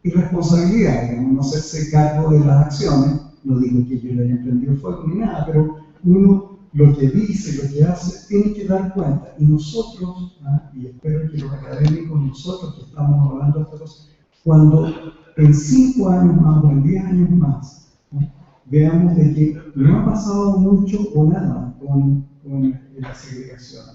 irresponsabilidad, digamos, no hacerse cargo de las acciones. No digo que yo le haya prendido fuego ni nada, pero uno lo que dice, lo que hace, tiene que dar cuenta. Y nosotros, y espero que los académicos, nosotros que estamos hablando de estas cosas, cuando en 5 años más o en 10 años más, veamos de que no ha pasado mucho o nada con la segregación,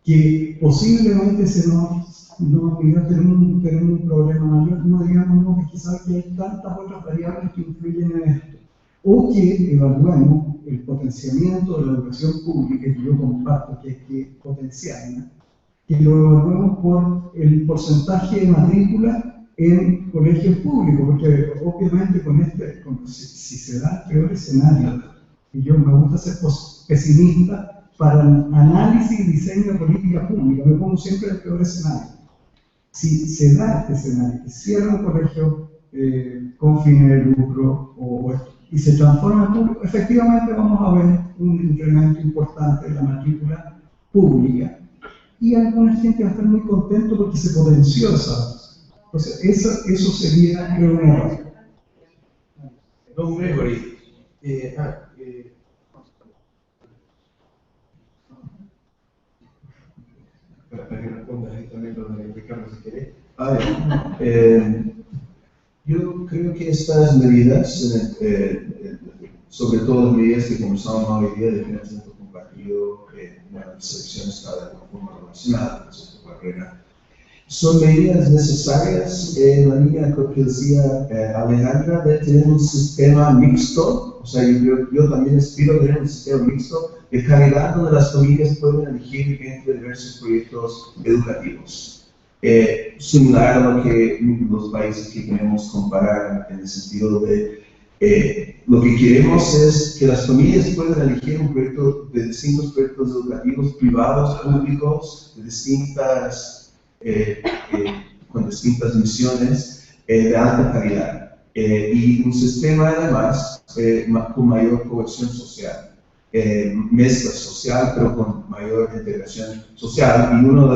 que posiblemente nos iba a tener un problema mayor, no digamos no, que quizás que hay tantas otras variables que influyen en esto, o que evaluemos el potenciamiento de la educación pública, que yo comparto que hay que potenciarla, que lo evaluemos por el porcentaje de matrícula en colegios públicos, porque obviamente si se da el peor escenario, y yo me gusta ser pesimista para el análisis y diseño de política pública, me pongo siempre el peor escenario. si se da este escenario, que cierra un colegio con fines de lucro y se transforma en público, efectivamente vamos a ver un incremento importante de la matrícula pública. Y alguna gente va a estar muy contento porque se potenció esa. Entonces, eso sería, creo, un error. Don Gregory, para que respondas ahí también lo de Ricardo, si querés. Yo creo que estas medidas, sobre todo las medidas que comenzamos hoy día de financiamiento compartido, selección escala de forma relacionada con su carrera, son medidas necesarias en la línea que decía Alejandra de tener un sistema mixto. O sea, yo también aspiro a tener un sistema mixto de calidad donde las familias pueden elegir entre diversos proyectos educativos. Similar a lo que los países que queremos comparar en el sentido de lo que queremos es que las familias puedan elegir un proyecto de distintos proyectos educativos privados, públicos, de con distintas misiones de alta calidad y un sistema además con mayor cohesión social, mezcla social pero con mayor integración social. Y uno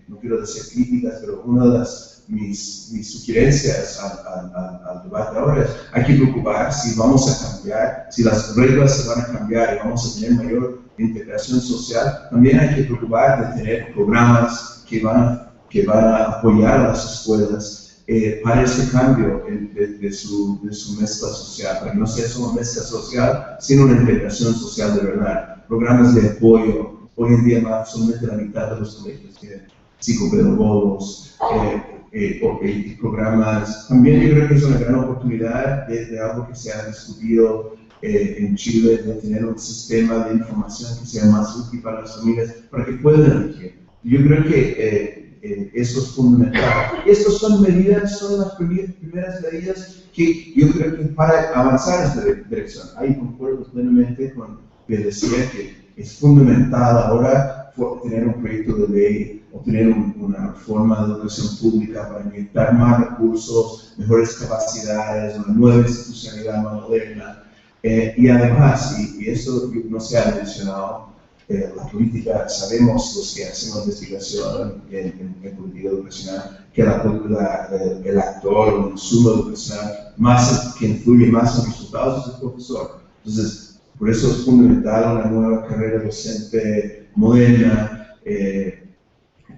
no quiero decir críticas, pero una de mis sugerencias al debate ahora es: hay que preocupar si vamos a cambiar, si las reglas se van a cambiar y vamos a tener mayor integración social. También hay que preocupar de tener programas que van a apoyar a las escuelas para ese cambio de su mezcla social, para que no sea solo una mezcla social, sino una integración social de verdad. Programas de apoyo, hoy en día más solamente la mitad de los colegios tienen psicopedagogos, y programas. También yo creo que es una gran oportunidad de algo que se ha discutido en Chile, de tener un sistema de información que sea más útil para las familias, para que puedan elegir. Yo creo que eso es fundamental. Estas son las primeras medidas que yo creo que para avanzar en esta dirección. Ahí concuerdo plenamente con que decía que es fundamental ahora tener un proyecto de ley o tener una reforma de educación pública para inyectar más recursos, mejores capacidades, una nueva institucionalidad más moderna. Y además, y eso no se ha mencionado, la política, sabemos los que hacemos investigación en política educacional, que el actor o el insumo educacional que influye más en los resultados es el profesor. Entonces, por eso es fundamental una nueva carrera docente moderna,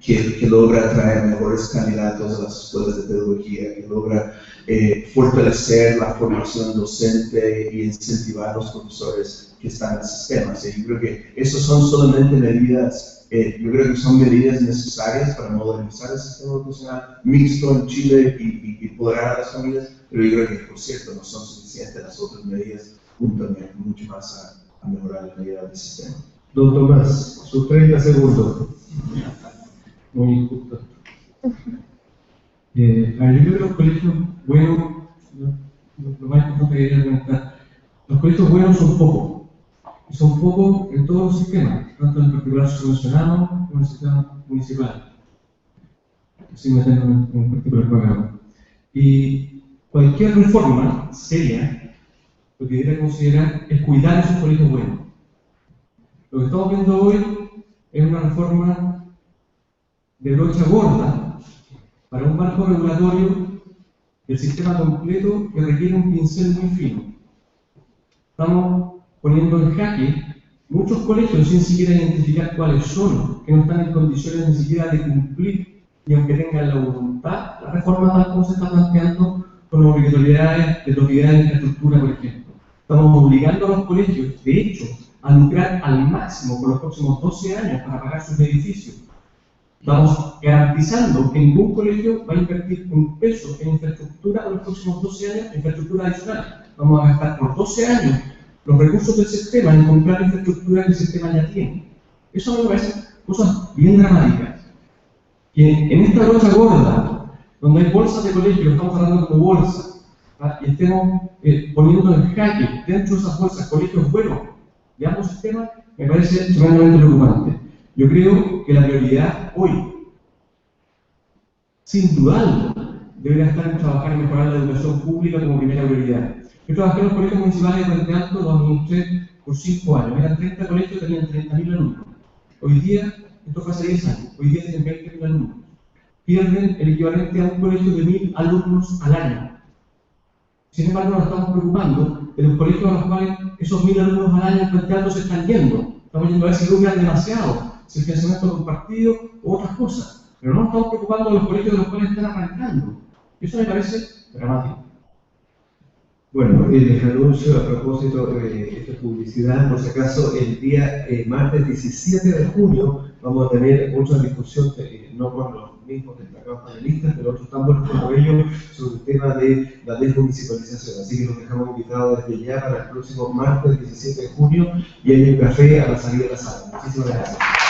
que logra traer mejores candidatos a las escuelas de pedagogía, que logra fortalecer la formación docente y incentivar a los profesores que están en el sistema. ¿Sí? Yo creo que esas son solamente medidas, yo creo que son medidas necesarias para modernizar el sistema educacional mixto en Chile y empoderar a las familias, pero yo creo que, por cierto, no son suficientes. Las otras medidas apuntan mucho más a mejorar la calidad del sistema. Don Tomás, sus 30 segundos. Muy injusto. Yo creo que los colegios buenos, lo más importante que quería comentar, los colegios buenos son pocos. Y son pocos en todos los sistemas, tanto en el particular subvencionado como en el sistema municipal. Sin meternos en un particular programa. Y cualquier reforma seria, lo que debería considerar es cuidar esos colegios buenos. Lo que estamos viendo hoy es una reforma de brocha gorda para un marco regulatorio del sistema completo que requiere un pincel muy fino. Estamos poniendo en jaque muchos colegios sin siquiera identificar cuáles son, que no están en condiciones ni siquiera de cumplir, y aunque tengan la voluntad, la reforma tal como se está planteando, con obligatoriedades de propiedad de infraestructura, por ejemplo. Estamos obligando a los colegios, de hecho, a lucrar al máximo por los próximos 12 años para pagar sus edificios. Estamos garantizando que ningún colegio va a invertir un peso en infraestructura por los próximos 12 años, infraestructura adicional. Vamos a gastar por 12 años los recursos del sistema en comprar infraestructura que el sistema ya tiene. Eso me parece cosas bien dramáticas. Que en esta brocha gorda, donde hay bolsas de colegio, lo estamos hablando como bolsas, y estemos poniendo en jaque dentro de esas bolsas colegios buenos de ambos sistemas, me parece tremendamente preocupante. Yo creo que la prioridad hoy sin dudarlo, debería estar en trabajar en mejorar la educación pública como primera prioridad. Yo trabajé en los colegios municipales de Puente Alto, los administré por 5 años. Eran 30 colegios, tenían 30.000 alumnos. Hoy día, esto fue hace 10 años, hoy día tienen 20.000 alumnos. Pierden el equivalente a un colegio de 1.000 alumnos al año. Sin embargo, nos estamos preocupando de los colegios a los cuales esos 1.000 alumnos al año en Puente Alto se están yendo. Estamos yendo a ver si lucran demasiado, si el financiamiento de un partido u otras cosas. Pero no nos estamos preocupando de los colegios de los cuales están arrancando. Eso me parece dramático. Bueno, les anuncio a propósito de esta publicidad, por si acaso, el día martes 17 de junio vamos a tener otra discusión, no con los mismos destacados panelistas, pero otros tan buenos como ellos, sobre el tema de la desmunicipalización. Así que los dejamos invitados desde ya para el próximo martes 17 de junio y hay un café a la salida de la sala. Muchísimas gracias.